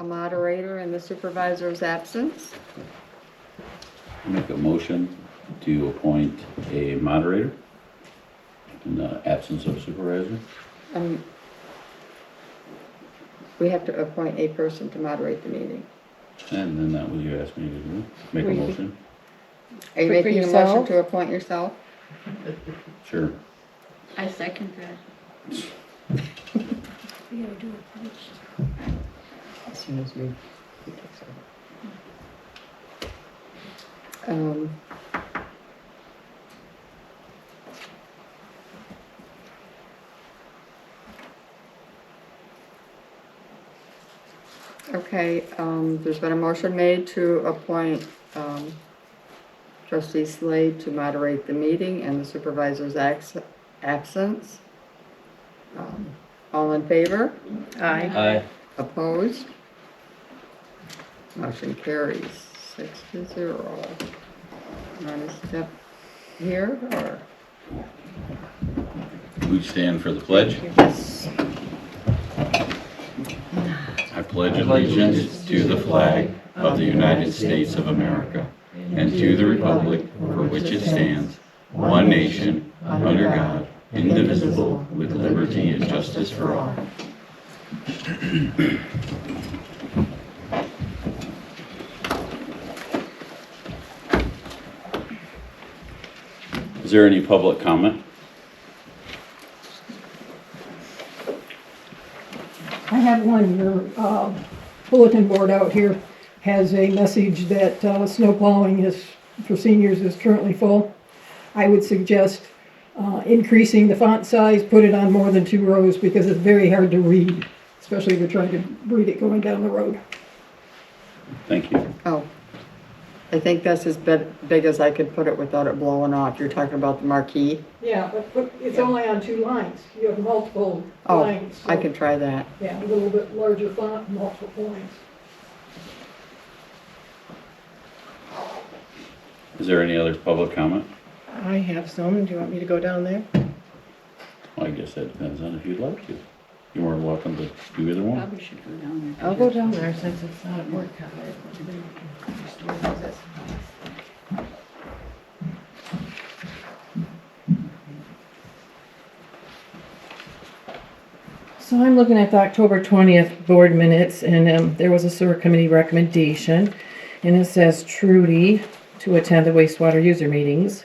a moderator in the supervisor's absence. Make a motion to appoint a moderator in the absence of a supervisor. We have to appoint a person to moderate the meeting. And then that was you asked me to do. Make a motion. Are you For making a motion yourself? to appoint yourself? Sure. I second that. We gotta do it first. As soon as we. Um, Okay, there's been a motion made to appoint trustee Slade to moderate the meeting and the supervisor's absence. All in favor? Aye. Opposed? Motion carries 6-0. Want to step here or? We stand for the pledge. Yes. I pledge allegiance to the flag of the United States of America and to the republic for which it stands, one nation, under God, indivisible, with liberty and justice for all. Is there any public comment? I have one. Your bulletin board out here has a message that snow plowing is for seniors is currently full. I would suggest increasing the font size, put it on more than 2 rows because it's very hard to read, especially if you're trying to read it going down the road. Thank you. Oh, I think that's as big as I could put it without it blowing off. You're talking about the marquee? Yeah, but it's only on 2 lines. You have multiple Oh, lines. So, I can try that. yeah, a little bit larger font, multiple lines. Is there any other public comment? I have some. Do you want me to go down there? Well, I guess that depends on if you'd like to. You're more than welcome to do either one. Probably should go down there. I'll go down there since it's not at work. So I'm looking at the October 20th board minutes, and there was a sewer committee recommendation, and it says Trudy to attend the wastewater user meetings.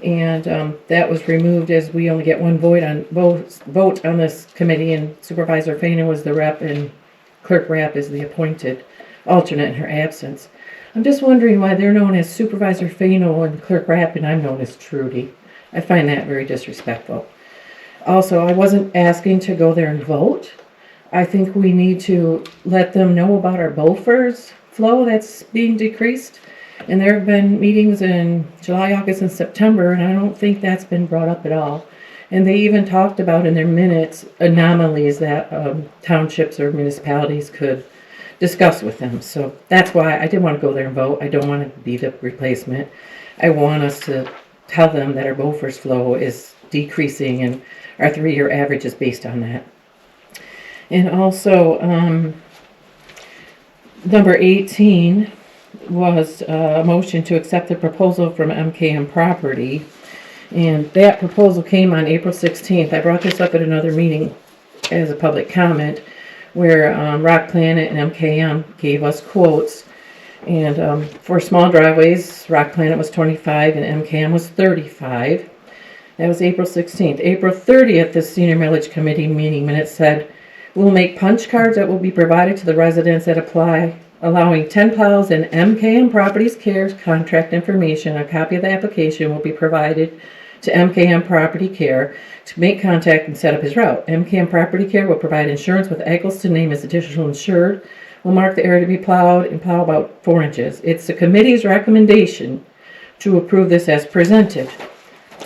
And that was removed as we only get one vote on this committee, and Supervisor Faina was the rep and Clerk Rapp is the appointed alternate in her absence. I'm just wondering why they're known as Supervisor Faina and Clerk Rapp and I'm known as Trudy. I find that very disrespectful. Also, I wasn't asking to go there and vote. I think we need to let them know about our Beaufort's flow that's being decreased. And there have been meetings in July, August, and September, and I don't think that's been brought up at all. And they even talked about in their minutes anomalies that townships or municipalities could discuss with them. So that's why I didn't want to go there and vote. I don't want to be the replacement. I want us to tell them that our Beaufort's flow is decreasing and our 3-year average is based on that. And also, number 18 was a motion to accept the proposal from MKM Property. And that proposal came on April 16th. I brought this up at another meeting as a public comment where Rock Planet and MKM gave us quotes. And for small driveways, Rock Planet was 25 and MKM was 35. That was April 16th. April 30th, the Senior Millage Committee meeting minutes said, we'll make punch cards that will be provided to the residents that apply, allowing 10 plows and MKM Properties Care's contact information. A copy of the application will be provided to MKM Property Care to make contact and set up his route. MKM Property Care will provide insurance with Egelston name as additional insured. Will mark the area to be plowed and plow about 4 inches. It's the committee's recommendation to approve this as presented.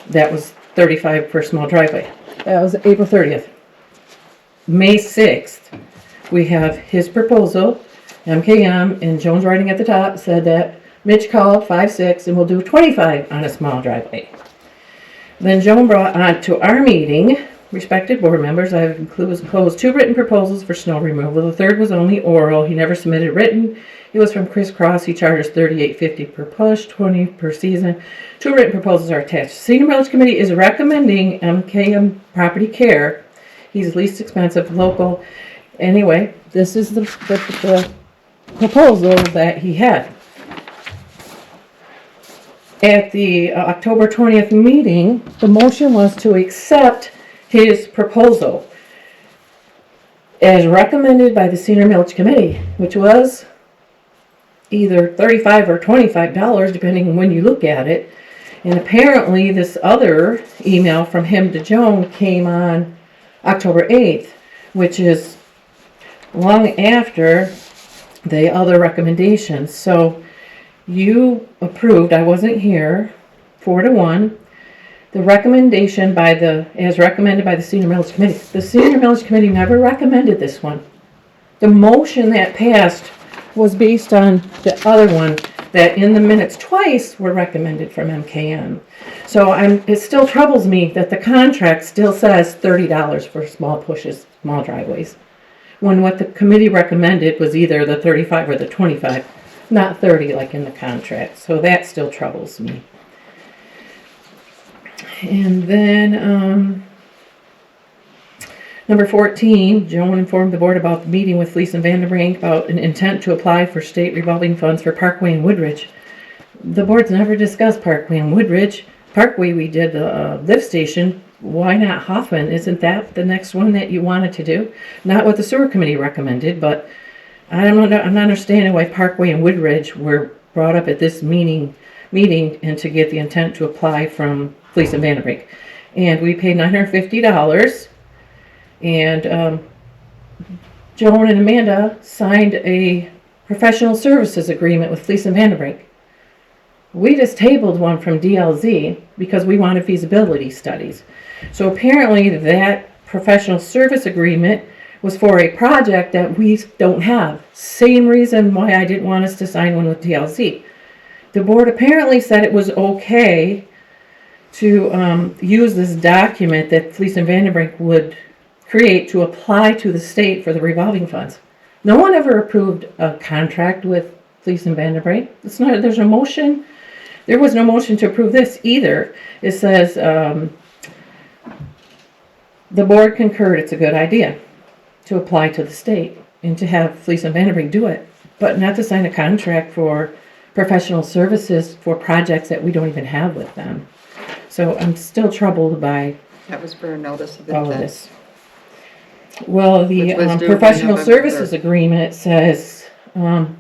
That was 35 for small driveway. That was April 30th. May 6th, we have his proposal. MKM and Jones writing at the top said that Mitch called 5-6 and we'll do 25 on a small driveway. Then Joan brought on to our meeting respected board members, I have enclosed 2 written proposals for snow removal. The third was only oral. He never submitted written. It was from Chris Cross. He charges $38.50 per push, $20 per season. 2 written proposals are attached. Senior Village Committee is recommending MKM Property Care. He's least expensive, local. Anyway, this is the proposal that he had. At the October 20th meeting, the motion was to accept his proposal as recommended by the Senior Village Committee, which was either $35 or $25, depending on when you look at it. And apparently this other email from him to Joan came on October 8th, which is long after the other recommendations. So you approved, I wasn't here, 4-1, the recommendation as recommended by the Senior Village Committee. The Senior Village Committee never recommended this one. The motion that passed was based on the other one that in the minutes twice were recommended from MKM. So it still troubles me that the contract still says $30 for small pushes, small driveways, when what the committee recommended was either the 35 or the 25, not 30 like in the contract. So that still troubles me. And then number 14, Joan informed the board about the meeting with Fleece and Vanderbrink about an intent to apply for state revolving funds for Parkway and Woodridge. The board's never discussed Parkway and Woodridge. Parkway, we did the lift station. Why not Hoffman? Isn't that the next one that you wanted to do? Not what the sewer committee recommended, but I'm not understanding why Parkway and Woodridge were brought up at this meeting and to get the intent to apply from Fleece and Vanderbrink. And we paid $950, and Joan and Amanda signed a professional services agreement with Fleece and Vanderbrink. We just tabled one from DLZ because we wanted feasibility studies. So apparently that professional service agreement was for a project that we don't have. Same reason why I didn't want us to sign one with DLZ. The board apparently said it was okay to use this document that Fleece and Vanderbrink would create to apply to the state for the revolving funds. No one ever approved a contract with Fleece and Vanderbrink. There's a motion. There was no motion to approve this either. It says the board concurred it's a good idea to apply to the state and to have Fleece and Vanderbrink do it, but not to sign a contract for professional services for projects that we don't even have with them. So I'm still troubled by That was for a notice of all of intent. this. Well, the Which was due professional November services 3rd. agreement says the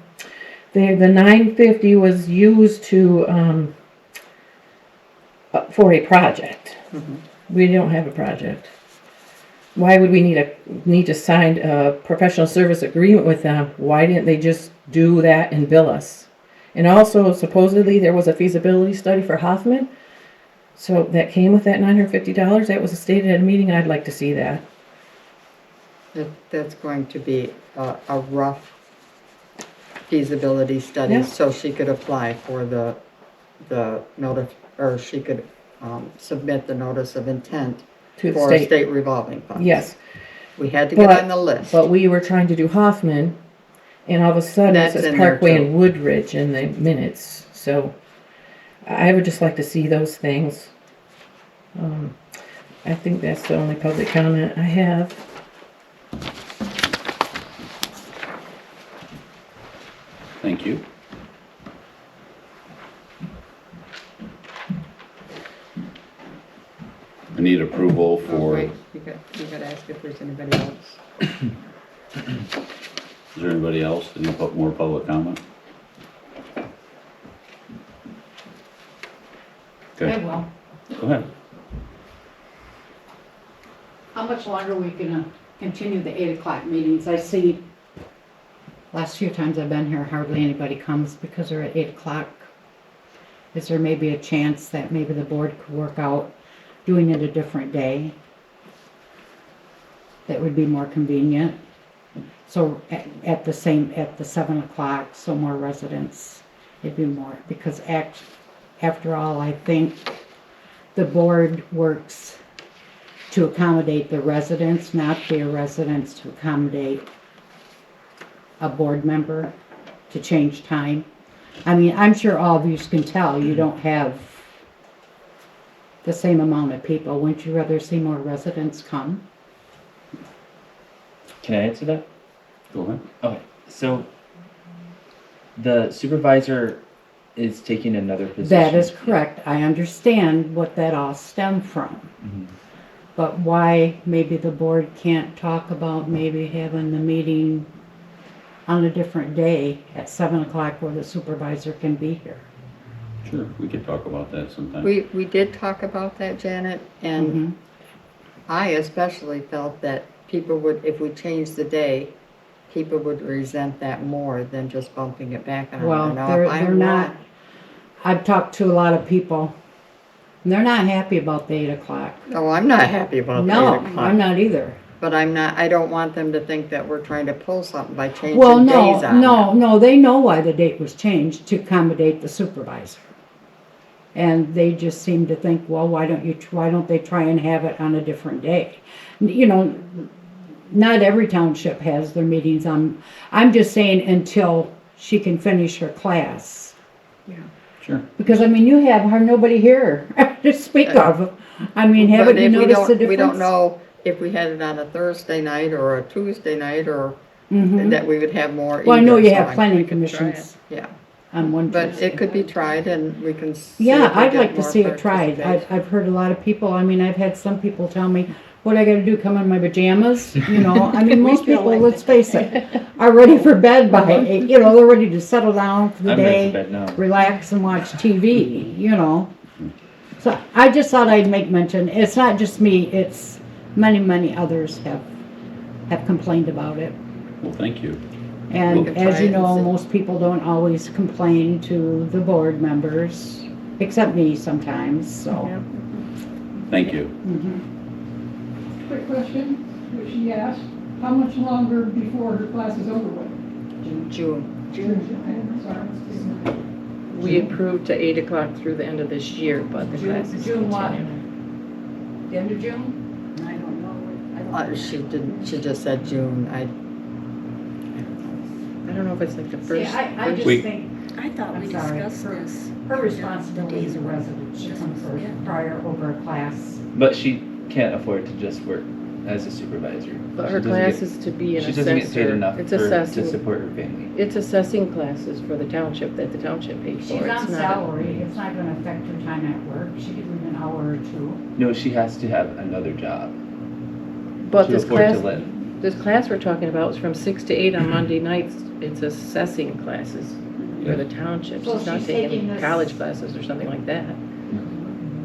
$950 was used to for a project. We don't have a project. Why would we need to sign a professional service agreement with them? Why didn't they just do that and bill us? And also, supposedly, there was a feasibility study for Hoffman. So that came with that $950. That was stated at a meeting. I'd like to see that. That's going to be a rough feasibility study, Yeah. so she could apply for the notice, or she could submit the notice of intent To the for state. state revolving funds. Yes. We had to get But- on the list. But we were trying to do Hoffman, and all of a sudden it That's says in there, Parkway too. and Woodridge in the minutes. So I would just like to see those things. I think that's the only public comment I have. Thank you. I need approval Oh, for, wait, you got to ask if there's anybody else. is there anybody else that need more public comment? Okay, will. go ahead. How much longer are we gonna continue the 8 o'clock meetings? I see, last few times I've been here, hardly anybody comes because they're at 8 o'clock. Is there maybe a chance that maybe the board could work out doing it a different day? That would be more convenient. So at the 7 o'clock, so more residents, it'd be more, because after all, I think the board works to accommodate the residents, not be a residence to accommodate a board member to change time. I mean, I'm sure all of you can tell you don't have the same amount of people. Wouldn't you rather see more residents come? Can I answer that? Go ahead. Okay, so the supervisor is taking another position. That is correct. I understand what that all stemmed from. Mhm. But why maybe the board can't talk about maybe having the meeting on a different day at 7 o'clock where the supervisor can be here? Sure, we could talk about that sometime. We did talk about that, Janet, and Mhm. I especially felt that people would, if we changed the day, people would resent that more than just bumping it back on. Well, and off. they're I'm not, I've talked to a lot of people, and they're not happy about the 8 o'clock. No, I'm not happy about the 8 No, o'clock. I'm not either. But I don't want them to think that we're trying to pull something by changing Well, days on no, they know why the date was changed to accommodate the supervisor. And they just seem to think, well, why don't they try and have it on a different day? You know, not every township has their meetings on, I'm just saying until she can finish her class. Sure. Because, I mean, you have nobody here to speak of. I mean, haven't But you if we noticed the difference? we don't know if we had it on a Thursday night or a Tuesday night or Mhm. that we would have more. Well, I know either, you so have planning we could try commissions it. Yeah, on one but Tuesday. it could be tried and we can see. Yeah, if we I'd get like to more see it tried. participation. I've heard a lot of people, I mean, I've had some people tell me, what I gotta do, come in my pajamas? You know, I mean, most people, let's face it, are ready for bed by 8, you know, they're ready to settle down for the I'm ready for day, bed now. relax and watch TV, you know? So I just thought I'd make mention, it's not just me, it's many others have complained about it. Well, thank you. And We can as try you it and know, see. most people don't always complain to the board members, except me sometimes, so. Thank you. Mhm. Quick question, which she asked, how much longer before her class is over with? June. Sorry. We approved to 8 o'clock through the end of this year, but the classes June what? continue. The end of June? I don't know. She just said June. I don't know if it's like the See, first. I just We- think I thought I'm we sorry, discussed her- this. her responsibility as a resident should come first, prior over a class. But she can't afford to just work as a supervisor. But She her doesn't class get- is to be an She doesn't get paid assessor. enough It's to assessing. support her family. It's assessing classes for the township that the township pays for. She's It's on not- salary, it's not gonna affect her time at work, she could leave an hour or two. No, she has to have another job But to this afford class, to live. this class we're talking about is from 6 to 8 on Monday nights. It's assessing classes for the township. So She's not she's taking taking this- college classes or something like that.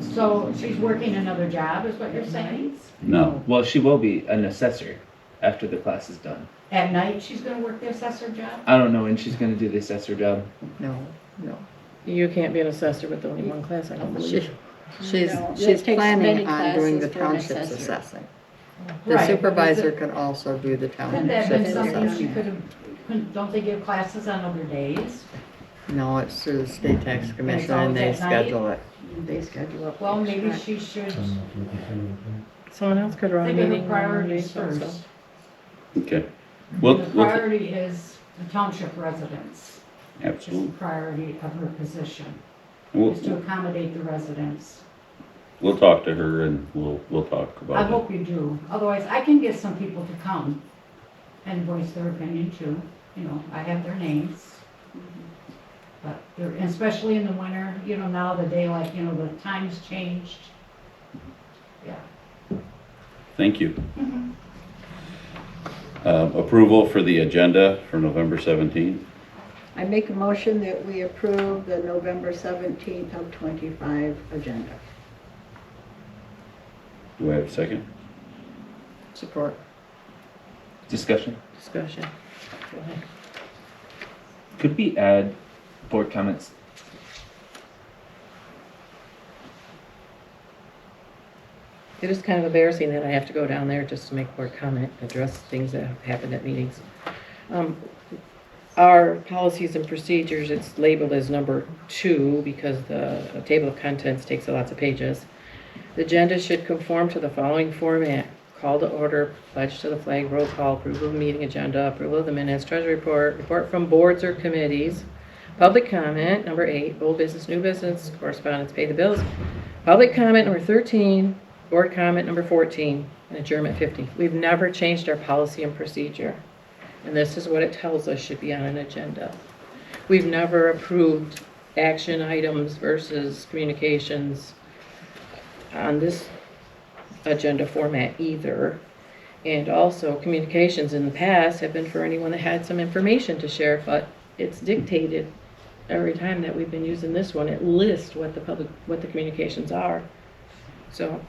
So she's working another job, is what you're saying? No. Well, she will be an assessor after the class is done. At night, she's gonna work the assessor job? I don't know when she's gonna do the assessor job. No. You can't be an assessor with only one class, I don't She, believe. she's No, it she's takes planning many on doing the classes for an township's assessor. assessing. The Right, but is supervisor it- can also do the Couldn't that have been township's something assessing. she could have, don't they give classes on other days? No, it's through the state tax commission and always they at night? schedule it. They schedule up. Well, maybe extra. she should Someone else could run a think of her meeting. priorities on Mondays first. also. Okay. We'll, The we'll, priority is the township residents. It's the absolutely. priority of her position, We'll, is to accommodate the residents. we'll talk to her and we'll talk I about it. hope you do. Otherwise, I can get some people to come and voice their opinion too. You know, I have their names. But especially in the winter, you know, now the daylight, you know, the time's changed. Yeah. Thank you. Approval for the agenda for November 17th. I make a motion that we approve the November 17th of 25 agenda. Do I have a second? Support. Discussion. Discussion. Go ahead. Could we add board comments? It is kind of embarrassing that I have to go down there just to make more comment, address things that have happened at meetings. Our policies and procedures, it's labeled as number 2 because the table of contents takes lots of pages. The agenda should conform to the following format: call to order, pledge to the flag, roll call, approval of the meeting agenda, approval of the minutes, treasury report, report from boards or committees, public comment, number 8, old business, new business, correspondence, pay the bills, public comment, number 13, board comment, number 14, and adjournment 50. We've never changed our policy and procedure, and this is what it tells us should be on an agenda. We've never approved action items versus communications on this agenda format either. And also, communications in the past have been for anyone that had some information to share, but it's dictated every time that we've been using this one. It lists what the communications are. So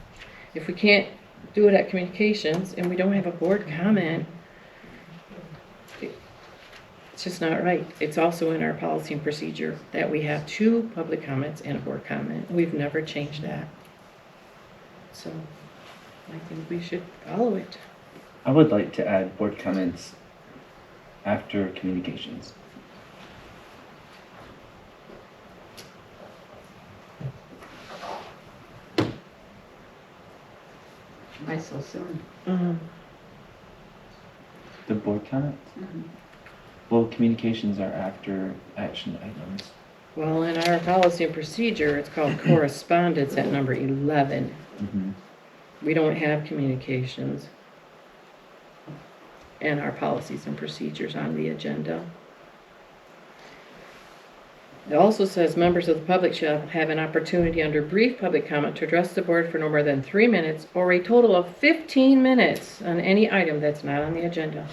if we can't do it at communications and we don't have a board comment, it's just not right. It's also in our policy and procedure that we have 2 public comments and a board comment. We've never changed that. So I think we should follow it. I would like to add board comments after communications. Why so soon? The board comments? Well, communications are after action items. Well, in our policy and procedure, it's called correspondence at number 11. We don't have communications and our policies and procedures on the agenda. It also says members of the public shall have an opportunity under brief public comment to address the board for no more than 3 minutes or a total of 15 minutes on any item that's not on the agenda.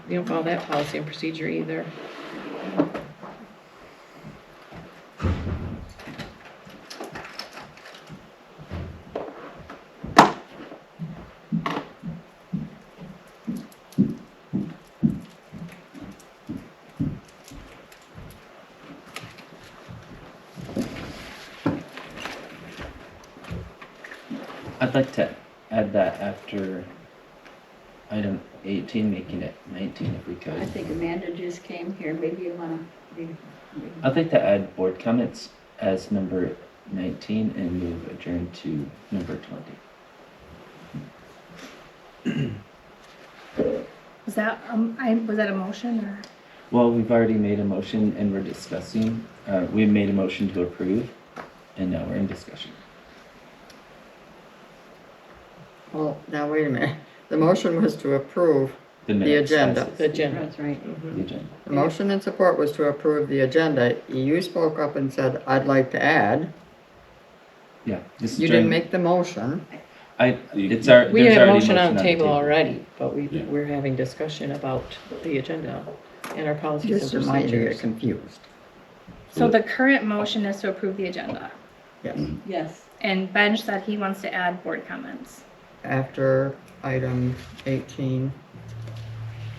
We don't follow that policy and procedure either. I'd like to add that after item 18, making it 19 if we I could. think Amanda just came here, maybe you wanna be. I'd like to add board comments as number 19 and move adjourn to number 20. Was that was that a motion or? Well, we've already made a motion and we're discussing. We made a motion to approve and now we're in discussion. Well, now wait a minute. The motion was to approve the minutes agenda. as- The agenda. That's right. The agenda. The motion and support was to approve the agenda. You spoke up and said, I'd like to add. Yeah. This is You during- didn't make the motion. We there's have a already motion on the the table already, but Yeah. we're having discussion about the agenda and our policies Just and remind you, get procedures. confused. So the current motion is to approve the agenda, Yes. Yes. and Benj said he wants to add board comments. After item 18.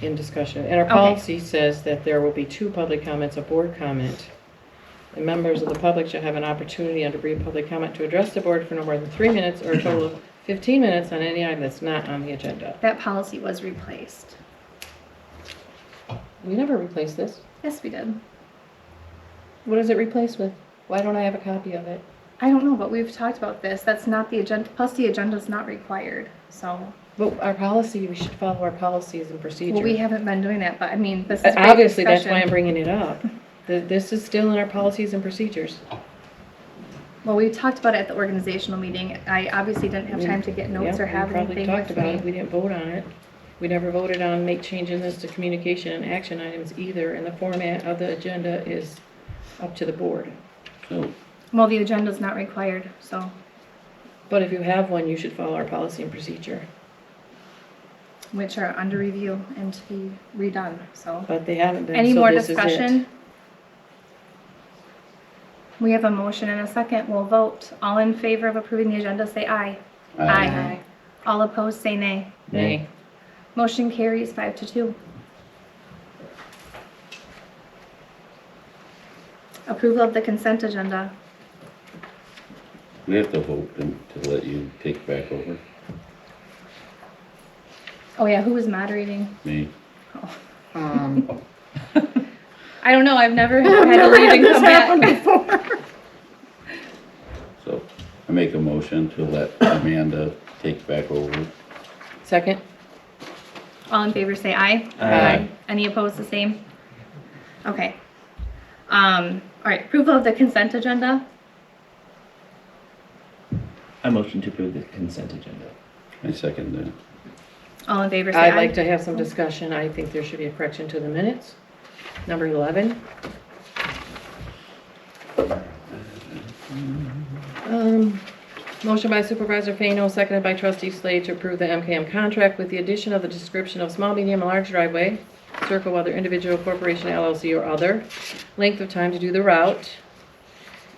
In discussion. And our Okay. policy says that there will be 2 public comments, a board comment. The members of the public shall have an opportunity under brief public comment to address the board for no more than 3 minutes or a total of 15 minutes on any item that's not on the agenda. That policy was replaced. We never replaced this. Yes, we did. What is it replaced with? Why don't I have a copy of it? I don't know, but we've talked about this. That's not the agenda. Plus, the agenda is not required. So, Well, our policy, we should follow our policies and procedures. well, we haven't been doing that. But I mean, this is great Obviously, that's why I'm discussion. bringing it up. This is still in our policies and procedures. Well, we talked about it at the organizational meeting. I obviously didn't have time to get notes Yeah, or have we probably anything talked with about it. me. We didn't vote on it. We never voted on make changes this to communication and action items either, and the format of the agenda is up to the board. So, Well, the agenda is not required, so But if you have one, you should follow our policy and procedure. which are under review and to be redone. So, But they haven't been, any so more this is it. discussion? We have a motion and a second. We'll vote. All in favor of approving the agenda, say aye. Aye. All opposed, say nay. Nay. Motion carries 5-2. Approval of the consent agenda. we have to vote to let you take back over. Oh yeah, who was moderating? Me. Um, I don't know. I've never had to leave and come back. So I make a a motion to let Amanda take back over. Second? All in favor say aye. Aye. Any opposed, the same? Okay. All right, approval of the consent agenda. I motion to approve the consent agenda. I second that. All in favor say aye. I'd like to have some discussion. I think there should be a correction to the minutes. Number 11. Motion by Supervisor Fano, seconded by Trustee Slade to approve the MKM contract with the addition of the description of small, medium, and large driveway, circle whether individual, corporation, LLC, or other, length of time to do the route.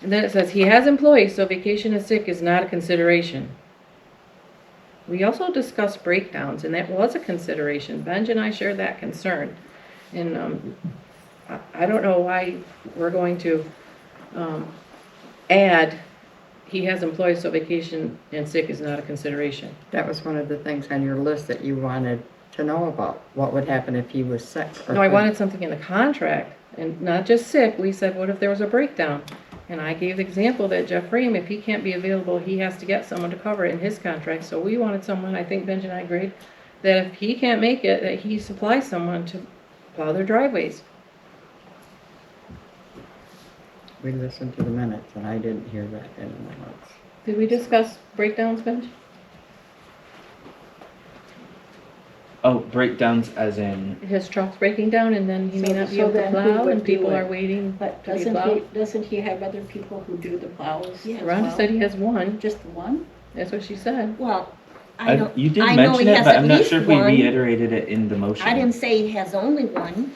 And then it says, he has employees, so vacation and sick is not a consideration. We also discussed breakdowns, and that was a consideration. Benj and I shared that concern. And I don't know why we're going to add, he has employees, so vacation and sick is not a consideration. That was one of the things on your list that you wanted to know about. What would happen if he was sick? or No, I couldn't- wanted something in the contract, and not just sick. We said, what if there was a breakdown? And I gave the example that Jeff Frame, if he can't be available, he has to get someone to cover it in his contract. So we wanted someone, I think Benj and I agreed, that if he can't make it, that he supplies someone to plow their driveways. We listened to the minutes, and I didn't hear that in the minutes. Did we discuss breakdowns, Benj? Oh, breakdowns as in, His truck's breaking down and then he may So- not be so able to then who plow would and people do it? are waiting But to be plowed. doesn't he have other people who do the plows? as Rhonda well? said he has one. Just one? That's what she said. Well, I know, you did I know mention he it, has but at I'm not least sure if we one. reiterated it in the motion. I didn't say he has only one.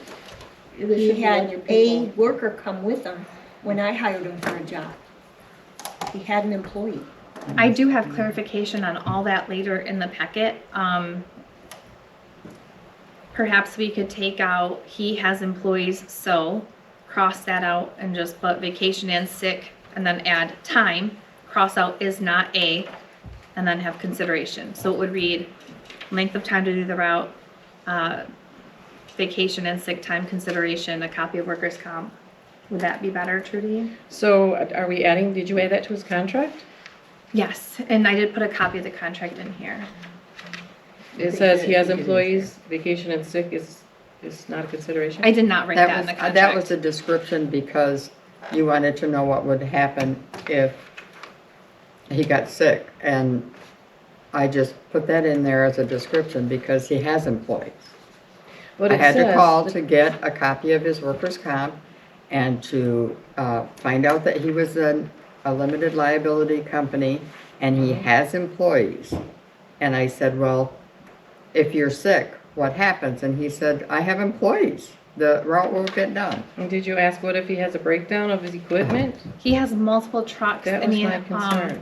There He should be had other a people. worker come with him when I hired him for a job. He had an employee. I do have clarification on all that later in the packet. Perhaps we could take out, he has employees, so cross that out and just put vacation and sick and then add time. Cross out is not a, and then have consideration. So it would read length of time to do the route, vacation and sick time consideration, a copy of workers' comp. Would that be better, Trudy? So are we adding, did you add that to his contract? Yes, and I did put a copy of the contract in here. It says he has employees, vacation and sick is not a consideration? I did not write that in the That contract. was a description because you wanted to know what would happen if he got sick. And I just put that in there as a description because he has employees. What I it had to says- call to get a copy of his workers' comp and to find out that he was a limited liability company and he has employees. And I said, well, if you're sick, what happens? And he said, I have employees. The route will get done. And did you ask what if he has a breakdown of his equipment? He has multiple trucks That and was he, my concern.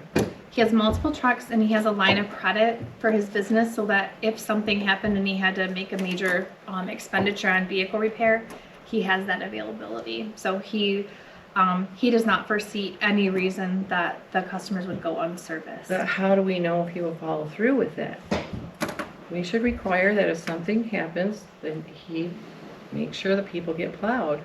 he has multiple trucks and he has a line of credit for his business so that if something happened and he had to make a major expenditure on vehicle repair, he has that availability. So he does not foresee any reason that the customers would go unserviced. But how do we know if he will follow through with that? We should require that if something happens, then he makes sure the people get plowed.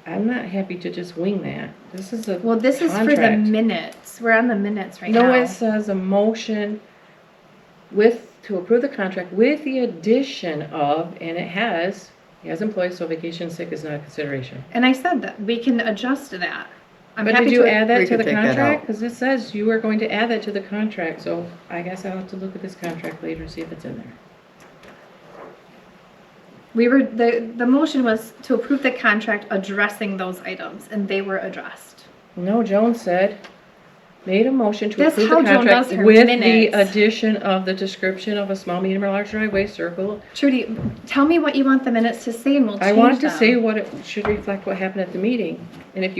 I'm not happy to just wing that. This is a Well, this is for the contract. minutes. We're on the minutes right now. No, it says a motion to approve the contract with the addition of, and he has employees, so vacation sick is not a consideration. And I said that we can adjust that. I'm But happy did you to add we that to could the take that contract? out. Because it says you were going to add that to the contract, so I guess I'll have to look at this contract later and see if it's in there. The motion was to approve the contract addressing those items, and they were addressed. No, Joan said, made a motion to That's approve the how Joan contract does her with the minutes. addition of the description of a small, medium, or large driveway circle. Trudy, tell me what you want the minutes to say, and we'll change I want to them. say what it should reflect what happened at the meeting. And if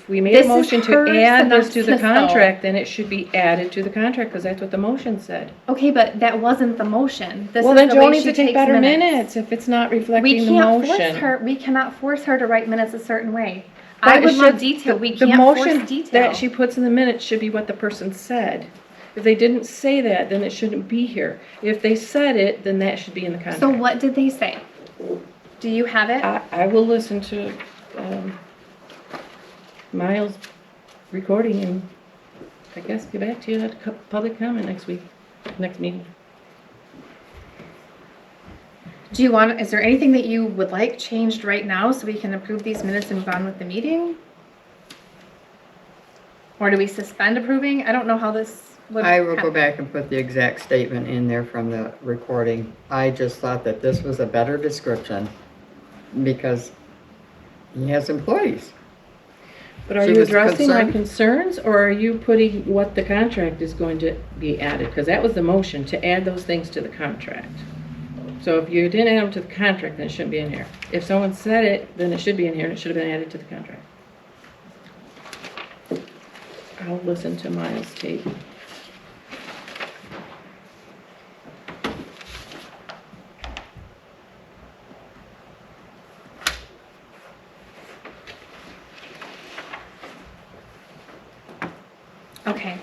we made This a is motion to her add this to the synopsis, though. contract, then it should be added to the contract, because that's what the motion said. Okay, but that wasn't the motion. This Well, is then the Joan way needs she to take takes better minutes if it's not We reflecting the can't force motion. her. We cannot force her to write minutes a certain way. But I it would love should- detail. We the can't motion force detail. that she puts in the minutes should be what the person said. If they didn't say that, then it shouldn't be here. If they said it, then that should be in the contract. So what did they say? Do you have it? I will listen to Miles' recording and I guess get back to you at public comment next meeting. Do you want, is there anything that you would like changed right now so we can approve these minutes and move on with the meeting? Or do we suspend approving? I don't know how this would. I will go back and put the exact statement in there from the recording. I just thought that this was a better description because he has employees. But are She you was addressing my concerned. concerns or are you putting what the contract is going to be added? Because that was the motion, to add those things to the contract. So if you didn't add them to the contract, then it shouldn't be in here. If someone said it, then it should be in here and it should have been added to the contract. I'll listen to Miles' tape. Okay.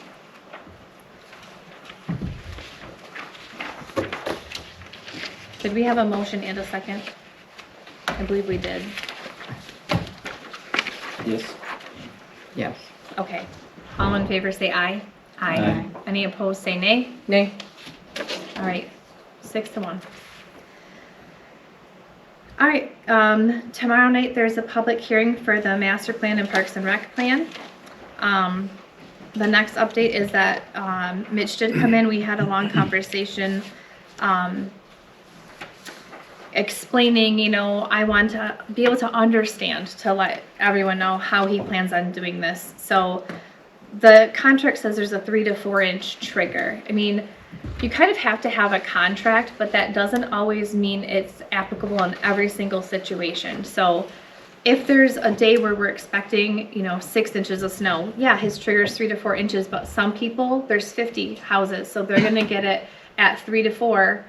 Did we have a motion and a second? I believe we did. Yes. Yes. Okay. All in favor say aye. Aye. Any opposed say nay. Nay. All right, 6-1. All right, tomorrow night there's a public hearing for the master plan and Parks and Rec plan. The next update is that Mitch did come in. We had a long conversation explaining, you know, I want to be able to understand, to let everyone know how he plans on doing this. So the contract says there's a 3 to 4 inch trigger. I mean, you kind of have to have a contract, but that doesn't always mean it's applicable in every single situation. So if there's a day where we're expecting, you know, 6 inches of snow, yeah, his trigger is 3 to 4 inches, but some people, there's 50 houses, so they're gonna get it at 3 to 4,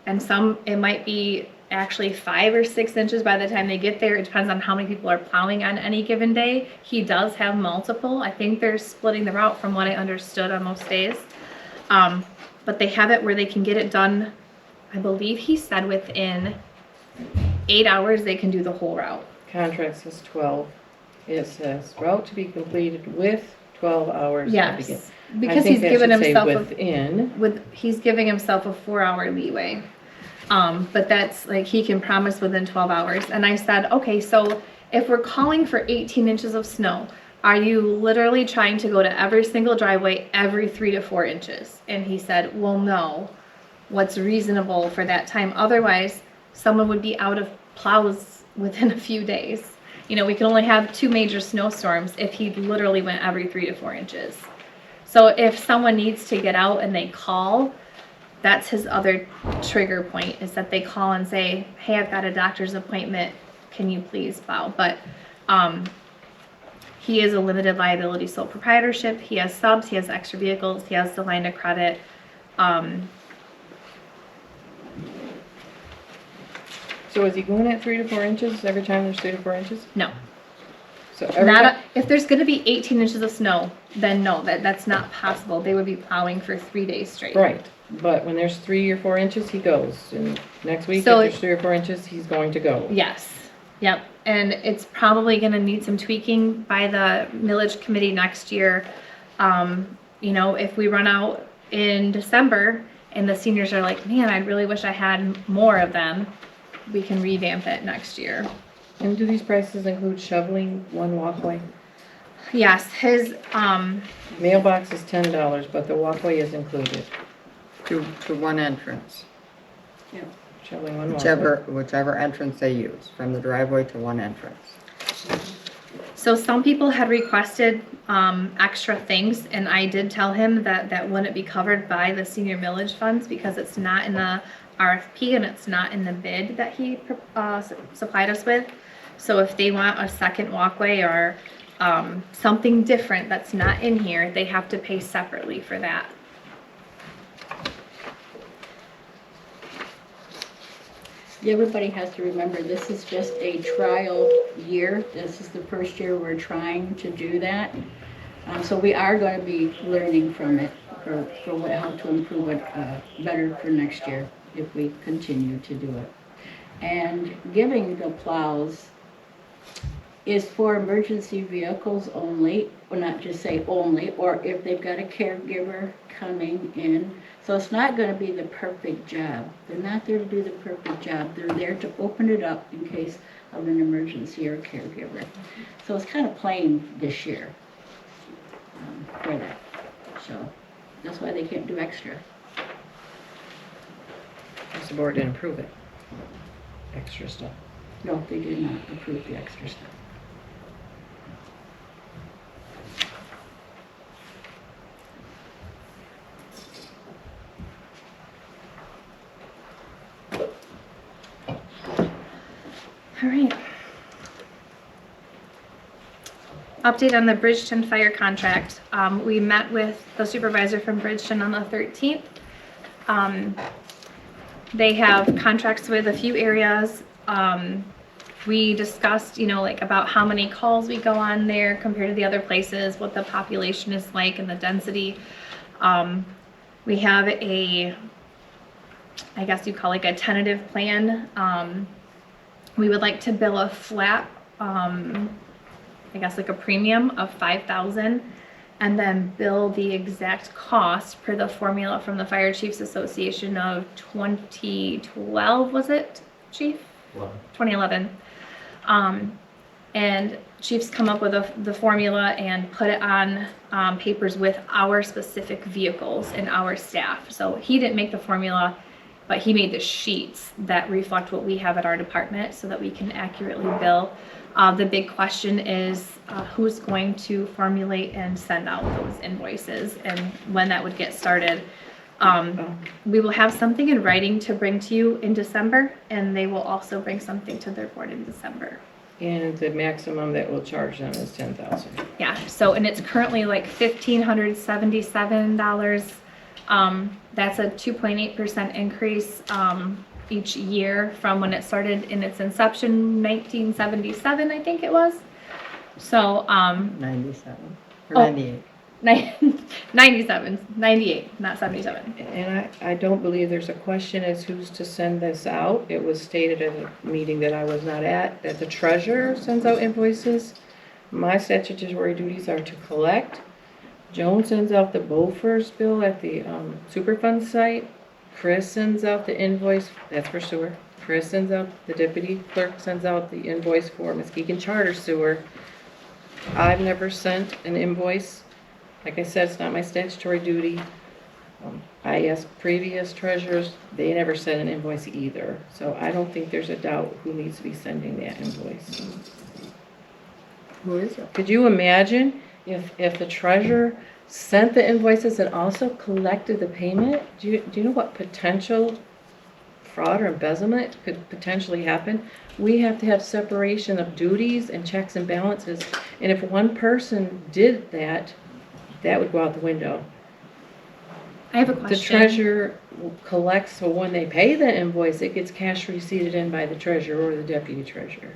and some, it might be actually 5 or 6 inches by the time they get there. It depends on how many people are plowing on any given day. He does have multiple. I think they're splitting the route from what I understood on most days. But they have it where they can get it done, I believe he said within 8 hours they can do the whole route. Contract says 12. It says route to be completed with 12 hours. Yes, I because think he's that given should say himself he's giving himself a 4-hour leeway. But that's like, he can promise within 12 hours. And I said, okay, so if we're calling for 18 inches of snow, are you literally trying to go to every single driveway every 3 to 4 inches? And he said, well, no. What's reasonable for that time? Otherwise, someone would be out of plows within a few days. You know, we can only have 2 major snowstorms if he literally went every 3 to 4 inches. So if someone needs to get out and they call, that's his other trigger point, is that they call and say, hey, I've got a doctor's appointment, can you please plow? But he is a limited liability sole proprietorship. He has subs, he has extra vehicles, he has the line of credit. So is he going at 3 to 4 inches every time there's 3 to 4 inches? No. So every time, If there's going to be 18 inches of snow, then no, that's not possible. They would be plowing for 3 days straight. right. But when there's 3 or 4 inches, he goes. And next week, So if there's 3 or 4 inches, he's going to go. Yes. Yep. And it's probably going to need some tweaking by the millage committee next year. You know, if we run out in December and the seniors are like, man, I really wish I had more of them, we can revamp it next year. And do these prices include shoveling one walkway? Yes, his, Mailbox is $10, but the walkway is included. To one entrance, Shoveling one walkway. whichever entrance they use, from the driveway to one entrance. so some people had requested extra things, and I did tell him that wouldn't be covered by the senior millage funds because it's not in the RFP and it's not in the bid that he supplied us with. So if they want a second walkway or something different that's not in here, they have to pay separately for that. Everybody has to remember, this is just a trial year. This is the first year we're trying to do that. So we are going to be learning from it for how to improve it better for next year if we continue to do it. And giving the plows, is for emergency vehicles only, or not just say only, or if they've got a caregiver coming in. So it's not gonna be the perfect job. They're not there to do the perfect job. They're there to open it up in case of an emergency or caregiver. So it's kind of plain this year for that. So that's why they can't do extra. The board didn't approve it. Extra stuff. No, they did not approve the extra stuff. All right. Update on the Bridgeton fire contract. We met with the supervisor from Bridgeton on the 13th. They have contracts with a few areas. We discussed, like about how many calls we go on there compared to the other places, what the population is like and the density. We have I guess you call like a tentative plan. We would like to bill a flat, I guess like a premium of $5,000, and then bill the exact cost per the formula from the Fire Chiefs Association of 2012, was it, Chief? 2011. And chiefs come up with the formula and put it on papers with our specific vehicles and our staff. So he didn't make the formula, but he made the sheets that reflect what we have at our department so that we can accurately bill. The big question is who's going to formulate and send out those invoices and when that would get started. We will have something in writing to bring to you in December, and they will also bring something to their board in December. And the maximum that we'll charge them is $10,000. Yeah, so, and it's currently like $1,577. That's a 2.8% increase each year from when it started in its inception, 1977, I think it was. So, 97 or Oh. 98. 97, 98, not 77. And I don't believe there's a question as who's to send this out. It was stated at a meeting that I was not at, that the treasurer sends out invoices. My statutory duties are to collect. Joan sends out the Beaufort bill at the Superfund site. Chris sends out the invoice, that's for sewer. Chris sends out, the deputy clerk sends out the invoice for Muskegon Charter Sewer. I've never sent an invoice. Like I said, it's not my statutory duty. I asked previous treasurers, they never sent an invoice either. So I don't think there's a doubt who needs to be sending that invoice. Who is it? Could you imagine if the treasurer sent the invoices and also collected the payment? Do you know what potential fraud or embezzlement could potentially happen? We have to have separation of duties and checks and balances. And if one person did that, that would go out the window. I have a The question. treasurer collects, so when they pay the invoice, it gets cash receipted in by the treasurer or the deputy treasurer.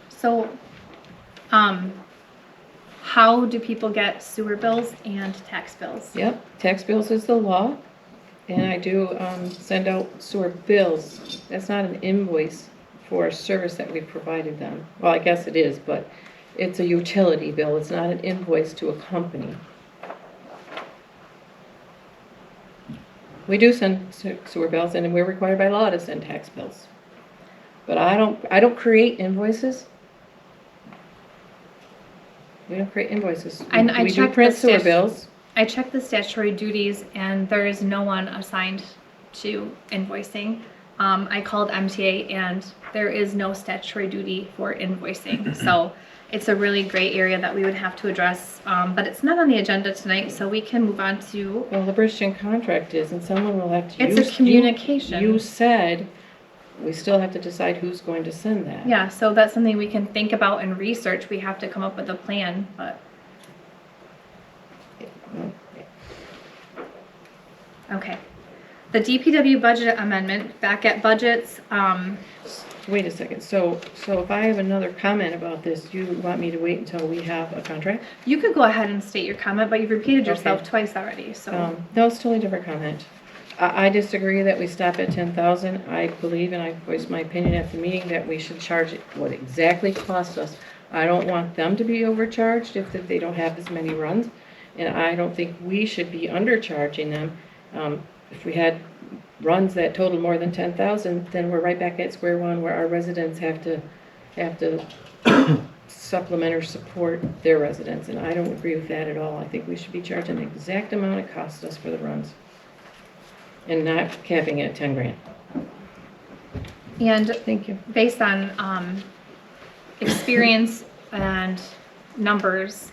So, how do people get sewer bills and tax bills? Yep, tax bills is the law, and I do send out sewer bills. That's not an invoice for a service that we've provided them. Well, I guess it is, but it's a utility bill. It's not an invoice to a company. We do send sewer bills, and we're required by law to send tax bills. But I don't create invoices. We don't create invoices. And I We do checked print the sewer stat- bills. I checked the statutory duties and there is no one assigned to invoicing. I called MTA and there is no statutory duty for invoicing. So it's a really gray area that we would have to address, but it's not on the agenda tonight, so we can move on to, Well, the Bridgeton contract is, and someone will have to it's use. a communication. You said we still have to decide who's going to send that. Yeah, so that's something we can think about and research. We have to come up with a plan, but, okay. The DPW budget amendment, back at budgets, Wait a second, so if I have another comment about this, you want me to wait until we have a contract? you could go ahead and state your comment, but you've repeated yourself Okay. twice already, so. No, it's totally different comment. I disagree that we stop at 10,000. I believe, and I voiced my opinion at the meeting, that we should charge it what exactly costs us. I don't want them to be overcharged if they don't have as many runs. And I don't think we should be undercharging them. If we had runs that total more than 10,000, then we're right back at square one where our residents have to supplement or support their residents. And I don't agree with that at all. I think we should be charging the exact amount it costs us for the runs. And not capping it at 10 grand. And Thank you. based on experience and numbers,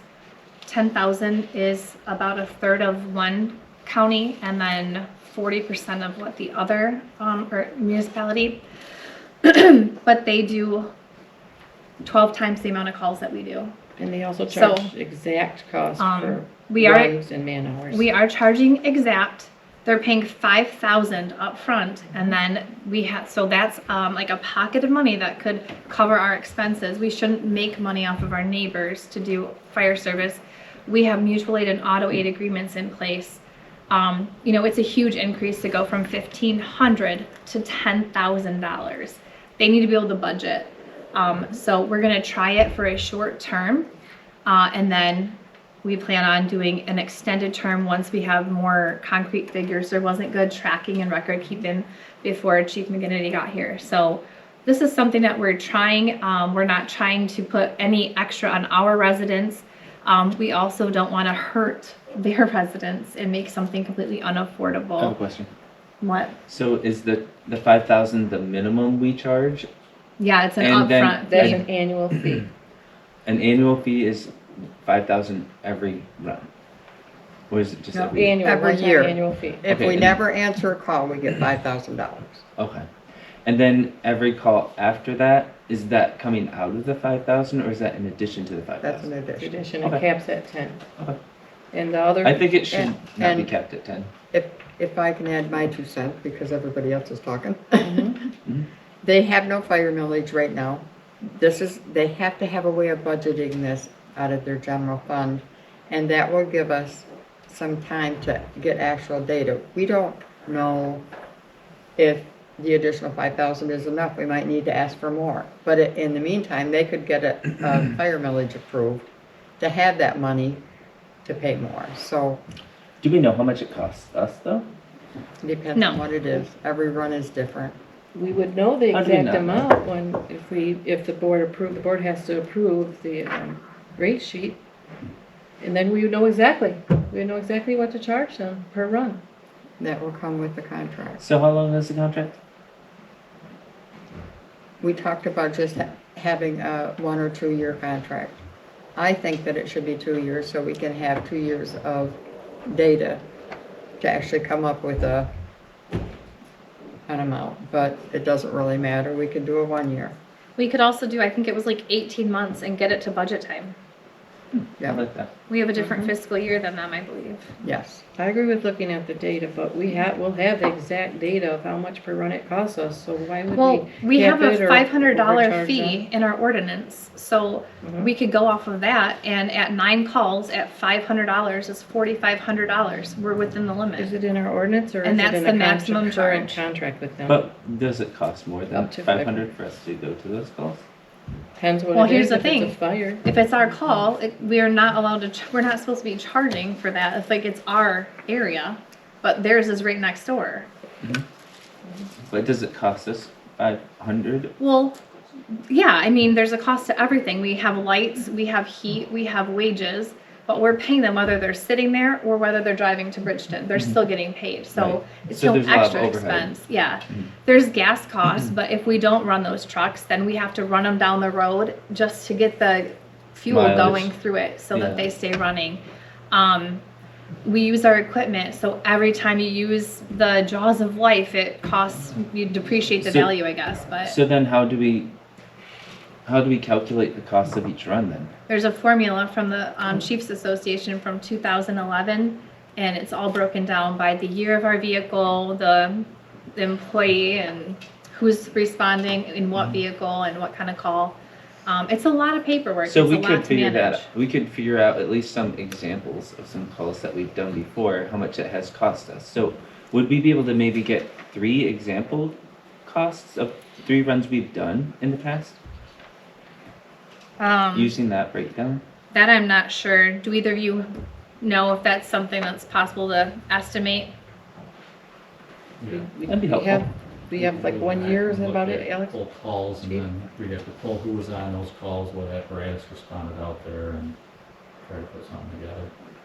10,000 is about a third of one county and then 40% of what the other or municipality. But they do 12 times the amount of calls that we do. And they also So, charge exact cost for we are- runs and man hours. We are charging exact. They're paying 5,000 up front, and then we have, so that's like a pocket of money that could cover our expenses. We shouldn't make money off of our neighbors to do fire service. We have mutual aid and auto aid agreements in place. You know, it's a huge increase to go from $1,500 to $10,000. They need to be able to budget. So we're gonna try it for a short term, and then we plan on doing an extended term once we have more concrete figures. There wasn't good tracking and record keeping before Chief McGinnity got here. So this is something that we're trying. We're not trying to put any extra on our residents. We also don't want to hurt their residents and make something completely I have a unaffordable. question. What? So is the 5,000 the minimum we charge? Yeah, it's an And then- upfront That's fee. an annual fee. An annual fee is 5,000 every run? Or is it just No, every? annual, Every one-time year. annual fee. If Okay, we and- never answer a call, we get $5,000. Okay. And then every call after that, is that coming out of the 5,000 or is that in addition to the That's 5,000? an addition. Tradition, Okay. it caps at 10. Okay. And the other. I think it should And- not be and- capped at 10. If I can add my 2 cents, because everybody else is talking. Mhm. They have no fire millage right now. They have to have a way of budgeting this out of their general fund, and that will give us some time to get actual data. We don't know if the additional 5,000 is enough. We might need to ask for more. But in the meantime, they could get a fire millage approved to have that money to pay more. So Do we know how much it costs us though? it depends No. on what it is. Every run is different. We would know the How do we exact not know? amount if the board has to approve the rate sheet. And then we would know exactly what to charge them per run. That will come with the contract. So how long is the contract? We talked about just having a 1 or 2 year contract. I think that it should be 2 years so we can have 2 years of data to actually come up with an amount, but it doesn't really matter. We could do a 1 year. We could also do, I think it was like 18 months and get it to budget time. I Yeah, like that. We have a different fiscal year than them, I believe. yes. I agree with looking at the data, but we'll have the exact data of how much per run it costs us, so why would Well, we cap have it a or $500 overcharge fee them? in our ordinance, so Mhm. we could go off of that, and at 9 calls, at $500 is $4,500. We're within the Is limit. it in our ordinance or is And it that's in the the maximum current charge. contract with them? But does it cost more than Up to 500 for us to go to those calls? Depends what Well, it here's is, the if it's a thing. fire. If it's our call, we are not allowed to, we're not supposed to be charging for that, if like it's our area, but theirs is right next door. But does it cost us 500? Well, yeah, I mean, there's a cost to everything. We have lights, we have heat, we have wages, but we're paying them whether they're sitting there or whether they're driving to Bridgeton. They're still getting paid, so Right. it's So no there's a lot of extra overhead. expense. Yeah, there's gas costs, but if we don't run those trucks, then we have to run them down the road just to get the fuel Mileage. going through it so Yeah. that they stay running. We use our equipment, so every time you use the jaws of life, it costs, you depreciate the So- value, I guess, but. So then how do we calculate the cost of each run then? There's a formula from the Chiefs Association from 2011, and it's all broken down by the year of our vehicle, the employee, and who's responding in what vehicle and what kind of call. It's a lot of paperwork. So it's we a lot could to figure that manage. out. We could figure out at least some examples of some calls that we've done before, how much it has cost us. So would we be able to maybe get 3 example costs of 3 runs we've done in the past? using that breakdown? That I'm not sure. Do either of you know if that's something that's possible to estimate? That'd be helpful. We have like 1 year, is that about Look it, at Alex? Pull calls, and then we'd have to pull who was on those calls, what apparatus responded out there, and try to put something together.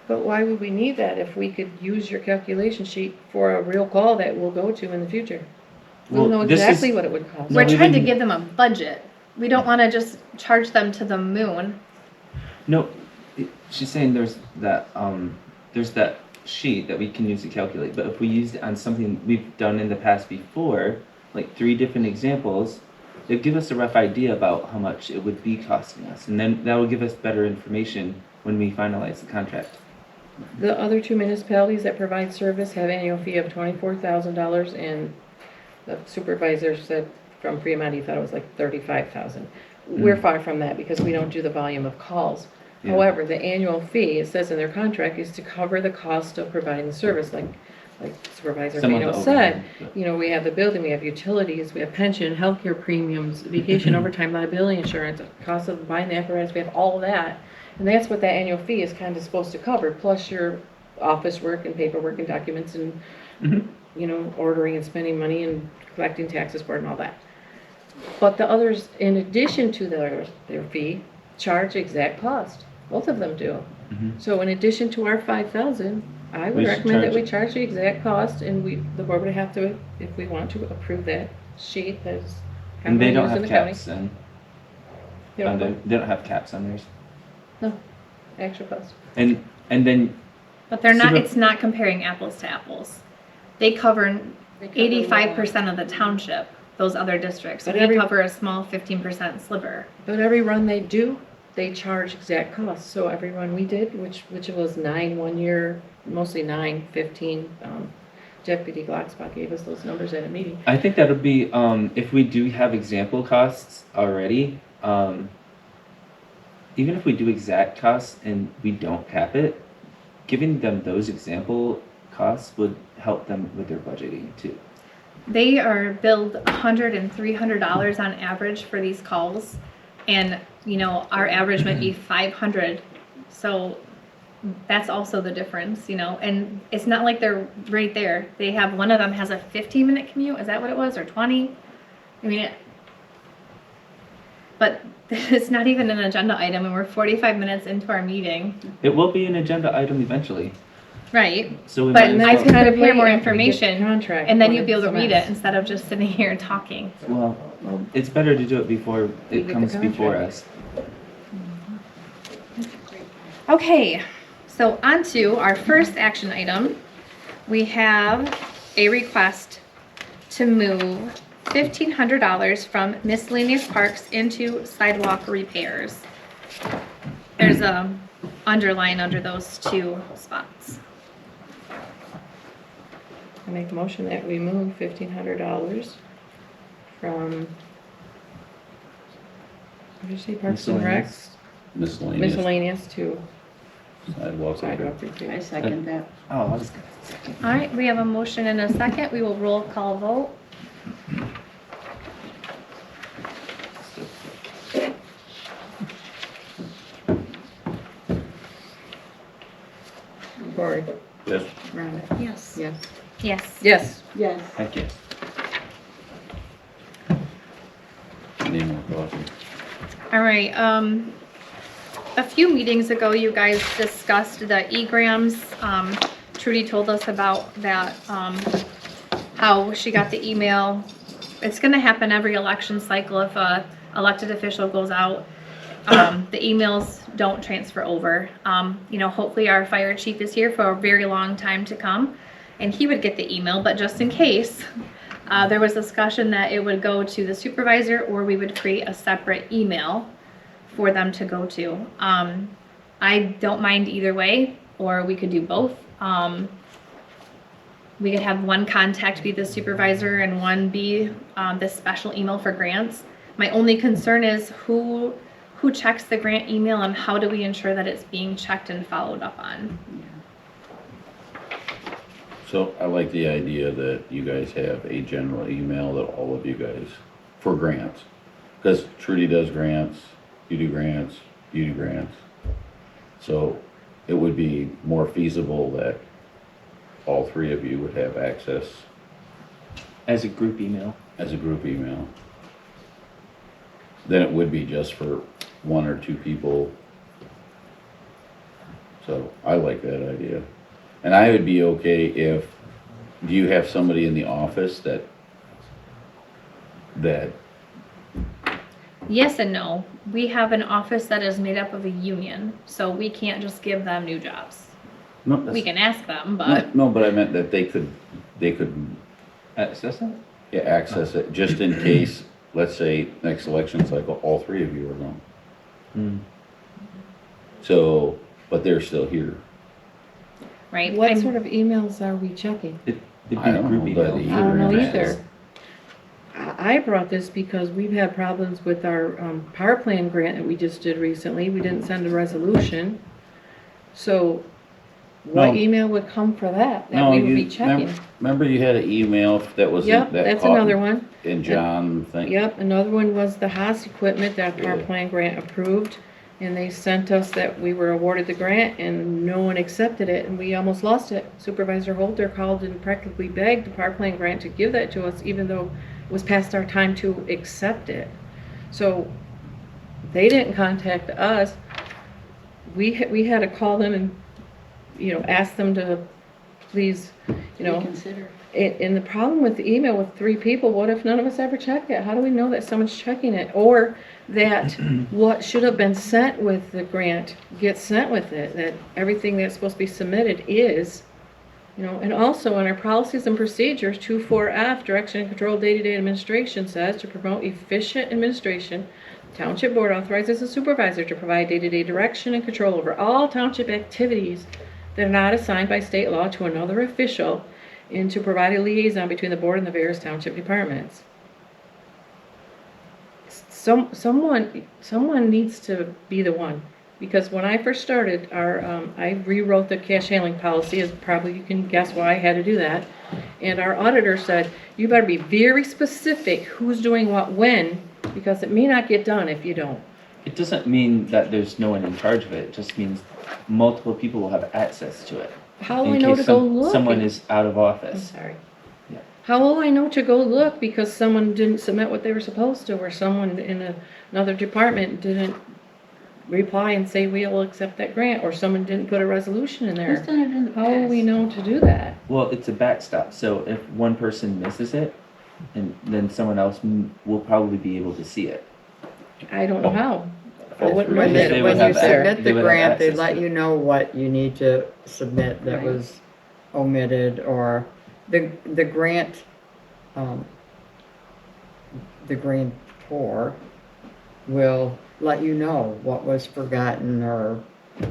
But why would we need that if we could use your calculation sheet for a real call that we'll go to in the future? We'll know this is- exactly what it would cost. No, We're we trying to wouldn't- give them a budget. We don't want to just charge them to the moon. No, she's saying there's that sheet that we can use to calculate, but if we used it on something we've done in the past before, like 3 different examples, it'd give us a rough idea about how much it would be costing us, and then that will give us better information when we finalize the contract. The other 2 municipalities that provide service have annual fee of $24,000, and the supervisor said from Fremont, he thought it was like 35,000. We're far from that because we don't do the volume of calls. Yeah. However, the annual fee, it says in their contract, is to cover the cost of providing the service, like Supervisor Some of the Fano said. overhead, but- You know, we have the building, we have utilities, we have pension, healthcare premiums, vacation overtime liability insurance, cost of buying the apparatus, we have all of that. And that's what that annual fee is kind of supposed to cover, plus your office work and paperwork and documents and, you know, ordering and spending money and collecting taxes for it and all that. But the others, in addition to their fee, charge exact cost. Both of them do. So in addition to our 5,000, I We would should recommend that charge we it. charge the exact cost, and the board would have to, if we want to, approve that sheet that's And they commonly don't used in have the county. caps then. They don't have They don't have caps on theirs. No, actual cost. And then But they're not, Super- it's not comparing apples to apples. They cover 85% of the township, those other districts. So But we every- cover a small 15% sliver. But every run they do, they charge exact cost. So every run we did, which was 9 1 year, mostly 9, 15, Deputy Glockspot gave us those numbers at a meeting. I think that'll be, if we do have example costs already, even if we do exact costs and we don't cap it, giving them those example costs would help them with their budgeting too. They are billed $100 and $300 on average for these calls. And, you know, our average might be 500. So that's also the difference, you know, and it's not like they're right there. They have, one of them has a 15-minute commute. Is that what it was? Or 20? I mean, but it's not even an agenda item and we're 45 minutes into our meeting. It will be an agenda item eventually, Right. so we But might as I well. can prepare more After we get the information contract and then for you'll be able to read SMS. it instead of just sitting here and talking. Well, it's better to do it before We it get comes the before contract. us. Okay, so on to our first action item. We have a request to move $1,500 from miscellaneous parks into sidewalk repairs. There's a underline under those 2 spots. I make a motion that we move $1,500 from, what did you say, Parks and Recs? Miscellaneous Miscellaneous to sidewalk. sidewalk I repairs. second that. Oh, I was gonna second. All right, we have a motion and a second. We will roll call vote. Cory? Yes. Rhonda? Yes. Yes. Yes. Yes. Yes. Thank you. Need more coffee. All right, a few meetings ago, you guys discussed the egrams. Trudy told us about that, how she got the email. It's gonna happen every election cycle if a elected official goes out. The emails don't transfer over. You know, hopefully our fire chief is here for a very long time to come and he would get the email, but just in case, there was discussion that it would go to the supervisor or we would create a separate email for them to go to. I don't mind either way, or we could do both. We could have one contact be the supervisor and one be this special email for grants. My only concern is who checks the grant email and how do we ensure that it's being checked and followed up on? So I like the idea that you guys have a general email that all of you guys, for grants. Because Trudy does grants, you do grants, you do grants. So it would be more feasible that all three of you would have access As a group email. as a group email. Than it would be just for one or two people. So I like that idea. And I would be okay if, do you have somebody in the office that Yes and no. We have an office that is made up of a union, so we can't just give them new jobs. no, We can ask them, no, but no, but I meant that they could Access it? yeah, access it just in case, let's say, next election cycle, all three of you are gone. Mm. So, but they're still here. right? What I'm- sort of emails are we checking? It'd be I a don't group know, email. but I don't know Either. either. I brought this because we've had problems with our power plan grant that we just did recently. We didn't send a resolution. So what No. email would come for that No, we would you, be checking? remember you had an email that was, Yep, that that's caught another one. in John thing? Yep, another one was the Haas equipment that power Yeah. plan grant approved. And they sent us that we were awarded the grant and no one accepted it and we almost lost it. Supervisor Holter called and practically begged the power plan grant to give that to us even though it was past our time to accept it. So they didn't contact us. We had to call them and, ask them to please, Reconsider. And the problem with the email with three people, what if none of us ever check it? How do we know that someone's checking it? Or that what should have been sent with the grant gets sent with it, that everything that's supposed to be submitted is, and also in our policies and procedures, 24F, direction and control day-to-day administration says to promote efficient administration, the Township Board authorizes the supervisor to provide day-to-day direction and control over all township activities that are not assigned by state law to another official and to provide a liaison between the board and the various township departments. Someone needs to be the one, because when I first started, I rewrote the cash handling policy, as probably you can guess why I had to do that. And our auditor said, you better be very specific who's doing what when, because it may not get done if you don't. It doesn't mean that there's no one in charge of it. It just means multiple people will have access to it. How will I In know case to go look? someone is out of I'm office. sorry. Yeah. How will I know to go look because someone didn't submit what they were supposed to, or someone in another department didn't reply and say we'll accept that grant, or someone didn't put a resolution in Who's there? done it in the How will we past? know to do that? Well, it's a backstop. So if one person misses it, and then someone else will probably be able to see it. I don't know how. Oh, What When method? they when would you have submit they the would have grant, they access let to it. you know what you need to submit that Right. was omitted, or the grant, the grantor will let you know what was forgotten or. they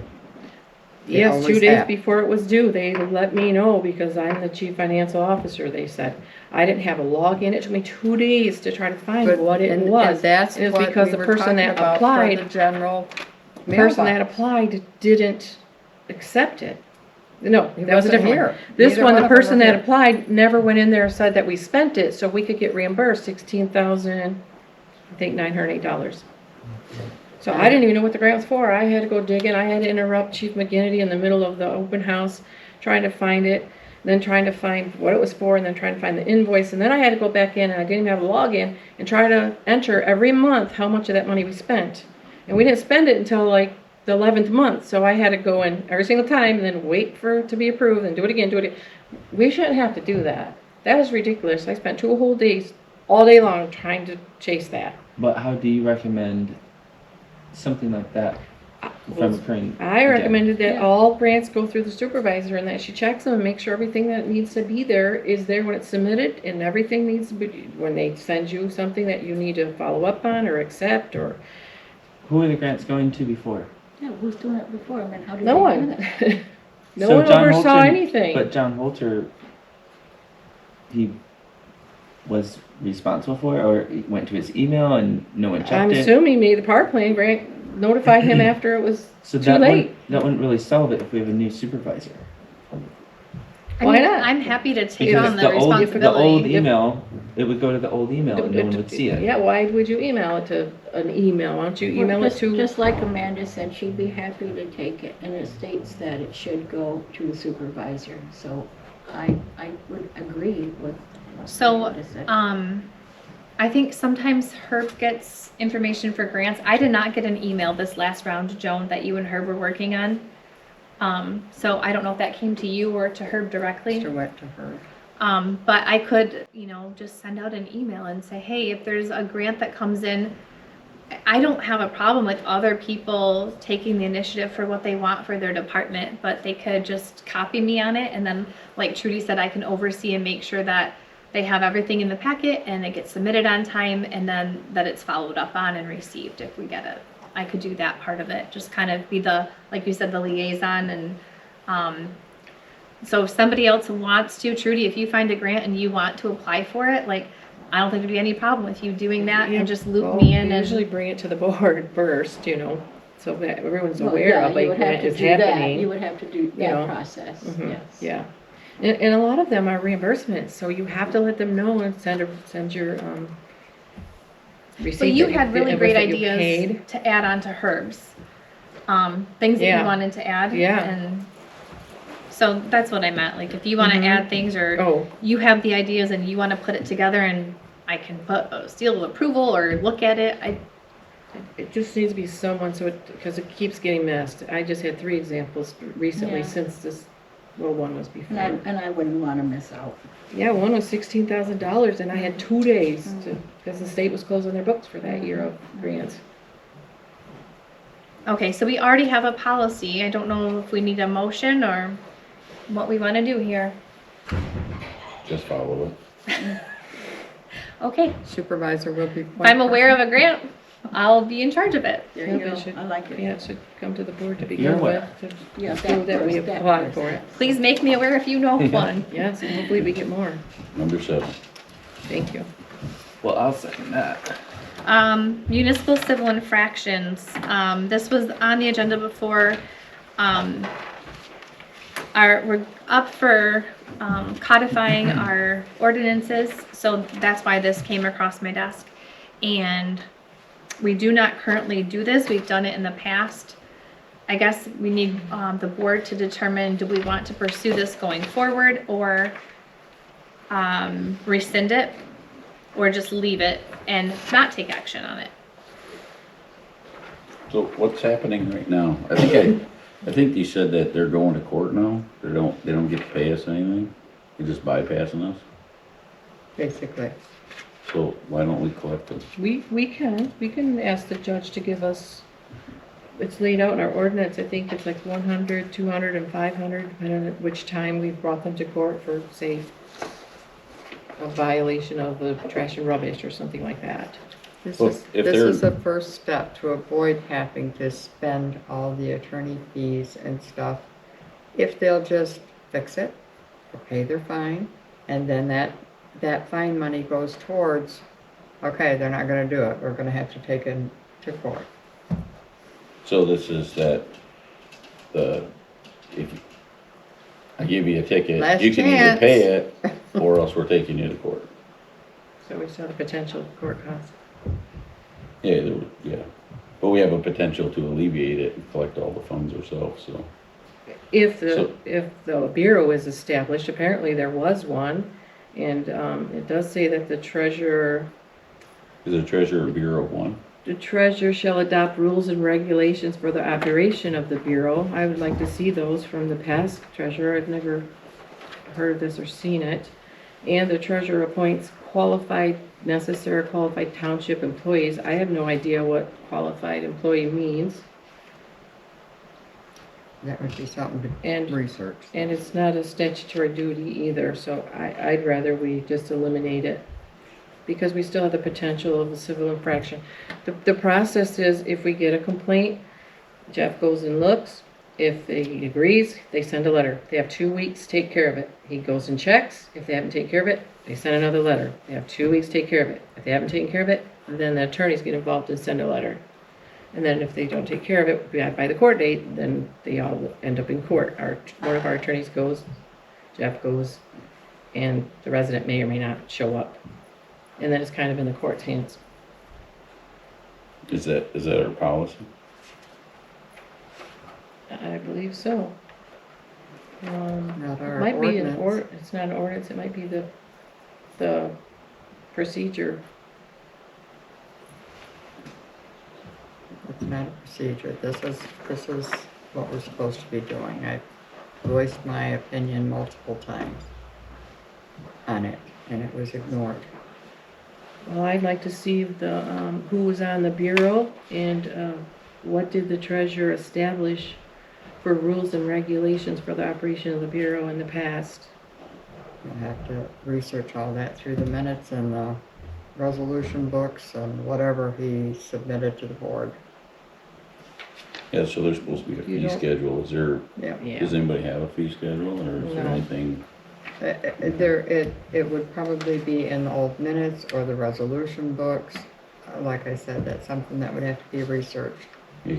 Yes, always 2 days have. before it was due, they let me know because I'm the chief financial officer, they said. I didn't have a login. It took me 2 days to try to find But- what it and was. that's It was what because we the were person talking that about for applied- the general The person that mailbox. applied didn't accept it. No, He that was a wasn't different here. one. This Neither one, one the of them person were that here. applied never went in there and said that we spent it, so we could get reimbursed 16,000, I think $908. So I didn't even know what the grant was for. I had to go digging. I had to interrupt Chief McGinnity in the middle of the open house, trying to find it, then trying to find what it was for, and then trying to find the invoice. And then I had to go back in, and I didn't even have a login, and try to enter every month how much of that money we spent. And we didn't spend it until like the 11th month, so I had to go in every single time and then wait for it to be approved and do it again, do it again. We shouldn't have to do that. That was ridiculous. I spent 2 whole days, all day long, trying to chase that. But how do you recommend something like that from occurring? I again? recommended that Yeah. all grants go through the supervisor and that she checks them and makes sure everything that needs to be there is there when it's submitted, and everything needs to be, when they send you something that you need to follow up on or accept or, Who are the grants going to before? Yeah, who's doing it before? I mean, how did no they do one. that? No So one John oversaw Holter- anything. But John Holter, he was responsible for it, or it went to his email and no one checked I'm it? assuming me, the power plan grant notified him after it was So too that late. wouldn't really solve it if we have a new supervisor. I Why mean, not? I'm happy to take Because on the the old responsibility. email, it would go to the old email and no one would see it. Yeah, why would you email it to an email? Why don't you email it to? Just like Amanda said, she'd be happy to take it, and it states that it should go to the supervisor. So I would agree with So, what is said. I think sometimes Herb gets information for grants. I did not get an email this last round, Joan, that you and Herb were working on. So I don't know if that came to you or to Herb directly. Mr. Wet to her. But I could, just send out an email and say, hey, if there's a grant that comes in, I don't have a problem with other people taking the initiative for what they want for their department, but they could just copy me on it. And then, like Trudy said, I can oversee and make sure that they have everything in the packet and it gets submitted on time, and then that it's followed up on and received if we get it. I could do that part of it, just kind of be the, like you said, the liaison. And so if somebody else wants to, Trudy, if you find a grant and you want to apply for it, like, I don't think there'd be any problem with you doing that and just loop me in. We And usually bring it to the board first, so that everyone's Well, aware yeah, of you like would have what to is do that. happening. You would have to do that process, Mhm, yes. Yeah. And a lot of them are reimbursements, so you have to let them know and send your receipt. But you that had really of great that you ideas paid. to add on to Herb's. Things that Yeah. you wanted to add. Yeah. And so that's what I meant. Like, if you want to add things, or Oh, you have the ideas and you want to put it together, and I can put a seal of approval or look at it. it just needs to be someone, because it keeps getting missed. I just had 3 examples recently Yeah. since this, well, one was before. And I wouldn't want to miss out. Yeah, one was $16,000 and I had 2 days because the state was closing their books for that year of grants. Okay, so we already have a policy. I don't know if we need a motion or what we want to do here. Just follow it. Okay, Supervisor will be. if I'm aware of a grant, I'll be in charge of it. There Yeah, you but go. it should- I like it. Yeah, it should come to the board to You're begin with, aware. to Yeah, prove that we first, applied first. for it. Please make me aware if you know of one. Yes, and hopefully we get more. Number 7. Thank you. Well, I'll second that. Municipal civil infractions. This was on the agenda before. We're up for codifying our ordinances, so that's why this came across my desk. And we do not currently do this. We've done it in the past. I guess we need the board to determine, do we want to pursue this going forward, or rescind it, or just leave it and not take action on it. So what's happening right now? I think you said that they're going to court now. They don't get to pay us anything. They're just bypassing us. Basically. So why don't we collect them? We can ask the judge to give us, it's laid out in our ordinance, I think it's like 100, 200, and 500, depending on which time we've brought them to court for, say, a violation of the trash and rubbish or something like that. This Well, is, if this they're- is the first step to avoid having to spend all the attorney fees and stuff. If they'll just fix it, or pay their fine, and then that fine money goes towards, okay, they're not gonna do it, we're gonna have to take it to court. So this is that if I give you a ticket, Last you can either chance. pay it or else we're taking you to court. So we still have a potential court cost. Yeah. But we have a potential to alleviate it and collect all the funds ourselves, so. If So- the bureau is established, apparently there was one, and it does say that the treasurer Is the treasurer bureau one? The treasurer shall adopt rules and regulations for the operation of the bureau. I would like to see those from the past treasurer. I've never heard of this or seen it. And the treasurer appoints necessary qualified township employees. I have no idea what qualified employee means. That would be something to And- research. And it's not a statutory duty either, so I'd rather we just eliminate it, because we still have the potential of a civil infraction. The process is, if we get a complaint, Jeff goes and looks. If he agrees, they send a letter. They have 2 weeks to take care of it. He goes and checks. If they haven't taken care of it, they send another letter. They have 2 weeks to take care of it. If they haven't taken care of it, then the attorneys get involved and send a letter. And then if they don't take care of it by the court date, then they all end up in court. One of our attorneys goes Jeff goes and the resident may or may not show up. And then it's kind of in the court's hands. Is that our policy? I believe so. Not our Might be an ordinance. it's not an ordinance, it might be the procedure. It's not a procedure. This is what we're supposed to be doing. I've voiced my opinion multiple times on it, and it was ignored. Well, I'd like to see the, who was on the bureau and, what did the treasurer establish for rules and regulations for the operation of the bureau in the past. You'll have to research all that through the minutes and the resolution books and whatever he submitted to the board. Yeah, so there's supposed to be a You fee don't- schedule. Is there, Yeah. does anybody have a fee schedule or is there No. anything? It would probably be in the old minutes or the resolution books. Like I said, that's something that would have to be researched.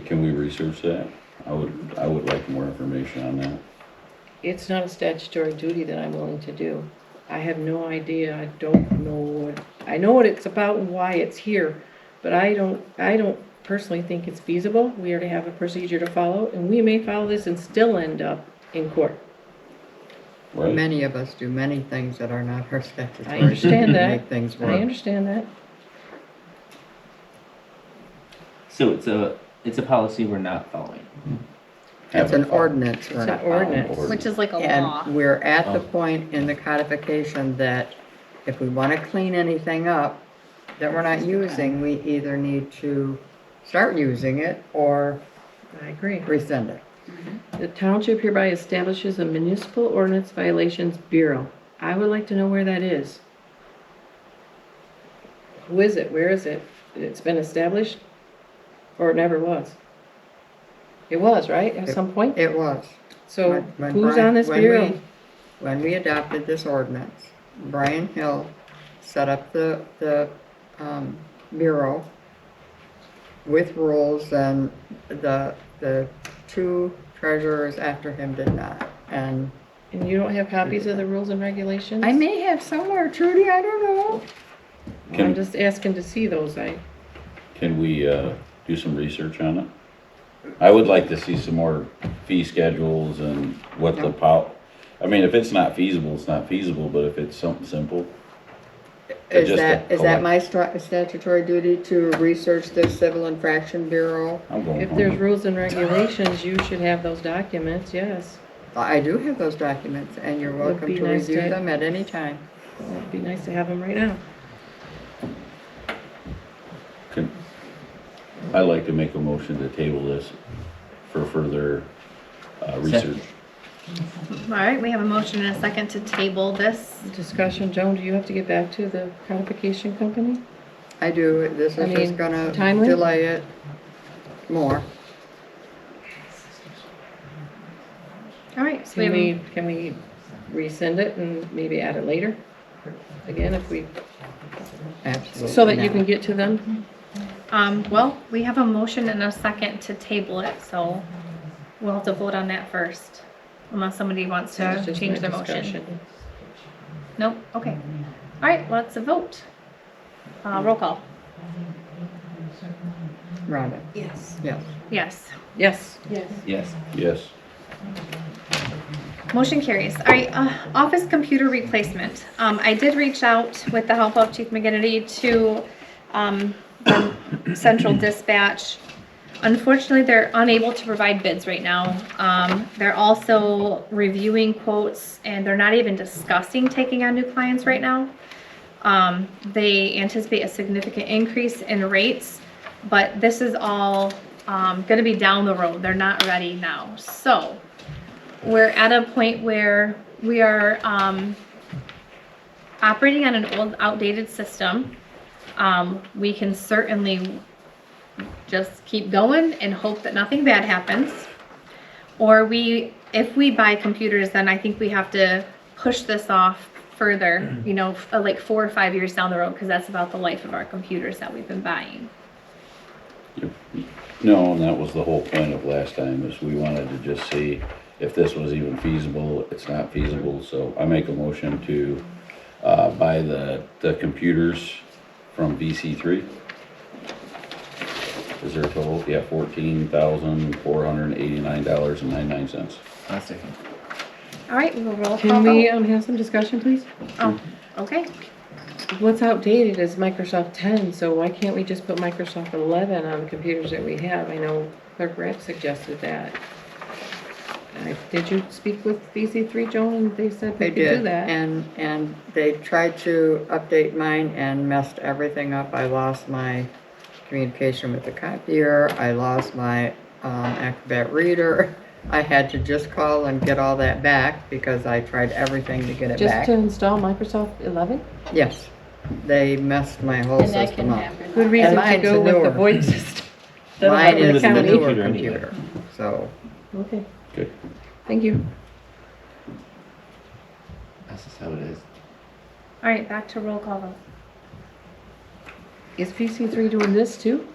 Can we research that? I would like more information on that. It's not a statutory duty that I'm willing to do. I have no idea, I don't know I know what it's about and why it's here, but I don't personally think it's feasible. We already have a procedure to follow, and we may follow this and still end up in court. Right? Many of us do many things that are not our statutory. I understand to that. Make things I work. understand that. So it's a policy we're not following. It's an Have a- ordinance. we're It's not an ordinance. following. Which is like a law. And we're at the Oh. point in the codification that if we want to clean anything up that we're not using, we either need to start using it or I agree. rescind it. The township hereby establishes a municipal ordinance violations bureau. I would like to know where that is. Who is it? Where is it? It's been established? Or it never was? It was, right, at some point? It was. So When who's Brian- on this when bureau? When we adopted this ordinance, Brian Hill set up the bureau with rules, and the two treasurers after him did not. And And you don't have copies of the rules and regulations? I may have somewhere, Trudy, I don't know. I'm just asking to see those. Can we, do some research on it? I would like to see some more fee schedules and what the I mean, if it's not feasible, it's not feasible, but if it's something simple. Is Just that, a is that my statutory duty to research the Civil Infraction Bureau? I'm going If there's home. rules and regulations, you should have those documents, yes. I do have those documents, and you're Would welcome be to nice review to- them at any time. It'd be nice to have them right now. I'd like to make a motion to table this for further, research. All right, we have a motion and a second to table this. Discussion, Joan, do you have to get back to the codification company? I do, this I is mean, just gonna timely? delay it more. All right, so we Can have, we rescind it and maybe add it later? Again, if we, Absolutely. so that you not. can get to them? well, we have a motion and a second to table it, so we'll have to vote on that first. Unless somebody wants to That's just change my their motion. discussion. Nope, okay. All right, let's vote. Roll call. Rhonda, Yes. yes. Yes. Yes. Yes. Yes. Motion carries. All right, office computer replacement. I did reach out with the help of Chief McGinnity to the Central Dispatch. Unfortunately, they're unable to provide bids right now. They're also reviewing quotes, and they're not even discussing taking on new clients right now. They anticipate a significant increase in rates, but this is all going to be down the road. They're not ready now. So we're at a point where we are operating on an old, outdated system. We can certainly just keep going and hope that nothing bad happens. Or if we buy computers, then I think we have to push this off further, like 4 or 5 years down the road, because that's about the life of our computers that we've been buying. No, and that was the whole point of last time, is we wanted to just see if this was even feasible. It's not feasible, so I make a motion to, buy the computers from VC3. Is there a total? Yeah, $14,489.99. I'll second. All right, we will roll call Can we, vote. have some discussion, please? Oh, okay. What's outdated is Microsoft 10, so why can't we just put Microsoft 11 on the computers that we have? I know Clerk Rapp suggested that. Did you speak with VC3, Joan, and they said They they could do did, that? and they tried to update mine and messed everything up. I lost my communication with the copier, I lost my Acrobat reader. I had to just call and get all that back because I tried everything to get it Just back. to install Microsoft 11? Yes, they messed my whole And that system can up. happen. Good reason to mine's go with the newer. VoIP system. Mine It is was the in the newer computer anyway. computer, so. Okay, Good. thank you. That's just how it is. All right, back to roll call vote. Is VC3 doing this too?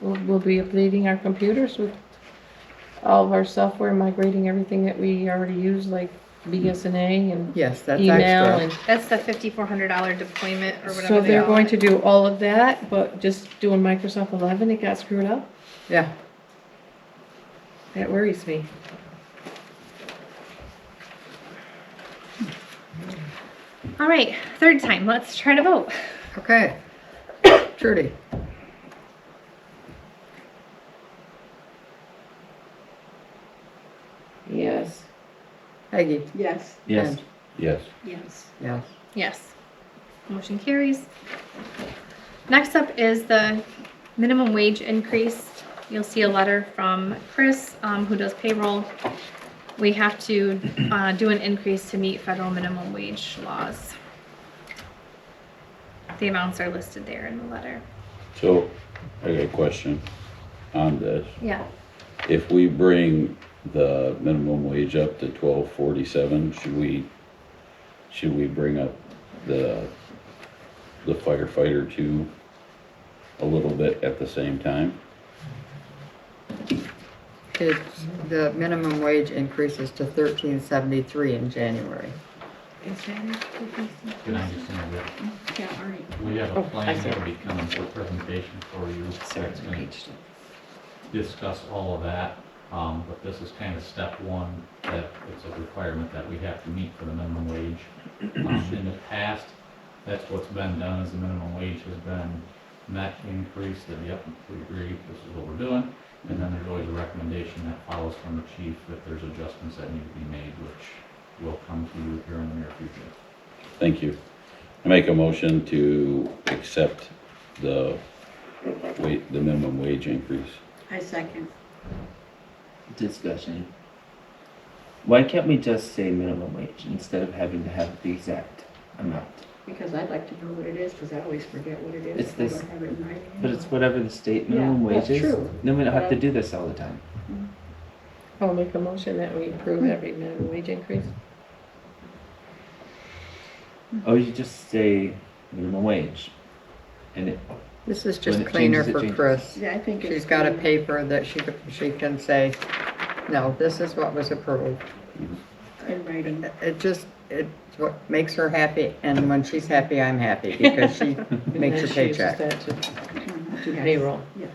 We'll be updating our computers with all of our software, migrating everything that we already use, like BSNA and Yes, that's email extra. and. That's the $5,400 deployment or whatever So they they're call going it. to do all of that, but just doing Microsoft 11, it got screwed up? Yeah, That worries me. All right, third time, let's try to vote. okay. Trudy, Yes. Peggy, Yes. Yes. And- Yes. Yes. yes. Yes. Motion carries. Next up is the minimum wage increase. You'll see a letter from Chris, who does payroll. We have to do an increase to meet federal minimum wage laws. The amounts are listed there in the letter. So, I got a question on this. Yeah. If we bring the minimum wage up to $12.47, should we bring up the firefighter too a little bit at the same time? It's, the minimum wage increases to $13.73 in January. Is that it? Can I just interrupt? Yeah, all right. We have Oh, a I plan see. that will be coming for presentation for you. That's gonna discuss all of that. But this is kind of step one, that it's a requirement that we have to meet for the minimum wage. In the past, that's what's been done, is the minimum wage has been met, increased, that yep, we agree, this is what we're doing. And then there's always a recommendation that follows from the chief if there's adjustments that need to be made, which will come to you here in the near future. Thank you. I make a motion to accept the minimum wage increase. I second. Discussion. Why can't we just say minimum wage instead of having to have the exact amount? Because I'd like to know what it is, because I always forget what it is. It's if I this- don't have it in writing. But it's whatever the state minimum Yeah, wage that's is. true. Then we don't have to But- do this all the time. I'll make a motion that we approve every minimum wage increase. Or you just say minimum wage. And it, This is When just it cleaner changes, it for changes. Chris. Yeah, I think it's. She's got a clean. paper that she can say, no, this is what was approved. In writing. It's what makes her happy, and when she's happy, I'm happy, because she makes your And she uses paycheck. that to do Yes. payroll. Yes.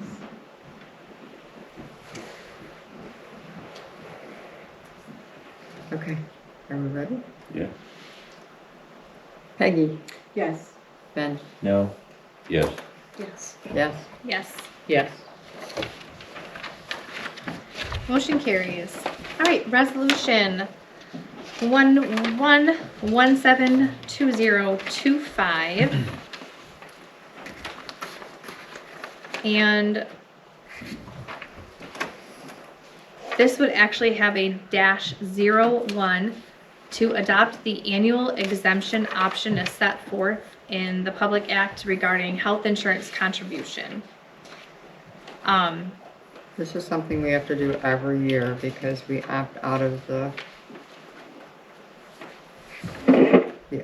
Okay, are we ready? Yeah. Peggy, Yes. Ben, no. Yes. Yes. yes? Yes. Yes. Motion carries. All right, resolution 11172025. And this would actually have a -01 to adopt the annual exemption option as set forth in the Public Act regarding health insurance contribution. This is something we have to do every year, because we opt out of the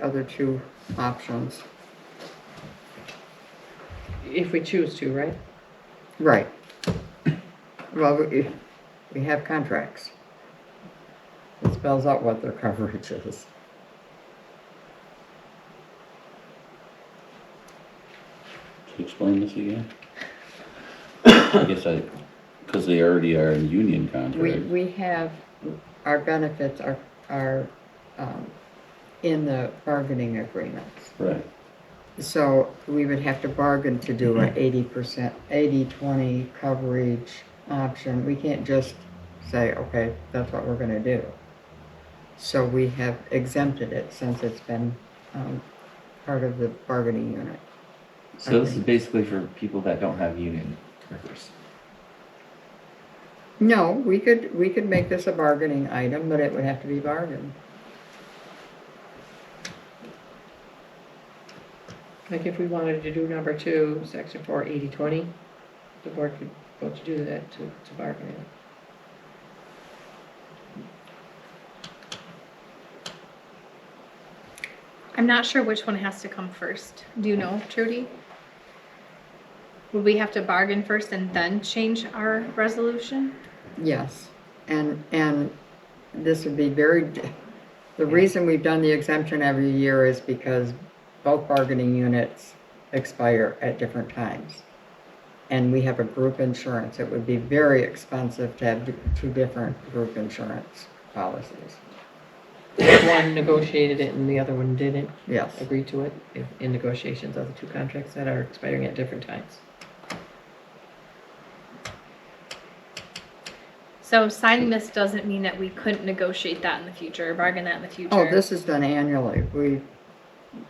other two options. If we choose to, right? Right. Well, we have contracts. It spells out what their coverage is. Explain this again. I guess because they already are in union contract. We have, our benefits are in the bargaining agreements. Right. So we would have to bargain to do an 80%, 80-20 coverage option. We can't just say, okay, that's what we're gonna do. So we have exempted it since it's been part of the bargaining unit. So this is basically for people that don't have union workers. No, we could make this a bargaining item, but it would have to be bargained. Like if we wanted to do number 2, section 4, 80-20, the board could vote to do that to bargain it. I'm not sure which one has to come first. Do you know, Trudy? Would we have to bargain first and then change our resolution? Yes, and this would be the reason we've done the exemption every year is because both bargaining units expire at different times. And we have a group insurance. It would be very expensive to have 2 different group insurance policies. One negotiated it and the other one didn't Yes. agree to it in negotiations of the 2 contracts that are expiring at different times. So signing this doesn't mean that we couldn't negotiate that in the future, or bargain that in the future. Oh, this is done annually.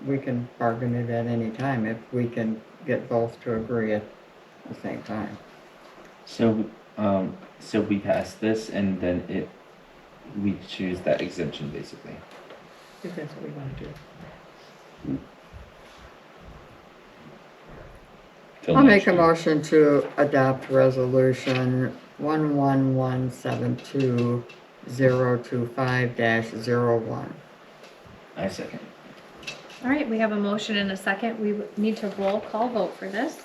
We can bargain it at any time if we can get both to agree at the same time. So, so we pass this and then we choose that exemption basically. If that's what we want to do. Till I'll next make a year. motion to adopt resolution 11172-025-01. I second. All right, we have a motion and a second. We need to roll call vote for this.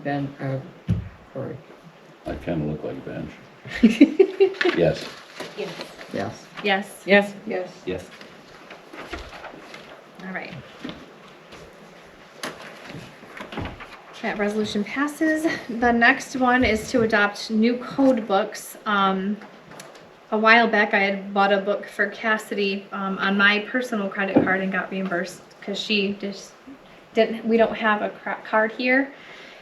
Ben, Cory, I kind of look like Ben. Yes. yes. Yes. Yes. Yes. Yes. All right. That resolution passes. The next one is to adopt new code books. A while back, I had bought a book for Cassidy on my personal credit card and got reimbursed because she just didn't. We don't have a card here,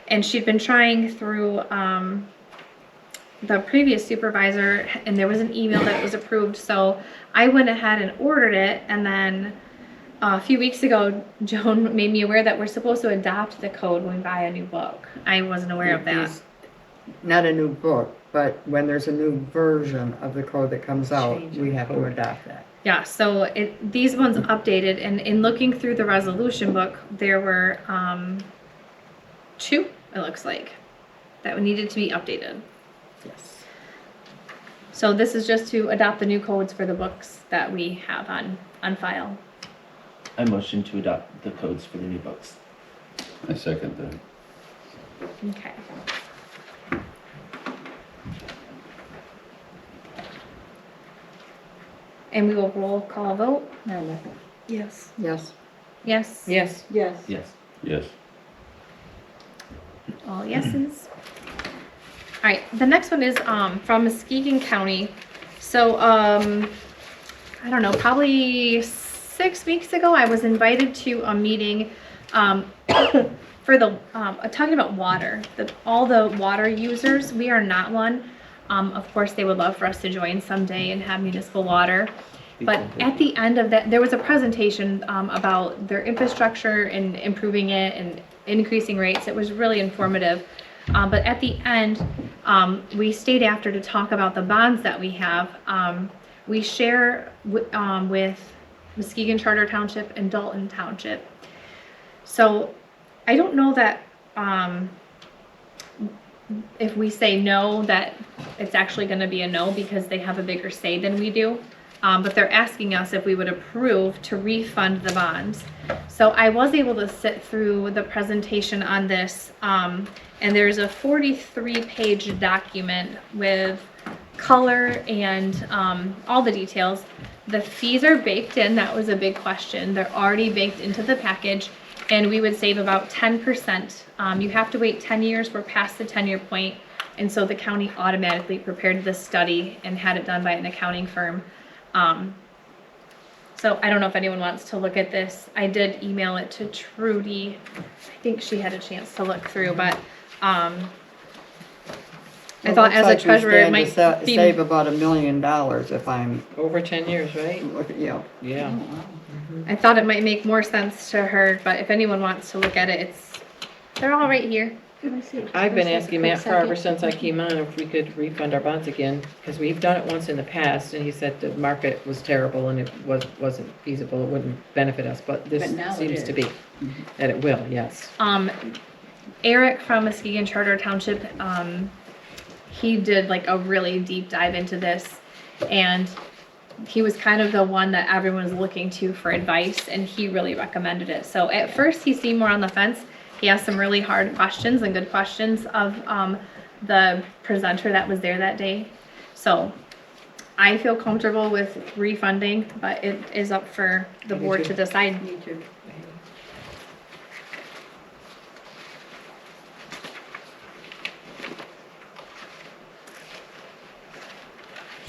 and she'd been trying through the previous supervisor, and there was an email that was approved. So I went ahead and ordered it, and then a few weeks ago, Joan made me aware that we're supposed to adopt the code when we buy a new book. I wasn't aware of that. Not a new book, but when there's a new version of the code that comes out, we have to adopt that. Yeah, so these ones updated, and in looking through the resolution book, there were 2, it looks like, that needed to be updated. Yes. So this is just to adopt the new codes for the books that we have on file. I motion to adopt the codes for the new books. I second that. Okay. And we will roll call vote. Yes. Yes. Yes. Yes. Yes. Yes. Yes. All yeses. All right, the next one is from Muskegon County. So I don't know, probably 6 weeks ago, I was invited to a meeting for the talking about water. All the water users, we are not one. Of course, they would love for us to join someday and have municipal water. But at the end of that, there was a presentation about their infrastructure and improving it and increasing rates. It was really informative. But at the end, we stayed after to talk about the bonds that we have. We share with Muskegon Charter Township and Dalton Township. So I don't know that if we say no, that it's actually going to be a no because they have a bigger say than we do. But they're asking us if we would approve to refund the bonds. So I was able to sit through the presentation on this, and there's a 43-page document with color and all the details. The fees are baked in. That was a big question. They're already baked into the package, and we would save about 10%. You have to wait 10 years. We're past the 10-year point, and so the county automatically prepared this study and had it done by an accounting firm. So I don't know if anyone wants to look at this. I did email it to Trudy. I think she had a chance to look through, but I thought as a treasurer it might be save about $1 million if I'm, Over 10 years, right? yeah. Yeah. I thought it might make more sense to her, but if anyone wants to look at it, they're all right here. I've been asking Matt Carver since I came on if we could refund our bonds again, because we've done it once in the past, and he said the market was terrible and it wasn't feasible, it wouldn't benefit us, but this But now it seems to is. be, that it will, yes. Eric from Muskegon Charter Township, he did like a really deep dive into this, and he was kind of the one that everyone was looking to for advice, and he really recommended it. So at first he seemed more on the fence. He asked some really hard questions and good questions of the presenter that was there that day. So I feel comfortable with refunding, but it is up for the board to decide. Me too.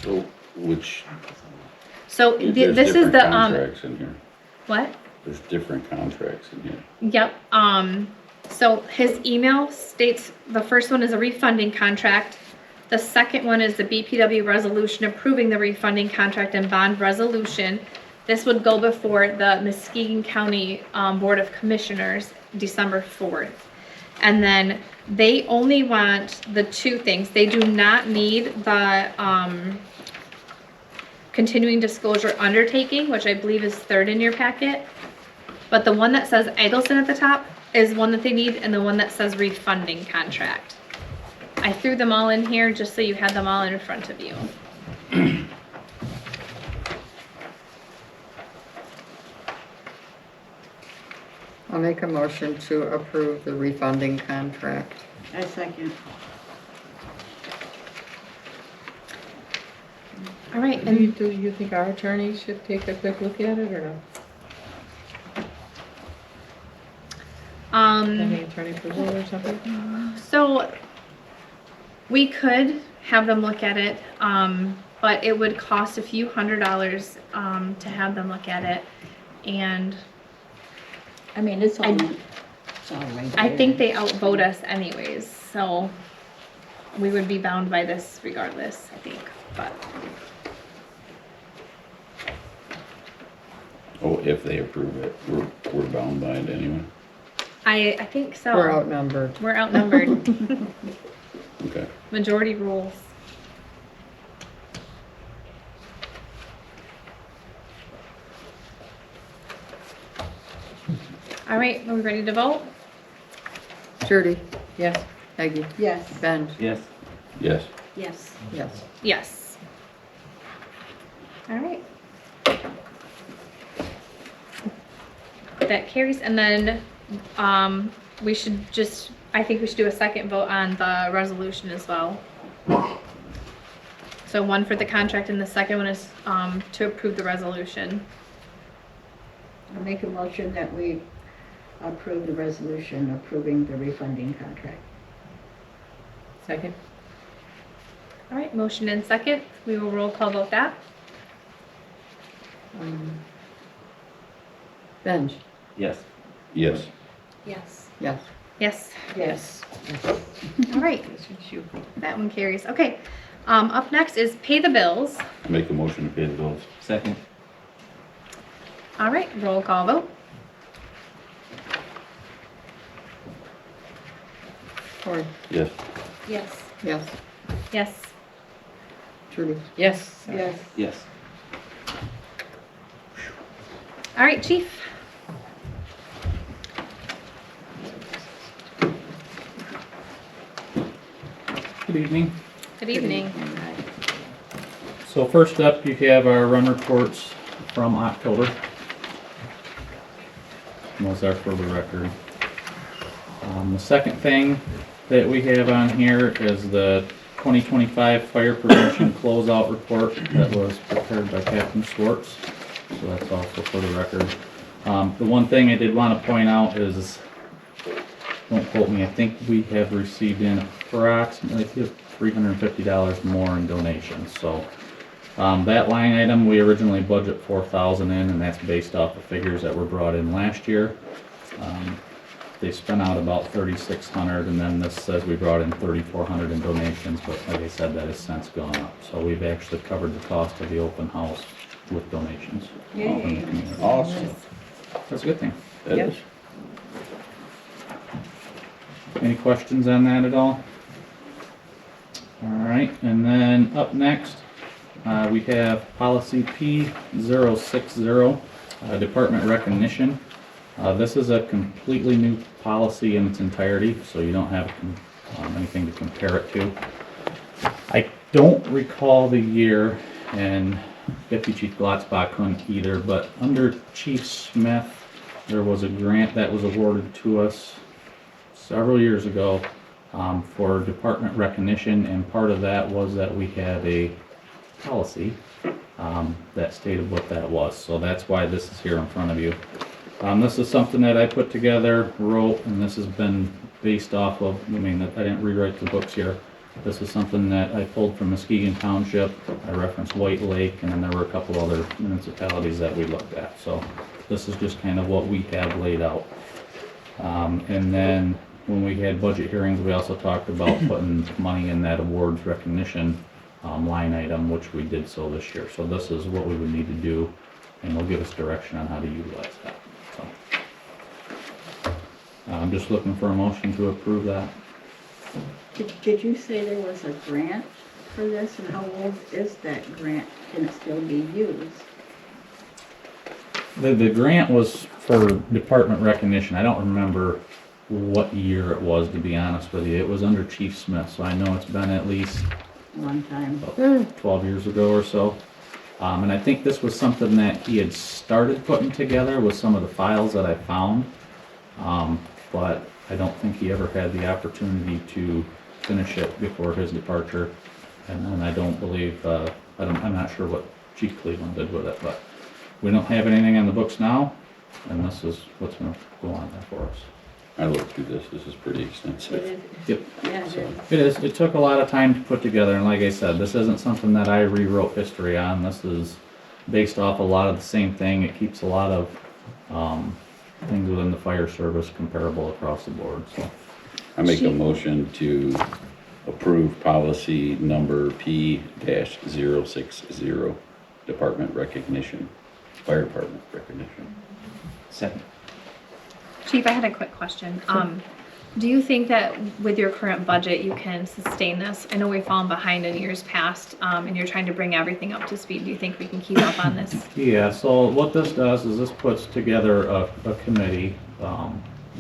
So, which, So there's this is different the, contracts in here. what? There's different contracts in here. Yep, so his email states the first one is a refunding contract. The second one is the BPW resolution approving the refunding contract and bond resolution. This would go before the Muskegon County Board of Commissioners, December 4th. And then they only want the two things. They do not need the continuing disclosure undertaking, which I believe is third in your packet. But the one that says Egelston at the top is one that they need, and the one that says refunding contract. I threw them all in here just so you had them all in front of you. I'll make a motion to approve the refunding contract. I second. All right, Do and you think our attorney should take a quick look at it, or no? Any attorney approval or something? so we could have them look at it, but it would cost a few $100s to have them look at it. And I mean, it's all I- right I there. think they outvote us anyways, so we would be bound by this regardless, I think, but. Oh, if they approve it, we're bound by it anyway. I think so. We're outnumbered. We're outnumbered. Okay. Majority rules. All right, are we ready to vote? Judy, Yes. Peggy, Yes. Ben, Yes. Yes. Yes. yes. Yes. All right. That carries, and then we should just, I think we should do a second vote on the resolution as well. So one for the contract and the second one is to approve the resolution. I make a motion that we approve the resolution approving the refunding contract. Second? All right, motion and second. We will roll call vote that. Ben, Yes. Yes. Yes. yes. Yes. Yes. All right, that one carries. Okay, up next is pay the bills. Make a motion to pay the bills. Second. All right, roll call vote. Cory, Yes. Yes. yes. Yes. Judy, Yes. Yes. Yes. All right, chief. Good evening. Good evening. So first up, you have our run reports from October. Those are for the record. The second thing that we have on here is the 2025 fire prevention closeout report that was prepared by Captain Swartz. So that's also for the record. The one thing I did want to point out is, don't quote me, I think we have received in approximately $350 more in donations. So that line item, we originally budget $4,000 in, and that's based off the figures that were brought in last year. They spent out about $3,600, and then this says we brought in $3,400 in donations, but like I said, that has since gone up. So we've actually covered the cost of the open house with donations. From the community. Awesome. That's a good thing. That is. Any questions on that at all? All right, and then up next, we have policy P060, department recognition. This is a completely new policy in its entirety, so you don't have anything to compare it to. I don't recall the year, and Deputy Chief Glotzbach couldn't either, but under Chief Smith, there was a grant that was awarded to us several years ago for department recognition, and part of that was that we had a policy that stated what that was. So that's why this is here in front of you. This is something that I put together, wrote, and this has been based off of, I mean, I didn't rewrite the books here. This is something that I pulled from Egelston Township. I referenced White Lake, and then there were a couple other municipalities that we looked at. So this is just kind of what we have laid out. And then when we had budget hearings, we also talked about putting money in that awards recognition line item, which we did so this year. So this is what we would need to do, and will give us direction on how to utilize that. So I'm just looking for a motion to approve that. Did you say there was a grant for this, and how old is that grant? Can it still be used? The grant was for department recognition. I don't remember what year it was, to be honest with you. It was under Chief Smith, so I know it's been at least A long time. about 12 years ago or so. And I think this was something that he had started putting together with some of the files that I found. But I don't think he ever had the opportunity to finish it before his departure. And then I don't believe, I'm not sure what Chief Cleveland did with it, but we don't have anything on the books now, and this is what's going to go on there for us. I looked through this. This is pretty extensive. Yep. Yeah, it So is. it is. It took a lot of time to put together, and like I said, this isn't something that I rewrote history on. This is based off a lot of the same thing. It keeps a lot of things within the fire service comparable across the board. So I make a motion to approve policy number P-060, department recognition, fire department recognition. Second. Chief, I had a quick question. Do you think that with your current budget, you can sustain this? I know we've fallen behind in years past, and you're trying to bring everything up to speed. Do you think we can keep up on this? yeah. So what this does is this puts together a committee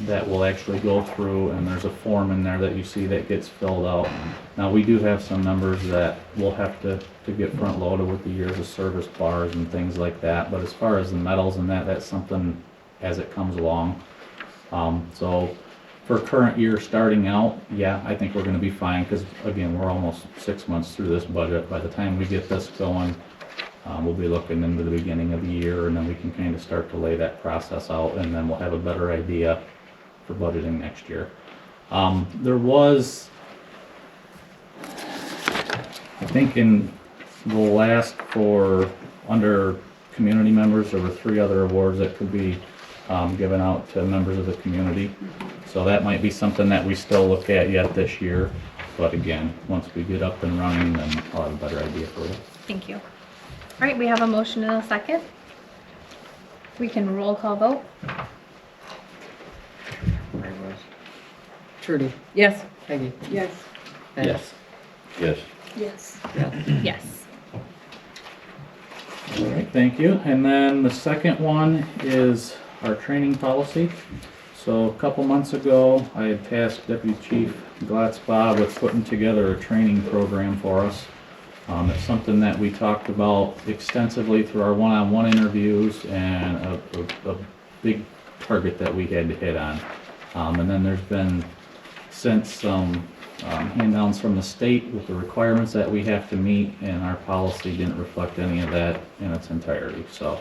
that will actually go through, and there's a form in there that you see that gets filled out. Now, we do have some numbers that we'll have to get front loaded with the years of service bars and things like that. But as far as the medals and that's something as it comes along. So for current year starting out, yeah, I think we're going to be fine, because again, we're almost 6 months through this budget. By the time we get this going, we'll be looking into the beginning of the year, and then we can kind of start to lay that process out, and then we'll have a better idea for budgeting next year. There was, I think in the last, for under community members, there were 3 other awards that could be given out to members of the community. So that might be something that we still look at yet this year. But again, once we get up and running, then I'll have a better idea for you. Thank you. All right, we have a motion and a second. We can roll call vote. Trudy, Yes. Peggy. Yes. Ben. Yes. Yes. Yes. Yes. All right, thank you. And then the second one is our training policy. So a couple months ago, I had tasked Deputy Chief Glotzbach with putting together a training program for us. It's something that we talked about extensively through our one-on-one interviews, and a big target that we had to hit on. And then there's been since some hand-downs from the state with the requirements that we have to meet, and our policy didn't reflect any of that in its entirety. So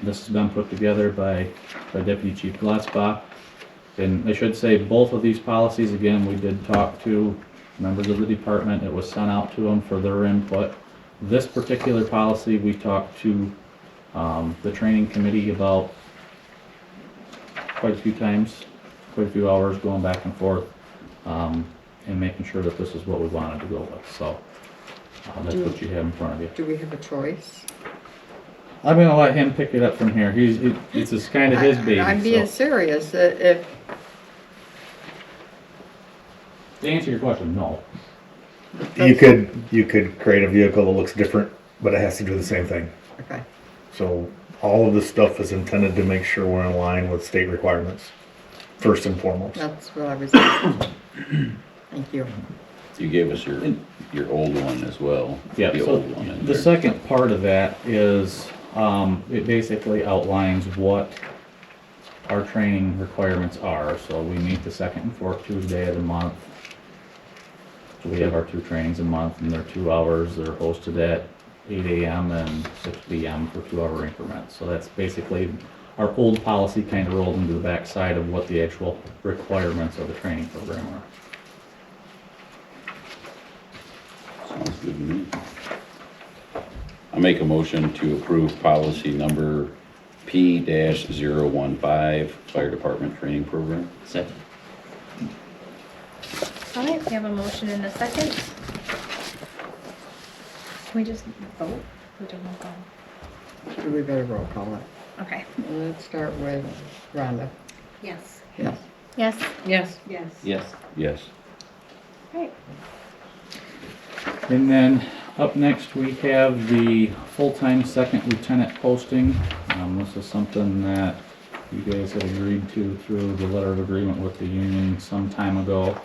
this has been put together by Deputy Chief Glatzbach. And I should say, both of these policies, again, we did talk to members of the department. It was sent out to them for their input. This particular policy, we talked to the training committee about quite a few times, quite a few hours going back and forth, and making sure that this is what we wanted to go with. So that's what you have in front of you. Do we have a choice? I'm gonna let him pick it up from here. It's just kind of his baby. I'm being so. serious. If To answer your question, no. You could create a vehicle that looks different, but it has to do the same thing. okay, So all of this stuff is intended to make sure we're in line with state requirements, first and foremost. that's what I was asking. Thank you. You gave us your old one as well. Yeah, The so old one in the there. second part of that is, it basically outlines what our training requirements are. So we meet the second and fourth Tuesday of the month. So we have our 2 trainings a month, and they're 2 hours. They're hosted at 8 a.m. and 6 p.m. for 2-hour increments. So that's basically our old policy kind of rolled into the backside of what the actual requirements of the training program are. Sounds good to me. I make a motion to approve policy number P-015, Fire Department Training Program. Second. All right, we have a motion and a second. Can we just vote? We don't roll call. We better roll call it. Okay. Let's start with Rhonda. Yes. Yes. Yes. Yes. Yes. Yes. Yes. All right. And then up next, we have the full-time second lieutenant posting. This is something that you guys had agreed to through the letter of agreement with the union some time ago.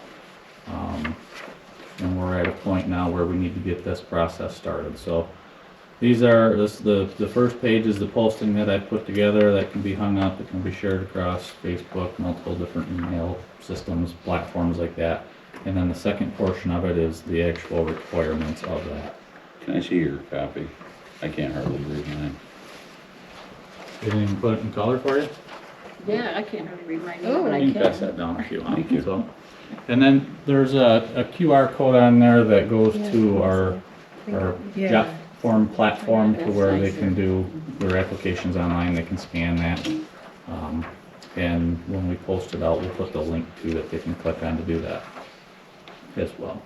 And we're at a point now where we need to get this process started. So these are, the first page is the posting that I put together that can be hung up, it can be shared across Facebook, multiple different email systems, platforms like that. And then the second portion of it is the actual requirements of that. Can I see your copy? I can't hardly read mine. Didn't put it in color for you? Yeah, I can't really read my name, Oh, but I You can can. pass that down if you want. Thank you. So, and then there's a QR code on there that goes to our Yeah. job form platform to where they can do their applications online, they can scan that. And when we post it out, we'll put the link to that they can click on to do that as well.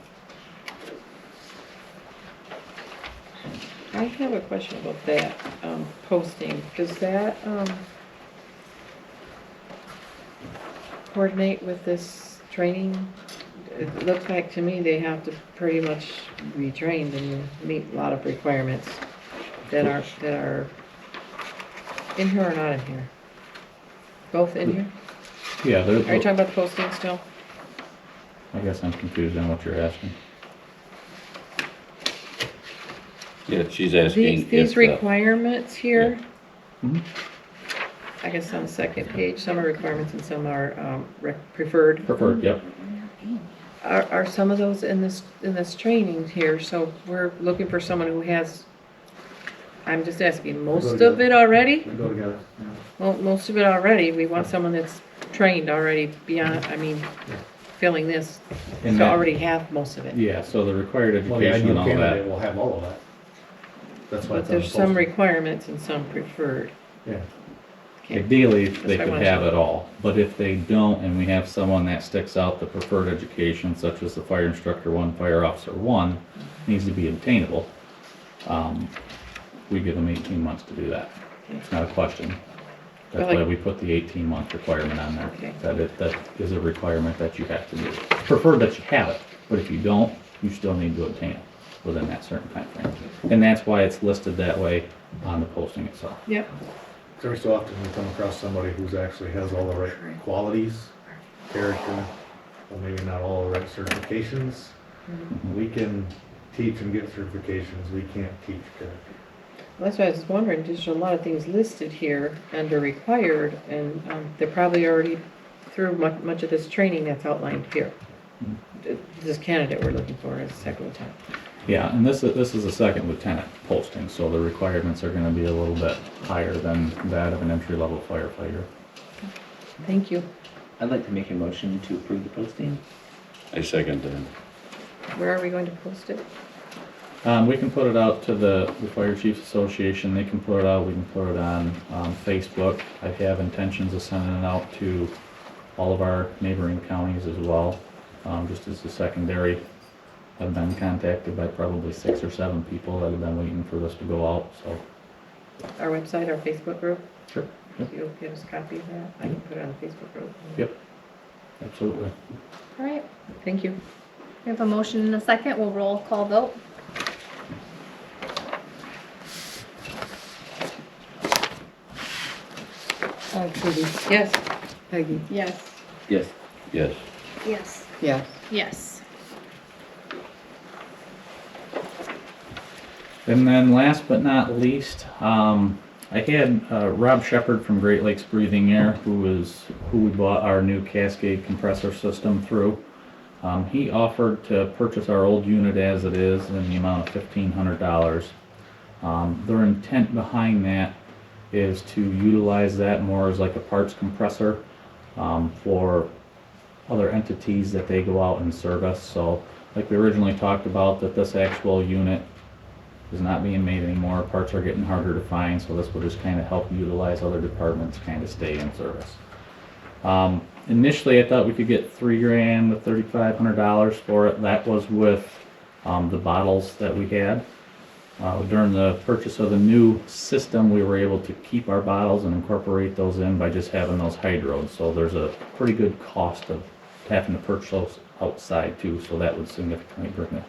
I have a question about that, posting. Does that, coordinate with this training? It looks like to me they have to pretty much be trained and meet a lot of requirements that are in here or not in here? Both in here? Yeah, Are you there, talking about the posting still? I guess I'm confused on what you're asking. Yeah, she's asking if These the, requirements here, Mhm. I guess on the second page, some are requirements and some are preferred. Preferred, yep. Are some of those in this training here? So we're looking for someone who has, I'm just asking, most of it already? Go together. Well, most of it already. We want someone that's trained already beyond, I mean, filling this, And to that- already have most of it. Yeah, so the required Well, the education and ideal all that. candidate will have all of that. That's why But it's on the there's some posting. requirements and some preferred. Yeah. Okay. Ideally, That's they what I could wanted have to it know. all, but if they don't, and we have someone that sticks out the preferred education, such as the fire instructor 1, fire officer 1, needs to be obtainable, we give them 18 months to do that. It's not a question. That's But like- why we put the 18-month requirement on there. Okay. That is a requirement that you have to do. Preferred that you have it, but if you don't, you still need to obtain it within that certain time frame. And that's why it's listed that way on the posting itself. Yep. Every so often we come across somebody who's actually has all the right qualities, character, or maybe not all the right certifications. We can teach and get certifications, we can't teach character. That's why I was wondering, there's a lot of things listed here under required, and they're probably already through much of this training that's outlined here. This candidate we're looking for is second lieutenant. Yeah, and this is a second lieutenant posting, so the requirements are gonna be a little bit higher than that of an entry-level firefighter. Thank you. I'd like to make a motion to approve the posting. I second that. Where are we going to post it? We can put it out to the Fire Chiefs Association, they can put it out, we can put it on Facebook. I have intentions of sending it out to all of our neighboring counties as well, just as a secondary. I've been contacted by probably 6 or 7 people that have been waiting for this to go out, so. Our website, our Facebook group? Sure. If you'll give us a copy of that, I can put it on the Facebook group. Yep, absolutely. All right, Thank you. we have a motion and a second. We'll roll call vote. Judy, Yes. Peggy, Yes. Yes. Yes. Yes. yes. Yes. And then last but not least, I had Rob Shepard from Great Lakes Breathing Air, who we bought our new Cascade compressor system through. He offered to purchase our old unit as it is in the amount of $1,500. Their intent behind that is to utilize that more as like a parts compressor for other entities that they go out and service. So like we originally talked about, that this actual unit is not being made anymore, parts are getting harder to find, so this will just kind of help utilize other departments kind of stay in service. Initially I thought we could get $3,000 with $3,500 for it. That was with the bottles that we had. During the purchase of the new system, we were able to keep our bottles and incorporate those in by just having those hydros. So there's a pretty good cost of having to purchase those outside too, so that would significantly bring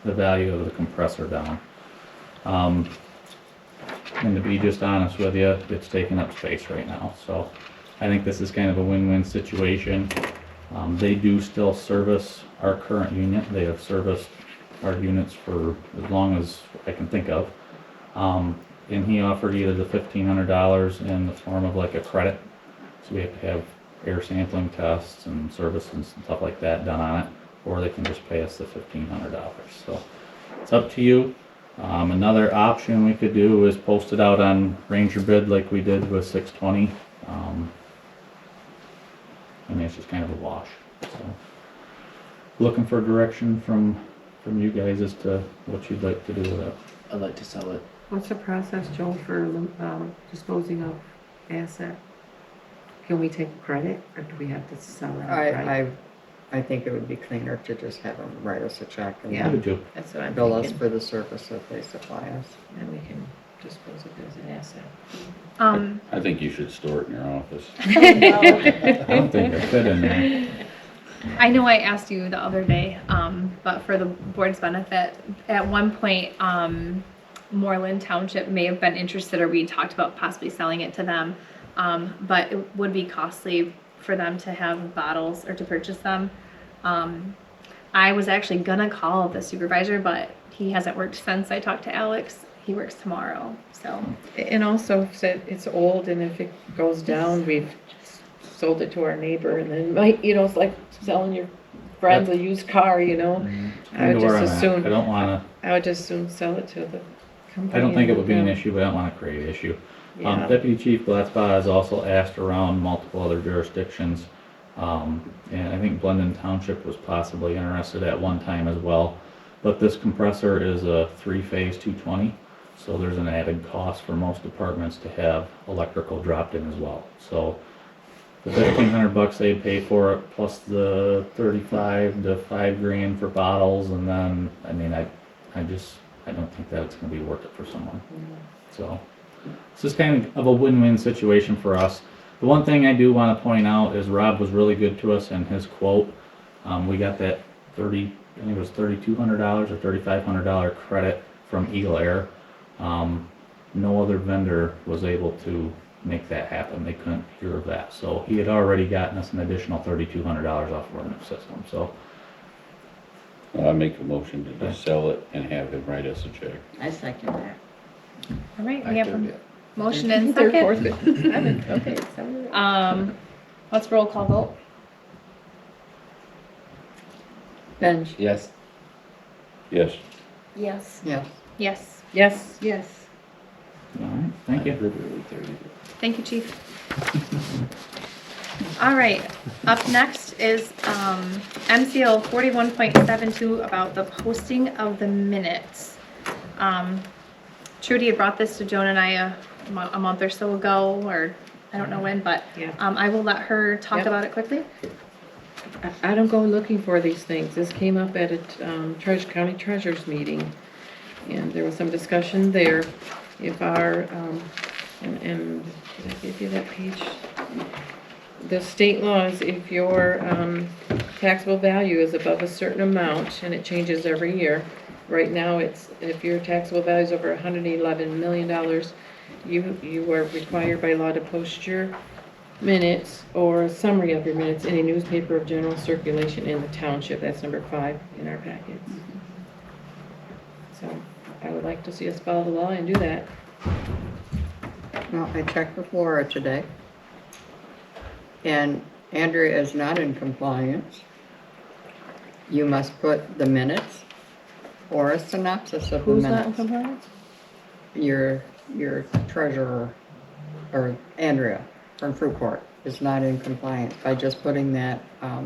the value of the compressor down. And to be just honest with you, it's taking up space right now. So I think this is kind of a win-win situation. They do still service our current unit. They have serviced our units for as long as I can think of. And he offered either the $1,500 in the form of like a credit. So we have to have air sampling tests and service and stuff like that done on it, or they can just pay us the $1,500. So it's up to you. Another option we could do is post it out on Ranger Bid like we did with 620. I mean, it's just kind of a wash. So looking for direction from you guys as to what you'd like to do with it. I'd like to sell it. What's the process, Joe, for disposing of asset? Can we take credit, or do we have to sell it outright? I think it would be cleaner to just have them write us a check and Yeah. I would do. That's what I'm bill us thinking. for the service that they supply us. And we can dispose of it as an asset. I think you should store it in your office. I don't think I fit in there. I know I asked you the other day, but for the board's benefit, at one point, Moreland Township may have been interested, or we talked about possibly selling it to them. But it would be costly for them to have bottles or to purchase them. I was actually gonna call the supervisor, but he hasn't worked since I talked to Alex. He works tomorrow, so. And also, if it's old and if it goes down, we've sold it to our neighbor, and then might, it's like selling your friends a used car, I Kinda would where I'm just at. assume, I don't wanna, I would just soon sell it to the company. I don't think it and would be an let them- issue, but I don't wanna create an issue. Yeah. Deputy Chief Glatzbaugh has also asked around multiple other jurisdictions. And I think Egelston Township was possibly interested at one time as well. But this compressor is a 3-phase 220, so there's an added cost for most departments to have electrical dropped in as well. So the $1,500 they pay for it, plus the 35 to $5,000 for bottles, and then, I mean, I don't think that it's gonna be worth it for someone. So this is kind of a win-win situation for us. The one thing I do want to point out is Rob was really good to us in his quote. We got that I think it was $3,200 or $3,500 credit from Eagle Air. No other vendor was able to make that happen. They couldn't hear of that. So he had already gotten us an additional $3,200 off of our new system. So I make a motion to just sell it and have him write us a check. I second that. All right, I we have third a it. motion and Third, second. fourth, okay, so. Let's roll call vote. Benj? Yes. Yes. Yes. Yes. Yes. Yes. Yes. All right, thank you. Literally 30. Thank you, Chief. All right, up next is MCL 41.72 about the posting of the minutes. Trudy had brought this to Joan and I a month or so ago, or I don't know when, but Yeah. I will let her talk Yep. about it quickly. I don't go looking for these things. This came up at a county treasurer's meeting, and there was some discussion there. If our, and did I give you that page? The state law is if your taxable value is above a certain amount, and it changes every year. Right now, it's, if your taxable value is over $111 million, you are required by law to post your minutes or a summary of your minutes in a newspaper of general circulation in the township. That's number 5 in our packets. So I would like to see us follow the law and do that. Well, I checked with Laura today, and Andrea is not in compliance. You must put the minutes or a synopsis of the Who's not in minutes. compliance? Your treasurer, or Andrea from Fruitport, is not in compliance by just putting that, I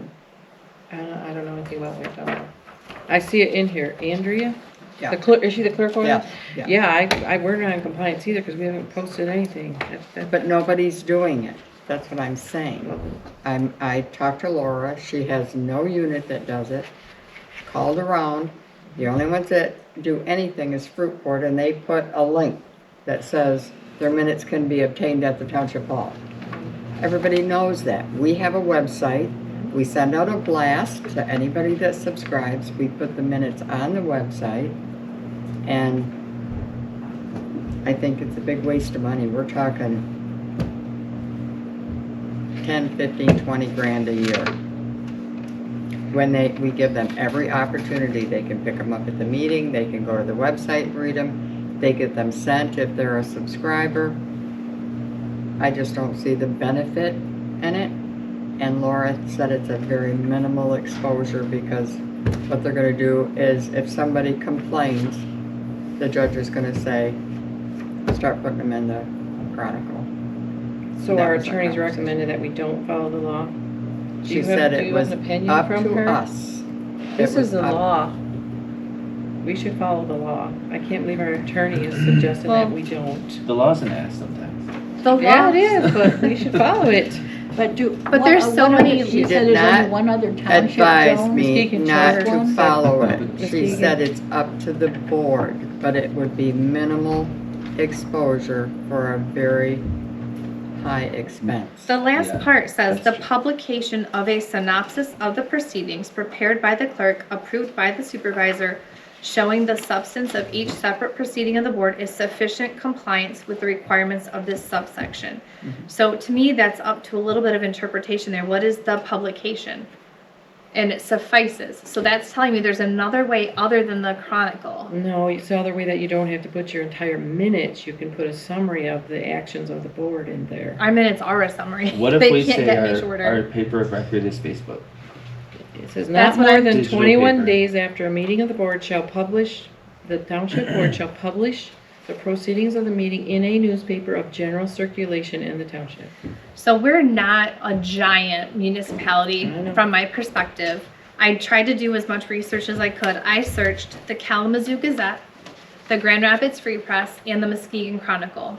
don't know anything about what you're talking about. I see it in here. Andrea? Yeah. The clerk, is she the clerk over there? Yeah, Yeah, we're not in compliance either because we haven't posted anything. but nobody's doing it. That's what I'm saying. I talked to Laura, she has no unit that does it. Called around, the only ones that do anything is Fruitport, and they put a link that says their minutes can be obtained at the township hall. Everybody knows that. We have a website, we send out a blast to anybody that subscribes, we put the minutes on the website, and I think it's a big waste of money. We're talking 10, 15, 20 grand a year. When we give them every opportunity, they can pick them up at the meeting, they can go to the website and read them, they get them sent if they're a subscriber. I just don't see the benefit in it. And Laura said it's a very minimal exposure because what they're gonna do is if somebody complains, the judge is gonna say, start putting them in the Chronicle. So That our was our attorneys conversation. recommended that we don't follow the law? Do She you said have it was an opinion up from to her? us. This It was is the up- law. We should follow the law. I can't believe our attorney has suggested that we don't. The law's an ass sometimes. The law, Yeah, it is, but we should follow it. But there's so many- She She said did there's only not one other township, advise Joan? me Muskegon not charged to one. follow it. Muskegon. She said it's up to the board, but it would be minimal exposure for a very high expense. The last Yeah, part says, the that's true. publication of a synopsis of the proceedings prepared by the clerk, approved by the supervisor, showing the substance of each separate proceeding of the board is sufficient compliance with the requirements of this subsection. So to me, that's up to a little bit of interpretation there. What is the publication? And it suffices. So that's telling me there's another way other than the Chronicle. No, it's the other way that you don't have to put your entire minutes. You can put a summary of the actions of the board in there. Our minutes are a summary. What if They we can't say get any our shorter. paper of record is Facebook? It says That's not what more I'm- than Digital 21 paper. days after a meeting of the board shall publish, the township board shall publish the proceedings of the meeting in a newspaper of general circulation in the township. So we're not a giant municipality I know. from my perspective. I tried to do as much research as I could. I searched the Kalamazoo Gazette, the Grand Rapids Free Press, and the Muskegon Chronicle.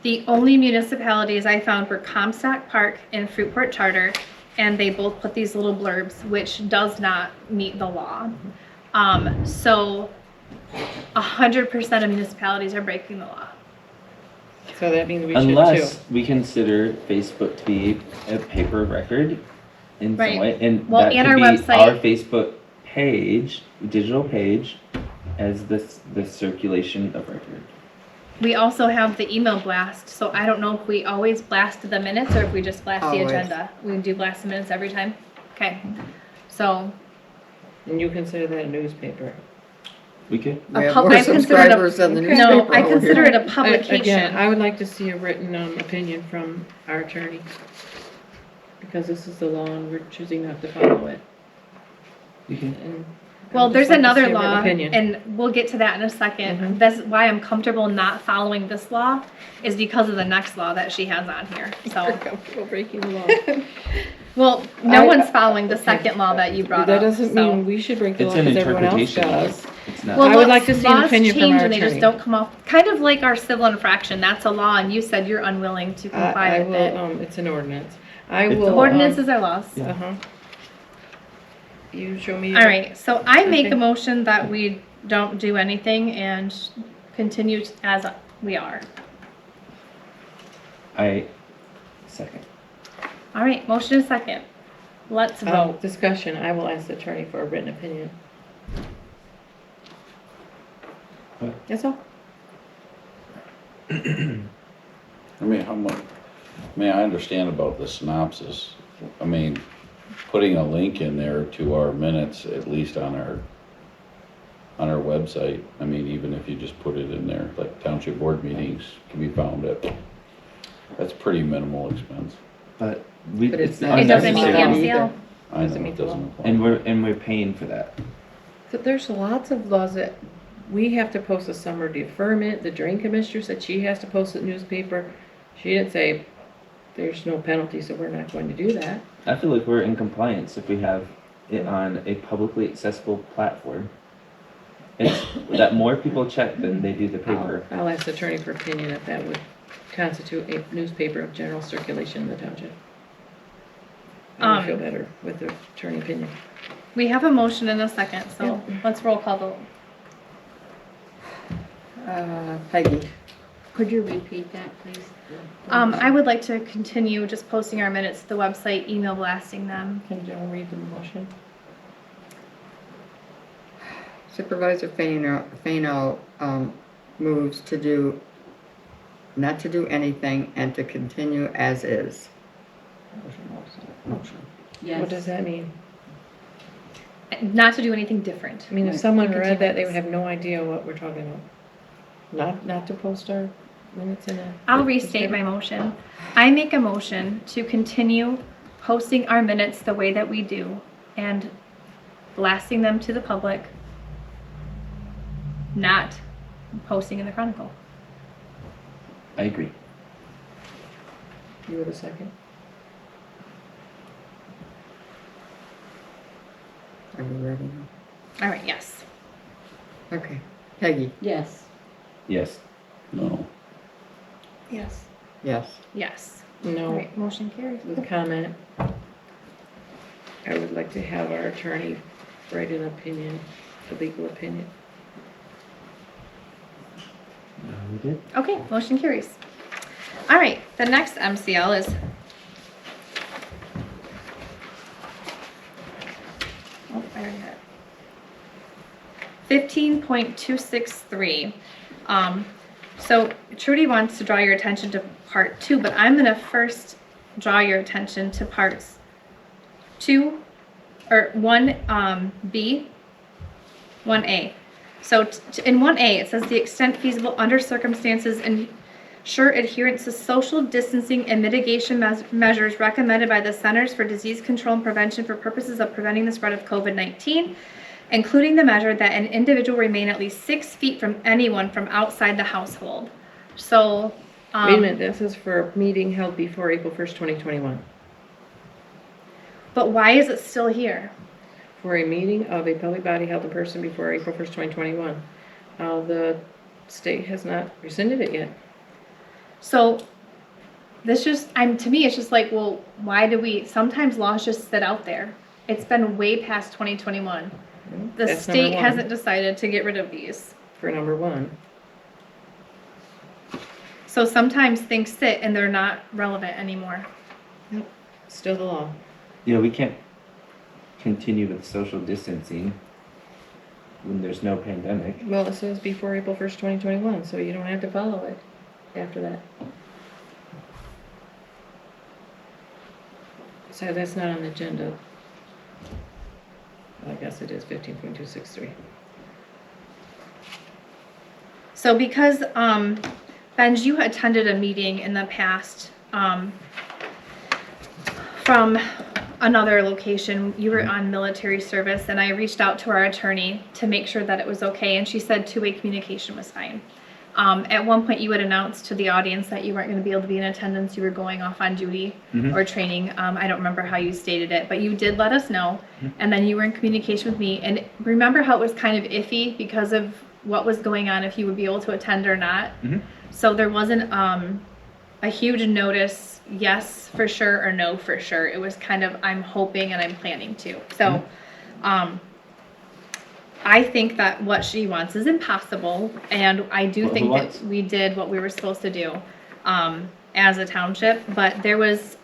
The only municipalities I found were Comstock Park and Fruitport Charter, and they both put these little blurbs, which does not meet the law. So 100% of municipalities are breaking the law. So that means we should Unless too. we consider Facebook to be a paper of record in Right. some way, and Well, that and could our be website- our Facebook page, digital page, as the circulation of record. We also have the email blast, so I don't know if we always blast the minutes or if we just blast the Always. agenda. We do blast the minutes every time? Okay. So, And you consider that a newspaper. We could. We have pub- more I consider it a- subscribers than the Okay. newspaper no, I over consider here. it a publication. Again, I would like to see a written opinion from our attorney. Because this is the law and we're choosing not to follow it. You can. And Well, I'd there's just like to another see a written law, opinion. and we'll get to that in a second. Mhm. That's why I'm comfortable not following this law, is because of the next law that she has on here, You're so. comfortable breaking the law. Well, no I- one's following the okay. second law that you brought That up, doesn't so. mean we should break the It's law an because everyone else interpretation. does. It's not. Well, I would like to see an laws opinion from change our and they just attorney. don't come off, kind of like our civil infraction, that's a law, and you said you're unwilling to comply I with will, it. it's an ordinance. I It's will. Ordinances are laws. Yeah. Uh-huh. You show me. All right, so I make Okay. a motion that we don't do anything and continue as we are. I second. All right, motion is second. Let's vote. Discussion, I will ask the attorney for a written opinion. What? That's all. I mean, how much, I mean, I understand about the synopsis. I mean, putting a link in there to our minutes, at least on our website. I mean, even if you just put it in there, like township board meetings can be found at, that's pretty minimal expense. But we. But it's it's not- It doesn't meet the unnecessary. MCL. I Doesn't know meet it the law. doesn't apply. And we're paying for that. So there's lots of laws that we have to post a summer deferment. The drain commissioner said she has to post a newspaper. She didn't say there's no penalty, so we're not going to do that. I feel like we're in compliance if we have it on a publicly accessible platform. It's that more people check than they do the paper. I'll ask the attorney for opinion if that would constitute a newspaper of general circulation in the township. I would feel better with the attorney opinion. We have a motion in a second, so let's roll call vote. Peggy, Could you repeat that, please? I would like to continue just posting our minutes to the website, email blasting them. Can Joe read the motion? Supervisor Fano moves to do, not to do anything and to continue as is. Motion. Yes. What does that mean? Not to do anything different. I mean, if Right. someone You read continue that, they this. would have no idea what we're talking about. Not to post our minutes in a. I'll restate my motion. I make a motion to continue posting our minutes the way that we do and blasting them to the public, not posting in the Chronicle. I agree. You have a second? Are you ready now? All right, yes. Okay. Peggy, Yes. Yes. No. Yes. yes. Yes. All No, right, motion carries. with comment. I would like to have our attorney write an opinion, a legal opinion. We did. Okay, motion carries. All right, the next MCL is oh, I already had it. 15.263. So Trudy wants to draw your attention to part 2, but I'm gonna first draw your attention to parts 2 or 1B, 1A. So in 1A, it says the extent feasible under circumstances ensure adherence to social distancing and mitigation measures recommended by the Centers for Disease Control and Prevention for purposes of preventing the spread of COVID-19, including the measure that an individual remain at least 6 feet from anyone from outside the household. So, Wait a minute, this is for a meeting held before April 1st, 2021. but why is it still here? For a meeting of a public body held in person before April 1st, 2021. The state has not rescinded it yet. So this just, to me, it's just like, well, why do we, sometimes laws just sit out there. It's been way past 2021. The That's state number one. hasn't decided to get rid of these. For number one. So sometimes things sit and they're not relevant anymore. Still the law. Yeah, we can't continue with social distancing when there's no pandemic. Well, it says before April 1st, 2021, so you don't have to follow it after that. So that's not on the agenda. I guess it is 15.263. So because, Benj, you attended a meeting in the past, from another location, you were on military service, and I reached out to our attorney to make sure that it was okay, and she said two-way communication was fine. At one point, you had announced to the audience that you weren't going to be able to be in attendance. You were going off on duty or training. I don't remember how you stated it, but you did let us know. And then you were in communication with me. And remember how it was kind of iffy because of what was going on, if you would be able to attend or not. So there wasn't a huge notice, yes for sure or no for sure. It was kind of, I'm hoping and I'm planning to. So I think that what she wants is impossible, and I do think that we did what we were supposed to do as a township. But there was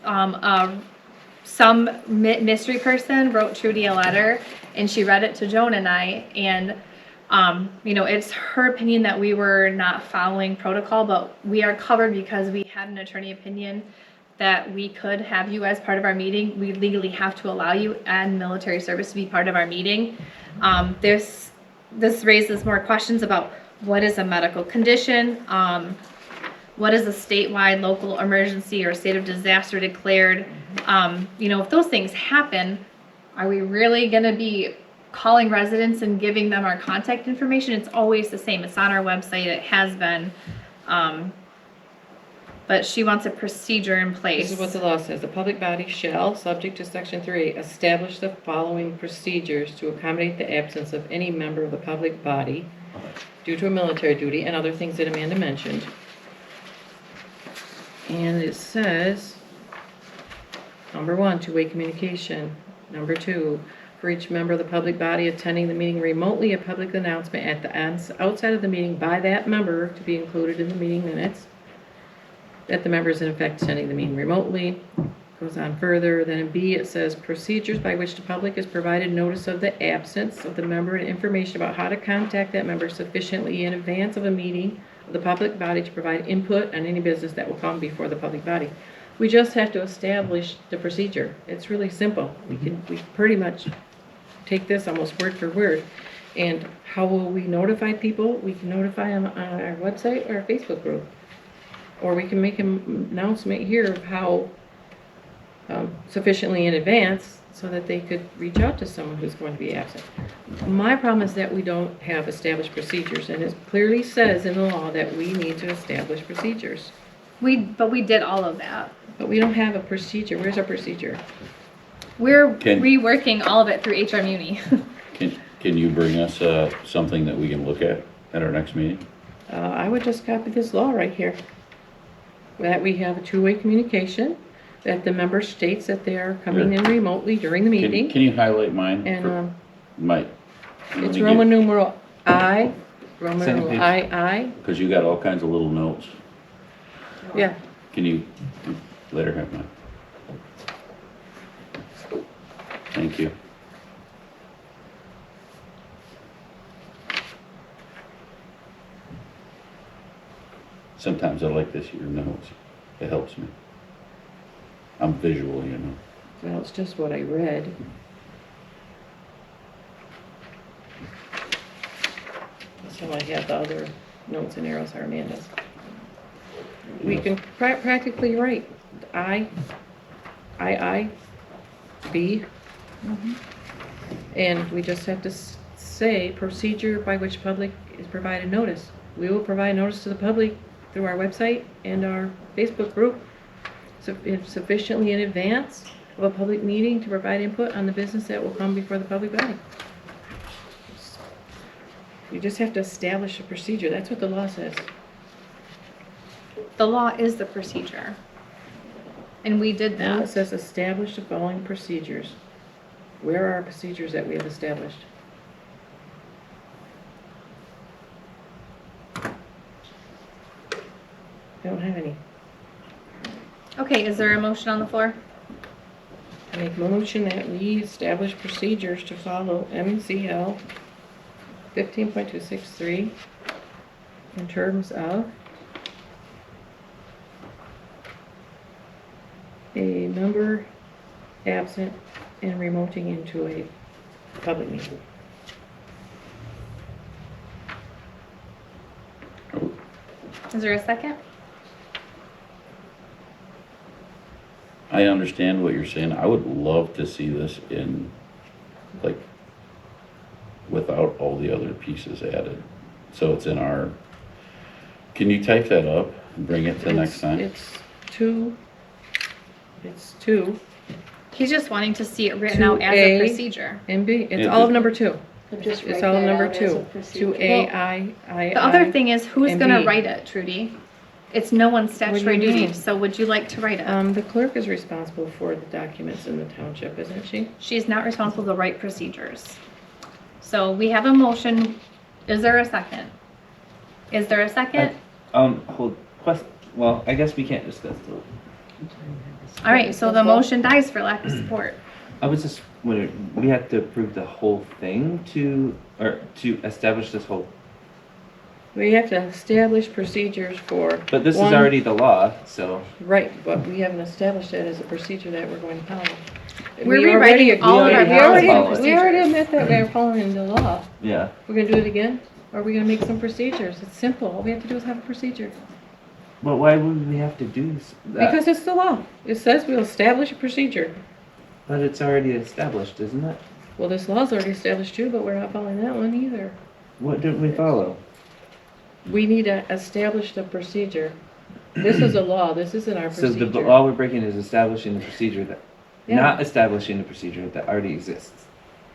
some mystery person wrote Trudy a letter, and she read it to Joan and I, and you know, it's her opinion that we were not following protocol, but we are covered because we had an attorney opinion that we could have you as part of our meeting. We legally have to allow you and military service to be part of our meeting. This raises more questions about what is a medical condition, what is a statewide local emergency or state of disaster declared. You know, if those things happen, are we really going to be calling residents and giving them our contact information? It's always the same. It's on our website. It has been. But she wants a procedure in place. This is what the law says. The public body shall, subject to section 3, establish the following procedures to accommodate the absence of any member of the public body due to a military duty and other things that Amanda mentioned. And it says, number 1, two-way communication. Number 2, for each member of the public body attending the meeting remotely, a public announcement at the outside of the meeting by that member to be included in the meeting minutes. That the member is in effect attending the meeting remotely. Goes on further. Then in B it says procedures by which the public is provided notice of the absence of the member and information about how to contact that member sufficiently in advance of a meeting of the public body to provide input on any business that will come before the public body. We just have to establish the procedure. It's really simple. We pretty much take this almost word for word. And how will we notify people? We can notify them on our website or our Facebook group. Or we can make an announcement here of how sufficiently in advance so that they could reach out to someone who's going to be absent. My problem is that we don't have established procedures, and it clearly says in the law that we need to establish procedures. But we did all of that. But we don't have a procedure. Where's our procedure? We're reworking all of it through HR Muni. Can you bring us something that we can look at our next meeting? I would just copy this law right here. That we have a two-way communication, that the member states that they are coming in remotely during the meeting. Can you highlight mine? And It's Roman numeral I, Roman numeral II. Because you got all kinds of little notes. Yeah. Can you let her have mine? Thank you. Sometimes I like this, your notes. It helps me. I'm visual, you know. Well, it's just what I read. So I have the other notes and arrows are Amanda's. We can practically write I, B, and we just have to say procedure by which public is provided notice. We will provide notice to the public through our website and our Facebook group sufficiently in advance of a public meeting to provide input on the business that will come before the public body. You just have to establish a procedure. That's what the law says. The law is the procedure. And we did Now it that. says establish the following procedures. Where are our procedures that we have established? I don't have any. Okay, is there a motion on the floor? I make a motion that we establish procedures to follow MCL 15.263 in terms of a member absent and remoting into a public meeting. Is there a second? I understand what you're saying. I would love to see this in, like, without all the other pieces added. So it's in our, can you type that up and bring it to next time? It's two. He's just wanting to see it written out as a 2A. procedure. And B, it's Yeah, all of just- number 2. So just It's write all of that number out as a 2. procedure. 2A, The other thing is, who's and gonna B. write it, Trudy? It's no one's statutory What do you duty, mean? so would you like to write it? The clerk is responsible for the documents in the township, isn't she? She's not responsible to write procedures. So we have a motion. Is there a second? Is there a second? Well, I guess we can't discuss the. All right, so the motion dies for lack of support. I was just wondering, we have to approve the whole thing to establish this whole, We have to establish procedures for. but this is one- already the law, so. Right, but we haven't established that as a procedure that we're going to follow. We're We already rewriting all of agreed- our we already- policies. We already admit that we're following the law. Yeah. We're gonna do it again? Or are we gonna make some procedures? It's simple. All we have to do is have a procedure. But why would we have to do that? Because it's the law. It says we'll establish a procedure. But it's already established, isn't it? Well, this law's already established too, but we're not following that one either. What didn't we follow? We need to establish the procedure. This is a law. This isn't our So procedure. the law we're breaking is establishing the procedure that, Yeah. not establishing the procedure that already exists.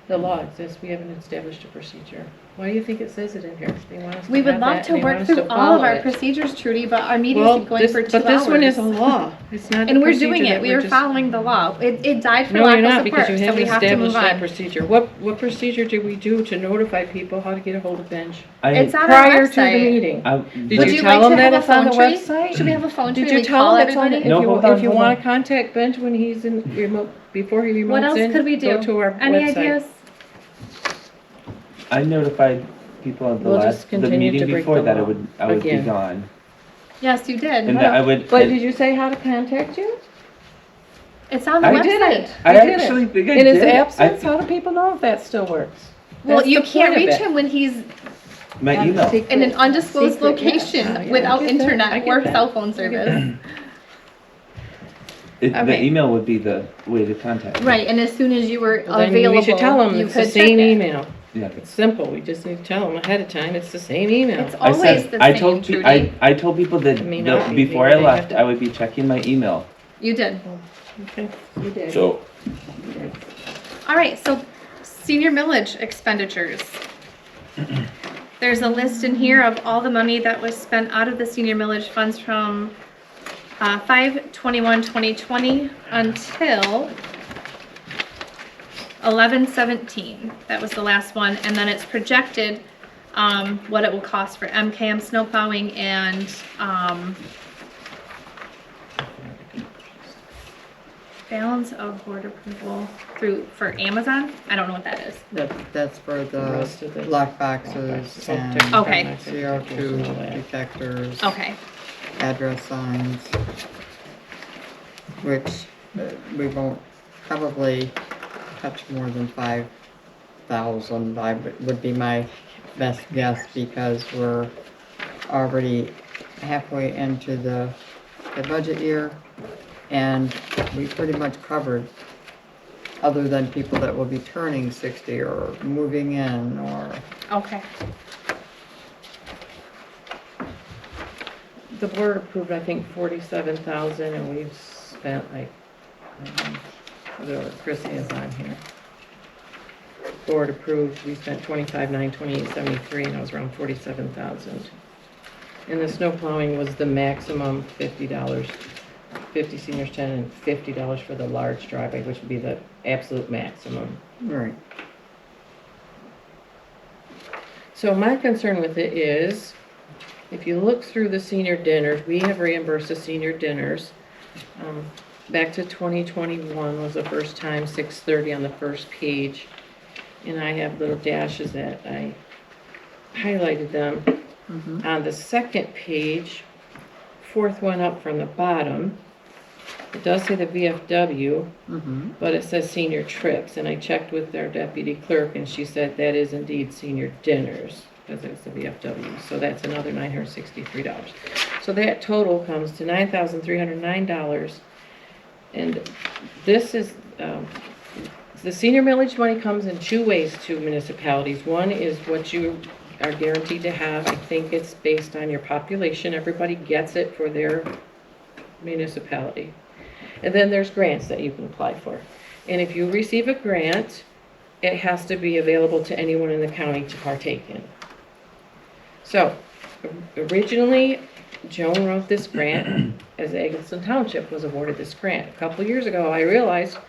The law exists. We haven't established a procedure. Why do you think it says it in here? They want us to We would have love that to and they want work us through to all of follow our it. procedures, Trudy, but our meeting's Well, been going this, for 2 but this one is a hours. law. It's not. And the we're doing procedure it. that We are just- following the law. It died for No, lack you're of not, because support, you so haven't we have to move established that on. procedure. What procedure did we do to notify people how to get a hold of Benj? It's on our Prior to the website. meeting? Did Would you you tell like them to that have it's a on the phone tree? website? Should we have a phone tree Did and you we tell call them it's on, everybody? if No, you, hold on, if you hold wanna on. contact Benj when he's in remote, before he remotes in? What else could we do? Go to our Any website. ideas? I notified people at We'll just the continue meeting to break before the that law I would be again. gone. Yes, you did. And that I would. But did you say how to contact you? It's on the I website. did it. I I did it. actually think I In his did. absence, how do people know if that still works? Well, That's you the can't point of reach it. him when he's My email. in an undisclosed Secret, yeah. location Oh, yeah, without I get that. I internet get or that. cell phone I get service. Okay. The email would be the way to contact me. Right, and as soon as you were Well, then available, we should tell them you it's the could check same it. email. Yeah. It's simple. We just need to tell them ahead of time. It's the same email. It's I always said the I same, told Trudy. I told people that It may not be. before Maybe I they left have to- I would be checking my email. You did. Okay, you did. So, All right, so senior millage expenditures. There's a list in here of all the money that was spent out of the senior millage funds from 5/21/2020 until 11/17. That was the last one, and then it's projected what it will cost for MKM snow plowing and balance of board approval for Amazon. I don't know what that is. That's for the rest of the- lock boxes and Okay. CO2 detectors, Okay. address signs, which we won't probably touch more than 5,000, would be my best guess, because we're already halfway into the budget year, and we pretty much covered, other than people that will be turning 60 or moving in or. Okay. The board approved, I think, 47,000, and we've spent like, whatever Chrissy is on here. Board approved, we spent 25,928.73, and it was around 47,000. And the snow plowing was the maximum, $50, 50 seniors 10, and $50 for the large driveway, which would be the absolute maximum. Right. So my concern with it is, if you look through the senior dinners, we have reimbursed the senior dinners. Back to 2021 was the first time, 630 on the first page. And I have little dashes that I highlighted them. On the second page, fourth one up from the bottom, it does say the VFW, but it says senior trips. And I checked with our deputy clerk, and she said that is indeed senior dinners, because it's the VFW. So that's another $963. So that total comes to $9,309. And this is, the senior millage money comes in two ways to municipalities. One is what you are guaranteed to have. I think it's based on your population. Everybody gets it for their municipality. And then there's grants that you can apply for. And if you receive a grant, it has to be available to anyone in the county to partake in. So, originally, Joan wrote this grant as Egelston Township was awarded this grant. A couple years ago, I realized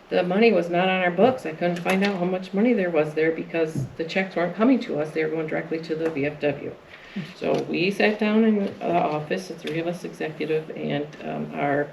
the money was not on our books. I couldn't find out how much money there was there because the checks weren't coming to us. They were going directly to the VFW. So we sat down in the office, the three of us executive, and our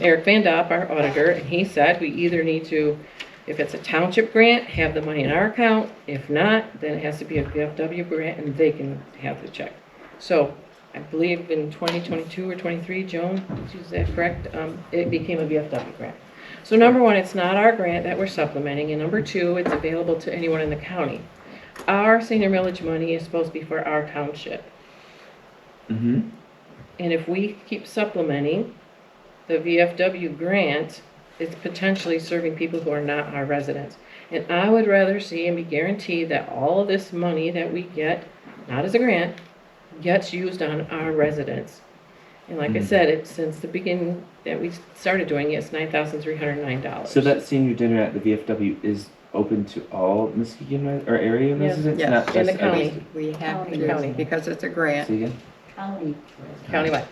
Eric Van Dopp, our auditor, and he said we either need to, if it's a township grant, have the money in our account. If not, then it has to be a VFW grant and they can have the check. So I believe in 2022 or 23, Joan, is that correct? It became a VFW grant. So number one, it's not our grant that we're supplementing, and number two, it's available to anyone in the county. Our senior millage money is supposed to be for our township. Mm-hmm. And if we keep supplementing the VFW grant, it's potentially serving people who are not our residents. And I would rather see and be guaranteed that all of this money that we get, not as a grant, gets used on our residents. And like I said, it's since the beginning that we started doing it, it's $9,309. So that senior dinner at the VFW is open to all Muskegon or area Yeah. residents, Yes. not In the just county. Eggleston? We have County. to, County. because it's a grant, Say again? County. Countywide.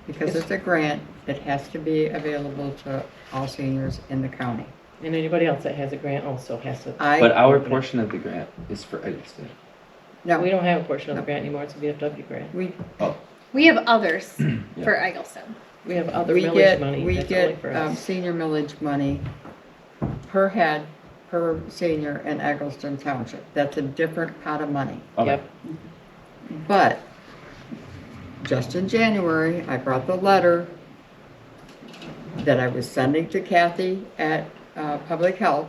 because it's a grant, it has to be available to all seniors in the county. And anybody else that has a grant also has to. But our portion of the grant is for Eggleston. We No, don't have a portion of the grant anymore, it's a VFW grant. We have others Yeah. for Eggleston. We have other we millage money, we that's only get for us. senior millage money per head, per senior in Eggleston Township. That's a different pot of money. Okay. Yep. But just in January, I brought the letter that I was sending to Kathy at Public Health,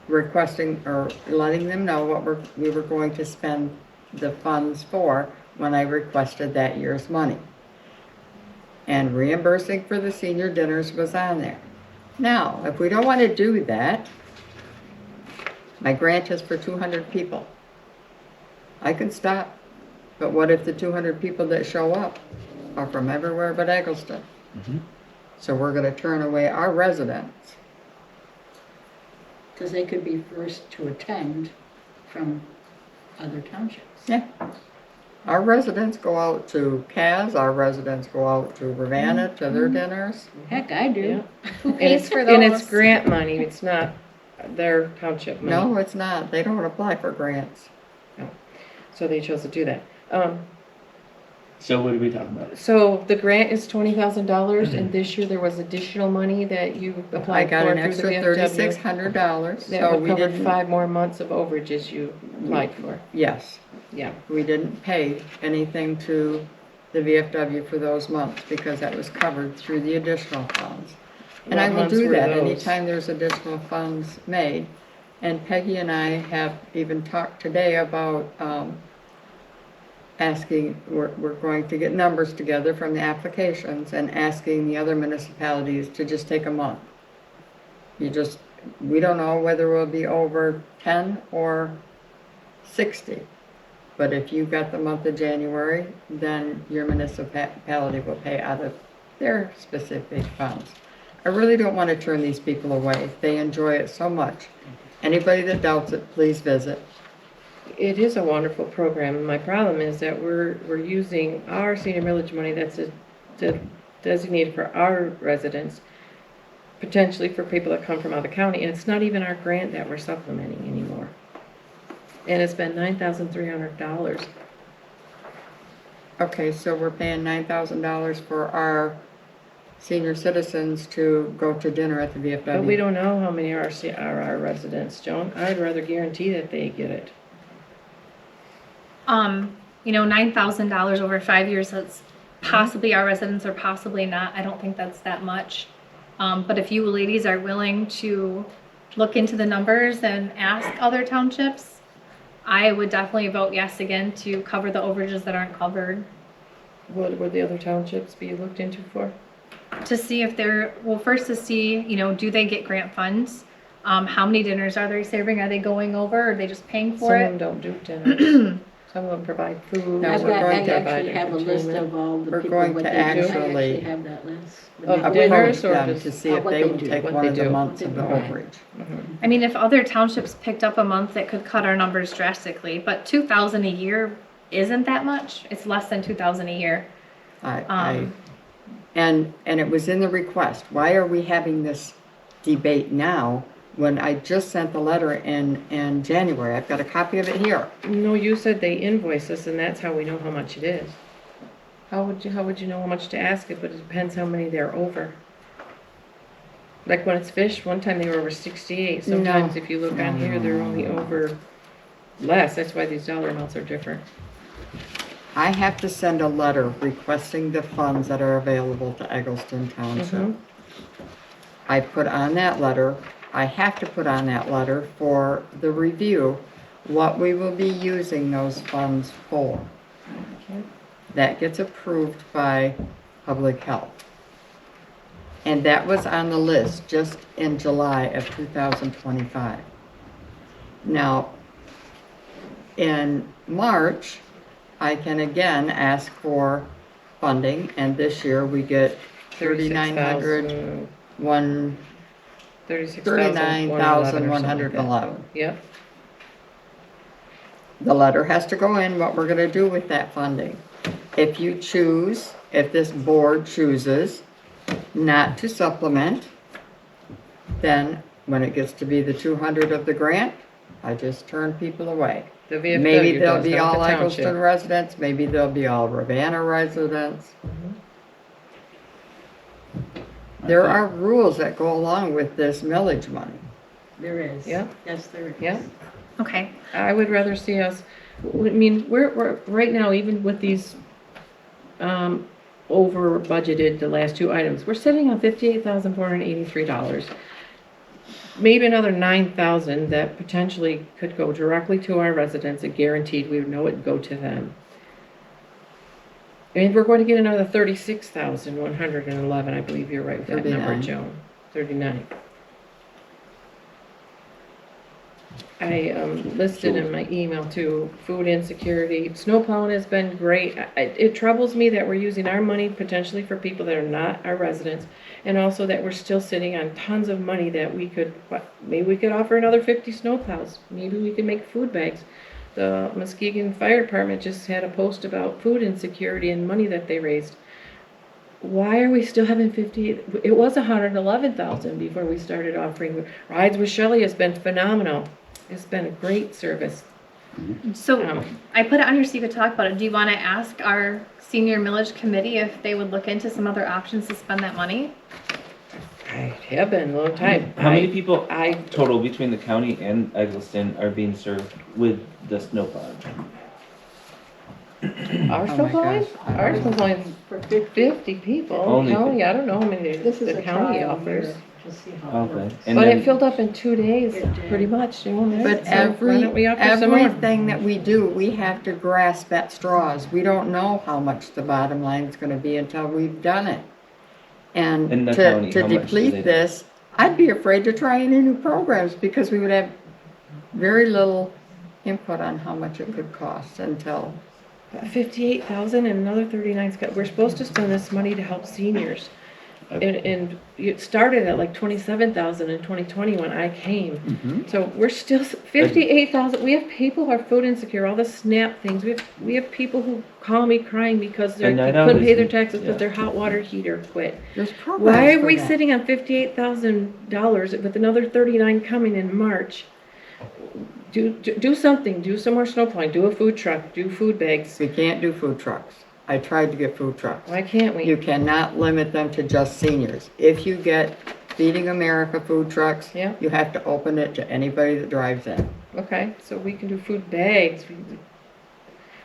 requesting or letting them know what we were going to spend the funds for when I requested that year's money. And reimbursing for the senior dinners was on there. Now, if we don't want to do that, my grant is for 200 people. I can stop. But what if the 200 people that show up are from everywhere but Eggleston? Mm-hmm. So we're going to turn away our residents. Because they could be first to attend from other townships. Yeah. Our residents go out to Kaz, our residents go out to Ravenna to their dinners. Heck, I do. Yeah. Who And pays it's, for and it's those? grant money, it's not their township money. No, it's not. They don't apply for grants. So they chose to do that. So what are we talking about? So the grant is $20,000, and this year there was additional money that you I applied got for an through the extra VFW. $3,600, That so would we cover didn't, 5 more months of overages you applied for. yes, Yeah. we didn't pay anything to the VFW for those months because that was covered through the additional funds. And I What will months do were that those? anytime there's additional funds made. And Peggy and I have even talked today about asking, we're going to get numbers together from the applications and asking the other municipalities to just take a month. We don't know whether we'll be over 10 or 60. But if you got the month of January, then your municipality will pay out of their specific funds. I really don't want to turn these people away. They enjoy it so much. Anybody that doubts it, please visit. It is a wonderful program. My problem is that we're using our senior millage money that's designated for our residents, potentially for people that come from out of the county, and it's not even our grant that we're supplementing anymore. And it's been $9,300. Okay, so we're paying $9,000 for our senior citizens to go to dinner at the VFW. But we don't know how many are our residents, Joan. I'd rather guarantee that they get it. $9,000 over 5 years, that's possibly our residents or possibly not. I don't think that's that much. But if you ladies are willing to look into the numbers and ask other townships, I would definitely vote yes again to cover the overages that aren't covered. What would the other townships be looked into for? to see if they're, well, first to see, do they get grant funds? How many dinners are they serving? Are they going over? Or are they just paying for Some of them it? don't do dinners. Some of them provide food. No, I've we're got, going I to actually have a list of all the We're people, going what to they do. I actually- actually have that list. Of Approach dinners or them just- to see if what they they will do, take what one they of the do. months of the What they do. overage. I mean, if other townships picked up a month, it could cut our numbers drastically, but 2,000 a year isn't that much. It's less than 2,000 a year. And it was in the request. Why are we having this debate now when I just sent the letter in January? I've got a copy of it here. No, you said they invoice us and that's how we know how much it is. How would you know how much to ask it, but it depends how many they're over. Like when it's fish, one time they were over 68. Sometimes if you look on here, they're only over less. That's why these dollar amounts are different. I have to send a letter requesting the funds that are available to Eggleston Township. I put on that letter, I have to put on that letter for the review, what we will be using those funds for. That gets approved by Public Health. And that was on the list just in July of 2025. Now, in March, I can again ask for funding, and this year we get $39,111. 36,111. Yep. The letter has to go in, what we're gonna do with that funding. If you choose, if this board chooses not to supplement, then when it gets to be the 200 of the grant, I just turn people away. The VFW Maybe they'll does, be not all the Eggleston township. residents, maybe they'll be all Ravenna residents. There are rules that go along with this millage money. There is. Yeah. Yes, there is. Yeah. Okay. I would rather see us, I mean, we're right now, even with these, over budgeted, the last two items, we're sitting on $58,483. Maybe another 9,000 that potentially could go directly to our residents and guaranteed we would know it would go to them. And we're going to get another 36,111, I believe you're right with that number, 39. Joan. 39. I listed in my email too, food insecurity. Snow plowing has been great. It troubles me that we're using our money potentially for people that are not our residents, and also that we're still sitting on tons of money that we could, maybe we could offer another 50 snow plows. Maybe we could make food bags. The Muskegon Fire Department just had a post about food insecurity and money that they raised. Why are we still having 50? It was 111,000 before we started offering. Rides with Shelley has been phenomenal. It's been a great service. So I put it on here so you could talk about it. Do you want to ask our senior millage committee if they would look into some other options to spend that money? I have been a long time. How many people total between the county and Eggleston are being served with the snowplow? Our Oh snow my plowing? gosh. Our snow plowing For 50. 50 people. Only County, I don't know how many This is the a county trial offers. year to see how it Okay. works. And But then, it filled up in 2 days, It did. pretty much. You know, But so why don't we offer some more? everything that we do, we have to grasp at straws. We don't know how much the bottom line is gonna be until we've done it. In And the to county, how much do they deplete do? this, I'd be afraid to try any new programs because we would have very little input on how much it could cost until, 58,000 and another 39. We're supposed to spend this money to help seniors. And it started at like 27,000 in 2020 when I came. So we're still 58,000. We have people who are food insecure, all the SNAP things. We have people who call me crying because they And I know couldn't pay their this- taxes yeah. because their hot water heater quit. there's programs Why are for we that. sitting on $58,000 with another 39 coming in March? Do something. Do some more snow plowing. Do a food truck. Do food bags. We can't do food trucks. I tried to get food trucks. Why can't we? You cannot limit them to just seniors. If you get Feeding America food trucks, Yeah. you have to open it to anybody that drives in. Okay, so we can do food bags.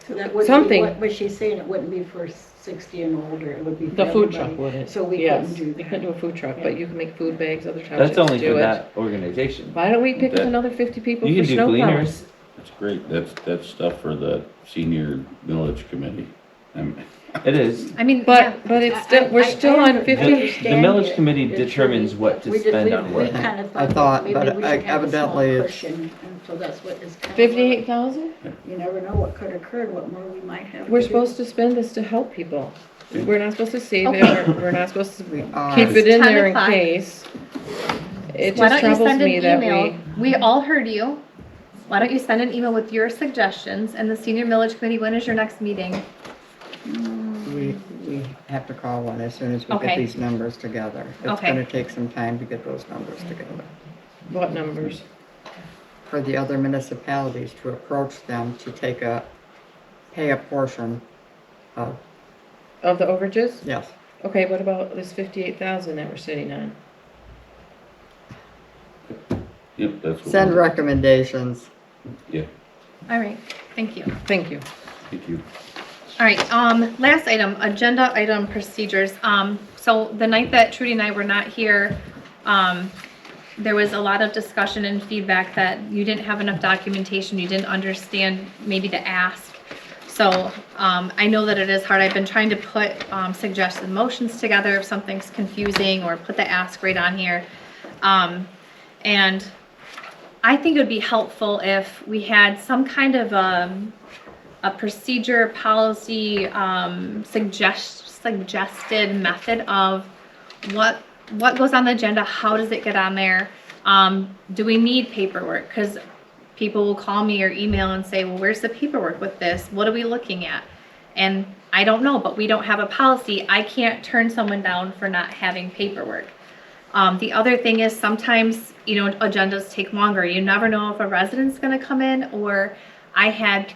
So that wouldn't Something. be, what she's saying, it wouldn't be for 60 and older, it would be for The food everybody. truck wouldn't. So we Yes, couldn't do you that. couldn't do a food truck, but you can make food bags, other townships that's only do for it. that organization. Why don't we pick up That- another 50 people You for can do snow plowing? gleaners. That's great. That's stuff for the senior village committee. It is. I mean, yeah. But it's still, we're still on The 50. millage committee determines what to spend on We what. kind of I thought thought, that but maybe we should have a small evidently it's- cushion, and so that's what is kind of. 58,000? You never know what could occur, what more we might have. We're to do. supposed to spend this to help people. We're not supposed to save Okay. it, we're not supposed to We are. keep it in 10 there in o'clock. case. It Why just don't you troubles send an me that email? we, We all heard you. Why don't you send an email with your suggestions and the senior millage committee, when is your next meeting? We have to call one as soon as we get Okay. these numbers together. It's Okay. gonna take some time to get those numbers together. what numbers? For the other municipalities to approach them to pay a portion of, Of the overages? yes. Okay, what about this 58,000 that we're sitting on? Yep, that's what. Send recommendations. All right, thank you. Thank you. Thank you. All right, last item, agenda item procedures. So the night that Trudy and I were not here, there was a lot of discussion and feedback that you didn't have enough documentation, you didn't understand maybe to ask. So, I know that it is hard. I've been trying to put, suggested motions together if something's confusing, or put the ask right on here. And I think it would be helpful if we had some kind of, a procedure, policy, suggested method of what goes on the agenda, how does it get on there? Do we need paperwork? Because people will call me or email and say, well, where's the paperwork with this? What are we looking at? And I don't know, but we don't have a policy. I can't turn someone down for not having paperwork. The other thing is sometimes, agendas take longer. You never know if a resident's gonna come in, or I had,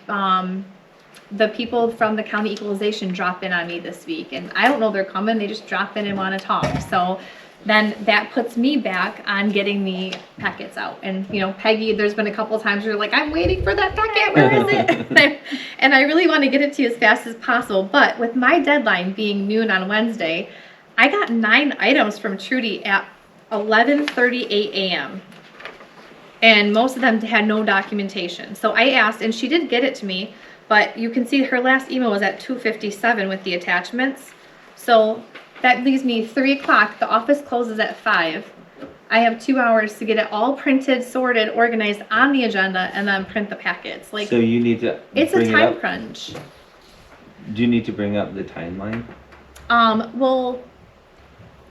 the people from the county equalization drop in on me this week, and I don't know they're coming, they just drop in and wanna talk. So then that puts me back on getting the packets out. And, Peggy, there's been a couple of times where you're like, I'm waiting for that packet, where is it? And I really want to get it to you as fast as possible. But with my deadline being noon on Wednesday, I got 9 items from Trudy at 11:38 a.m. And most of them had no documentation. So I asked, and she did get it to me, but you can see her last email was at 2:57 with the attachments. So that leaves me 3 o'clock. The office closes at 5. I have 2 hours to get it all printed, sorted, organized on the agenda, and then print the packets. So you need to It's a bring it time up. crunch. Do you need to bring up the timeline? Well,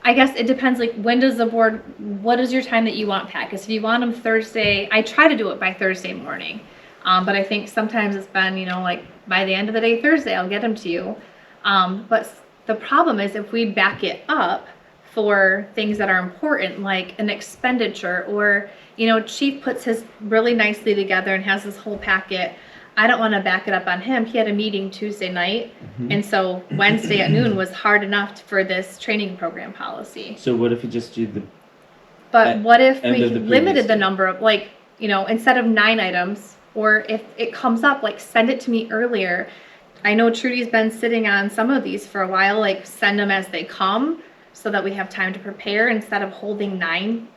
I guess it depends, when does the board, what is your time that you want packets? If you want them Thursday, I try to do it by Thursday morning. But I think sometimes it's been, by the end of the day, Thursday, I'll get them to you. But the problem is if we back it up for things that are important, like an expenditure, or, Chief puts his really nicely together and has this whole packet. I don't want to back it up on him. He had a meeting Tuesday night, and so Wednesday at noon was hard enough for this training program policy. So what if you just do the, But what if end we of the previous limited the day. number of, instead of 9 items, or if it comes up, send it to me earlier. I know Trudy's been sitting on some of these for a while, send them as they come so that we have time to prepare instead of holding 9.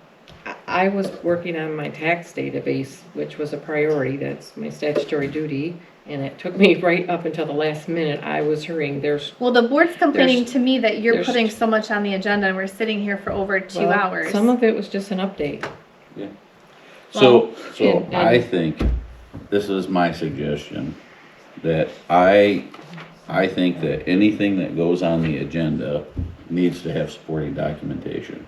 I was working on my tax database, which was a priority, that's my statutory duty, and it took me right up until the last minute. I was hurrying, Well, the board's complaining There's- to me that you're there's- putting so much on the agenda and we're sitting here for over 2 well, hours. some of it was just an update. So and- I think, this is my suggestion, that I think that anything that goes on the agenda needs to have supporting documentation.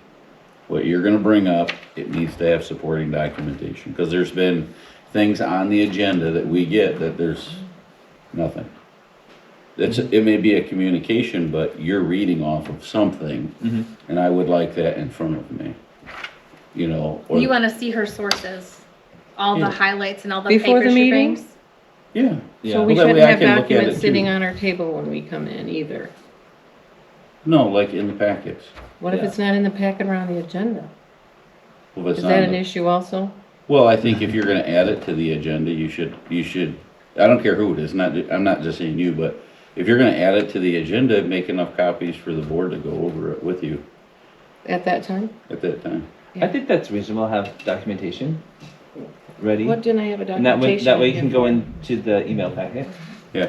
What you're gonna bring up, it needs to have supporting documentation, because there's been things on the agenda that we get that there's nothing. It may be a communication, but you're reading off of something, and I would like that in front of me. Or You want to see her sources, all Yeah. the highlights and all the Before papers the she meeting? brings. Yeah. So we Well, that shouldn't way I have can look at documents it, sitting too. on our table when we come in either. No, like in the packets. What if Yeah. it's not in the packet or on the agenda? Well, if it's Is not that in an the- issue also? Well, I think if you're gonna add it to the agenda, you should, I don't care who it is, I'm not just saying you, but if you're gonna add it to the agenda, make enough copies for the board to go over it with you At that time? at that time. I think that's reasonable, have documentation ready. What didn't I have a And that way documentation? you can go into the email packet. Yeah.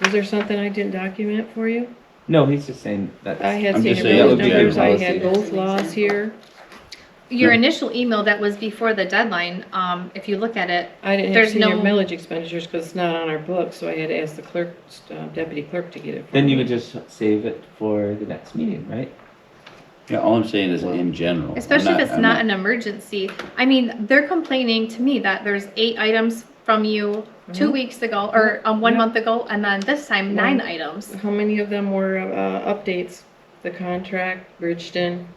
Was there something I didn't document for you? No, he's just saying that. I had I'm senior just saying that village would be numbers, good I policy. had both laws here. Your Yeah. initial email that was before the deadline, if you look at it, I didn't have There's senior no- millage expenditures because it's not on our books, so I had to ask the clerk, deputy clerk to get it. for Then you me. would just save it for the next meeting, right? Yeah, all I'm saying is in general. I'm especially if it's I'm not an emergency. I mean, they're complaining to me that there's 8 items from you 2 weeks ago, or 1 Yeah. month ago, and then this time 9 Well, items How many of them were updates? The contract, Bridgeton?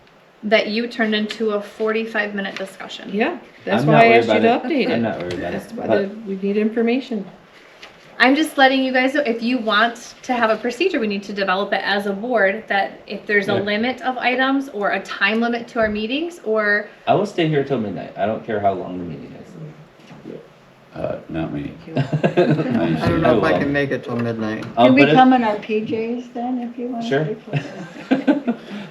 that you turned into a 45-minute discussion. Yeah, that's I'm why not I worried asked you about to it. update I'm it. not worried about That's it. why But we need information. I'm just letting you guys know, if you want to have a procedure, we need to develop it as a board, that if there's a Yeah. limit of items or a time limit to our meetings, or I will stay here till midnight. I don't care how long the meeting is. Not me. I don't know if I will. can make it till midnight. Can we But if- come in our PJs then, if you want? Sure.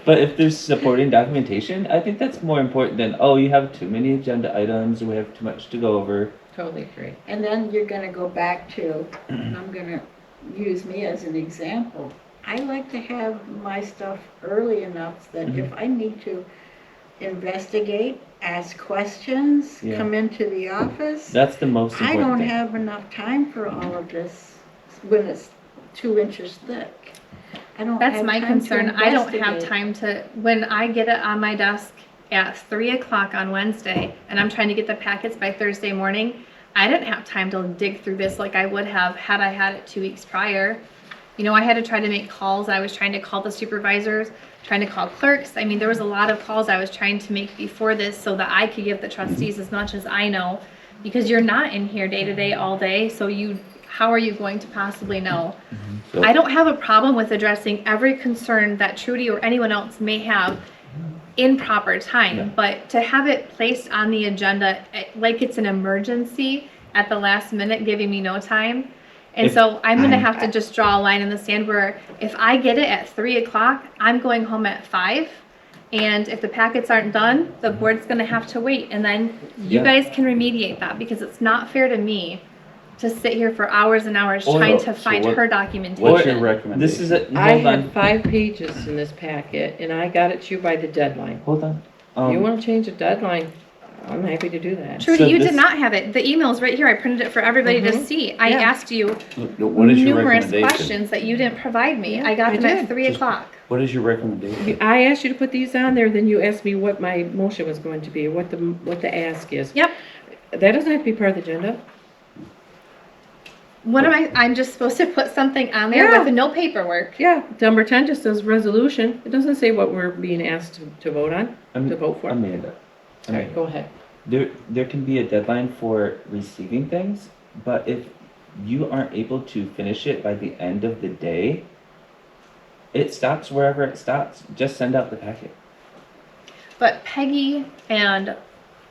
But if there's supporting documentation, I think that's more important than, oh, you have too many agenda items, we have too much to go over. Totally agree. And then you're gonna go back to, and I'm gonna use me as an example. I like to have my stuff early enough that if I need to investigate, ask questions, Yeah. come into the office, That's the most I important don't thing. have enough time for all of this when it's 2 inches thick. I don't that's have my time to concern. I don't have investigate. time to, when I get it on my desk at 3 o'clock on Wednesday, and I'm trying to get the packets by Thursday morning, I didn't have time to dig through this like I would have had I had it 2 weeks prior. You know, I had to try to make calls. I was trying to call the supervisors, trying to call clerks. I mean, there was a lot of calls I was trying to make before this so that I could give the trustees as much as I know, because you're not in here day to day all day, so how are you going to possibly know? So- I don't have a problem with addressing every concern that Trudy or anyone else may have in proper time, Yeah. but to have it placed on the agenda like it's an emergency at the last minute, giving me no time. And If- so I'm gonna have to just draw a line in the sand where if I get it at 3 o'clock, I'm going home at 5. And if the packets aren't done, the board's gonna have to wait, and then you Yeah. guys can remediate that, because it's not fair to me to sit here for hours and hours Or- trying so to find what- her documentation. What's your This recommendation? is a, I hold had on, 5 pages in this packet, and I got it to you by the deadline. hold on. You want to change the deadline, I'm happy to do that. Trudy, So you this- did not have it. The email's right here. I printed it for everybody to Mhm. see. I Yeah. asked you What is your numerous recommendation? questions that you didn't provide me. Yeah, I got I them at did. 3 o'clock. What is your recommendation? I asked you to put these on there, then you asked me what my motion was going to be, what the ask is. Yep. That doesn't have to be part of the agenda. What am I? I'm just supposed to put something on there Yeah. with no paperwork. Yeah, number 10 just says resolution. It doesn't say what we're being asked to vote on, to vote for. Amanda. All right, go ahead. There can be a deadline for receiving things, but if you aren't able to finish it by the end of the day, it stops wherever it stops. Just send out the packet. But Peggy and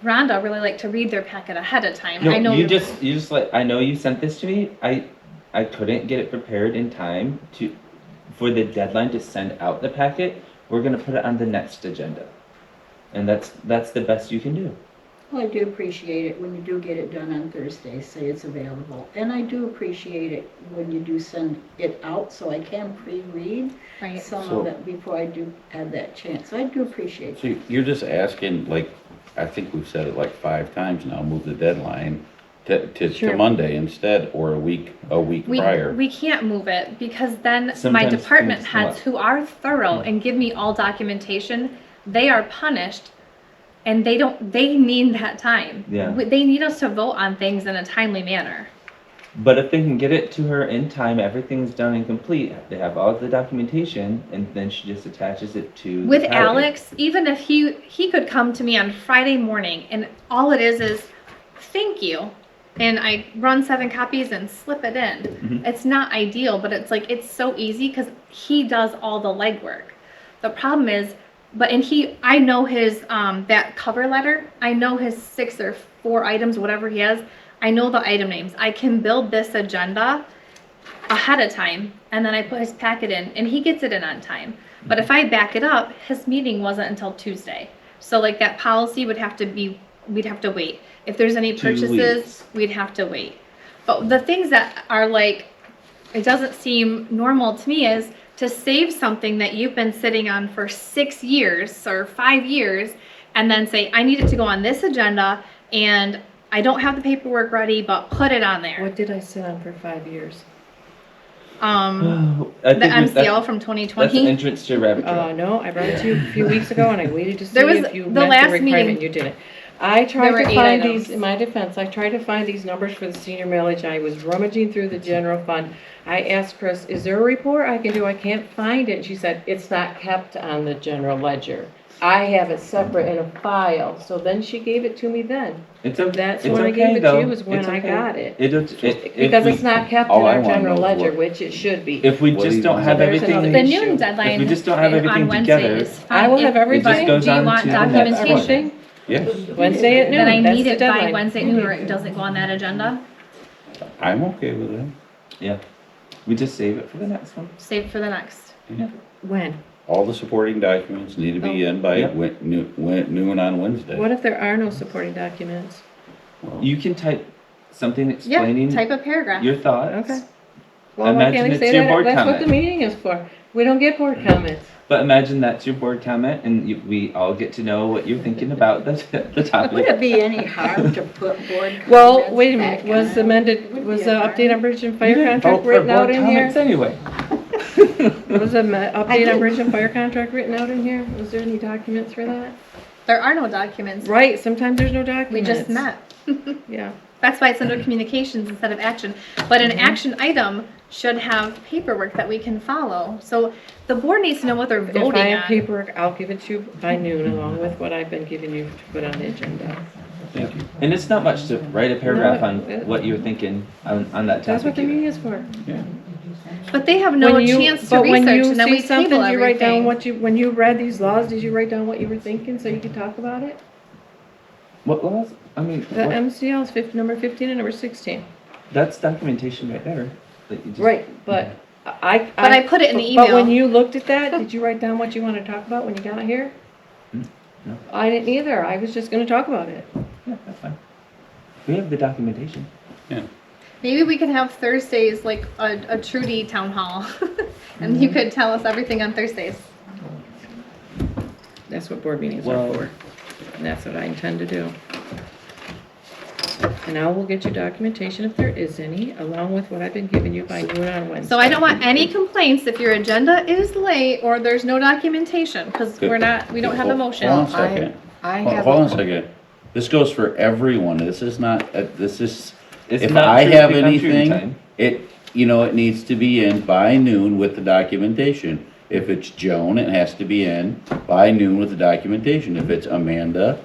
Rhonda really like to read their packet ahead of time. No, I know you just like, I know you sent this to me. I couldn't get it prepared in time for the deadline to send out the packet. We're gonna put it on the next agenda, and that's the best you can do. Well, I do appreciate it when you do get it done on Thursday, say it's available. And I do appreciate it when you do send it out, so I can pre-read Right. some So- of it before I do have that chance. So I do appreciate So you're just asking, like, I think we've said it like 5 times now, move the deadline to Sure. Monday instead, or a week prior. We can't move it, because then my Sometimes department things come heads up. who are thorough and give me all documentation, they are punished, and they need that time. Yeah. They need us to vote on things in a timely manner. But if they can get it to her in time, everything's done and complete. They have all the documentation, and then she just attaches it to the With packet. Alex, even if he could come to me on Friday morning, and all it is thank you, and I run 7 copies and slip it in. Mhm. It's not ideal, but it's like, it's so easy because he does all the legwork. The problem is, I know his, that cover letter, I know his 6 or 4 items, whatever he has, I know the item names. I can build this agenda ahead of time, and then I put his packet in, and he gets it in on time. But if I back it up, his meeting wasn't until Tuesday. So like that policy we'd have to wait. If there's any 2 purchases, weeks. we'd have to wait. But the things that are like it doesn't seem normal to me is to save something that you've been sitting on for 6 years or 5 years and then say, I need it to go on this agenda and I don't have the paperwork ready, but put it on there. What did I sit on for 5 years? I The think MCL from that's an 2020. entrance to a rabbit trail. No, I brought it to you a few weeks ago and I waited to see There was if you the met last the requirement, meeting- you didn't. I There tried were to 8 find items. these, in my defense, I tried to find these numbers for the senior millage. I was rummaging through the general fund. I asked Chris, is there a report I can do? I can't find it. She said, it's not kept on the general ledger. I have it separate in a file. So then she gave it to me then. It's okay. That's it's when I okay, gave it to though. you is when It's I okay. got it. If Because it's not kept in all I our wanna general know is ledger, what- which it should be. If we What do just you don't want? have There's everything, another The issue. noon deadline If we just don't have on everything Wednesday together, is fine. I will If- have everything. It just goes Do you on want to the next documentation? Everything, Yes, Wednesday at noon, Then I that's need the it by deadline. Wednesday at noon or it doesn't go on that agenda. I'm okay with that. yeah, we just save it for the next one. Save it for the next. When? All the supporting documents need to be in by Yep. noon on Wednesday. What if there are no supporting documents? Well, You can type something Yeah, explaining type a paragraph. your thoughts. Okay. Well, why Imagine can't I it's say your that? board That's what comment. the meeting is for. We don't get board comments. But imagine that's your board comment, and we all get to know what you're thinking about the Would topic. it be any harm to put board comments? Well, wait a minute, back was on? amended, Would was be the a update on bridge and You fire didn't contract vote for written out board in comments here? anyway. Was the update on bridge and fire contract written out in here? Was there any documents for that? There are no documents. Right, sometimes there's no We documents. just met. Yeah. That's why it's under communications instead of action. But an action item should have paperwork that we can follow. So the board needs to know what they're If I voting have on. paperwork, I'll give it to you by noon along with what I've been giving you to put on the agenda. Thank you. And it's not much to write a paragraph No, on what you're thinking on that That's what topic. the meeting is for. But they have no When you- chance to but when research you and then see we something, table you write down everything. when you read these laws, did you write down what you were thinking so you could talk about it? What laws? I mean, The what- MCL is number 15 and number 16. that's documentation right there. That you just- Right, but I. But I put it in the But when email. you looked at that, did you write down what you want to talk about when you got here? No. I didn't either. I was just gonna talk about it. Yeah, that's fine. We have the documentation. Maybe we could have Thursdays like a Trudy town hall. And you could tell us everything on Thursdays. That's what board meetings Well- are for. And that's what I intend to do. And I will get you documentation if there is any, along with what I've been giving you by noon on Wednesday. So I don't want any complaints if your agenda is late or there's no documentation, because we don't have a motion. Hold on a second. I Hold have. hold on a second. This goes for everyone. This is not, this is, It's if not I true have to become true anything, time. it needs to be in by noon with the documentation. If it's Joan, it has to be in by noon with the documentation. If it's Amanda,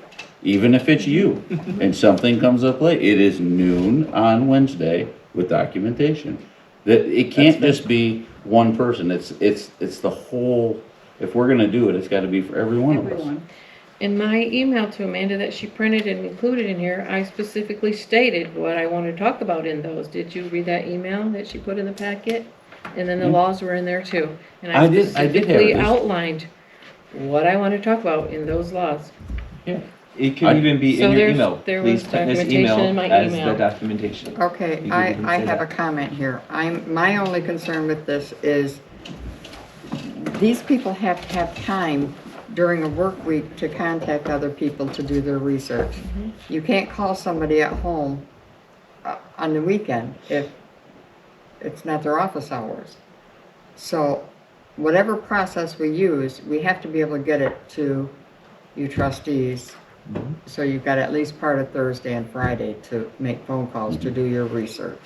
even if it's you, and something comes up late, it is noon on Wednesday with documentation. That, it can't just be one person. It's the whole, if we're gonna do it, it's gotta be for every one of us. Everyone. In my email to Amanda that she printed and included in here, I specifically stated what I want to talk about in those. Did you read that email that she put in the packet? And then the laws were in there too. And I I did have specifically it. outlined what I want to talk about in those laws. It can I- even be So in your there's- email. there Please was put this documentation email in my as email. the documentation. Okay, You can I even say have a that. comment here. My only concern with this is these people have to have time during a work week to contact other people to do their research. You can't call somebody at home on the weekend if it's not their office hours. So whatever process we use, we have to be able to get it to you trustees. So you've got at least part of Thursday and Friday to make phone calls to do your research.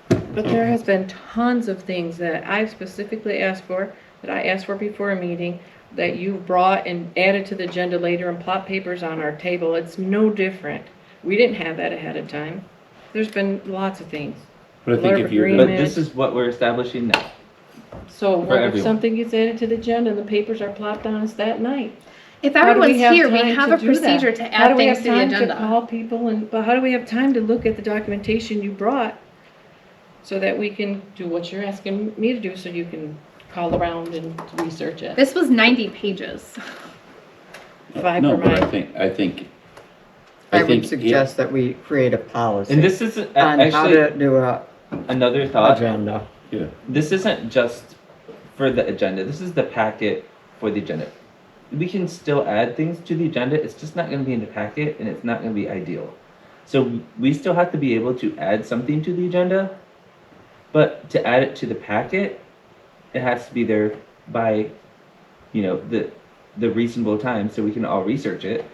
But there has been tons of things that I've specifically asked for, that I asked for before a meeting, that you brought and added to the agenda later and plot papers on our table. It's no different. We didn't have that ahead of time. There's been lots of things. But I Letter think of if you're agreement. But this is what we're establishing now. So For what if everyone. something gets added to the agenda and the papers are plopped on us that night? If How do everyone's here, we time have to a do that? procedure to How do add we things have to the time agenda. call people but how do we have time to look at the documentation you brought so that we can do what you're asking me to do so you can call around and research it? This was 90 pages. 5 No, for but mine. I think would suggest that we create a policy And this is on how actually, to do a Another thought, agenda. this isn't just for the agenda, this is the packet for the agenda. We can still add things to the agenda, it's just not gonna be in the packet and it's not gonna be ideal. So we still have to be able to add something to the agenda, but to add it to the packet, it has to be there by, you know, the reasonable time so we can all research it.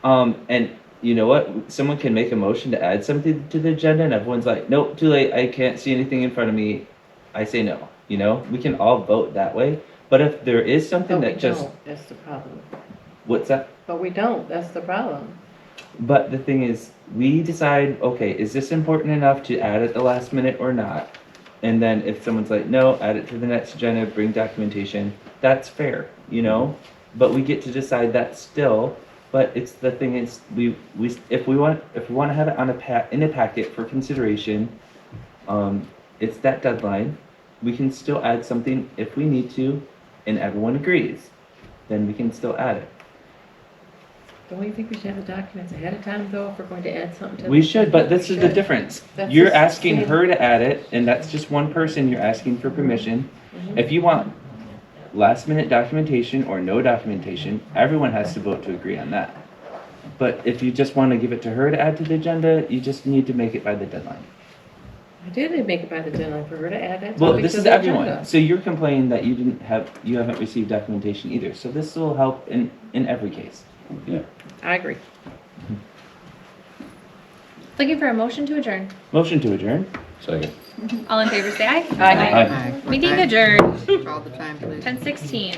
And you know what? Someone can make a motion to add something to the agenda and everyone's like, nope, too late, I can't see anything in front of me. I say no, you know? We can all vote that way. But if there is something that just, That's the problem. what's that? But we don't, that's the problem. But the thing is, we decide, okay, is this important enough to add at the last minute or not? And then if someone's like, no, add it to the next agenda, bring documentation, that's fair, you know? But we get to decide that still. But it's the thing is, if we want to have it on in a packet for consideration, it's that deadline. We can still add something if we need to, and everyone agrees, then we can still add it. Don't you think we should have the documents ahead of time, though, if we're going to add something to We the should, but this is the difference. That's You're the asking same. her to add it, and that's just one person you're asking for permission. If you want last minute documentation or no documentation, everyone has to vote to agree on that. But if you just want to give it to her to add to the agenda, you just need to make it by the deadline. I did make it by the deadline for her to add that. Well, topic this to is the everyone. agenda. So you're complaining that you haven't received documentation either. So this will help in every case. I agree. Looking for a motion to adjourn. Motion to adjourn. Second. All in favor, say aye. Aye. Aye. Meeting adjourned, All the time, please. 10:16.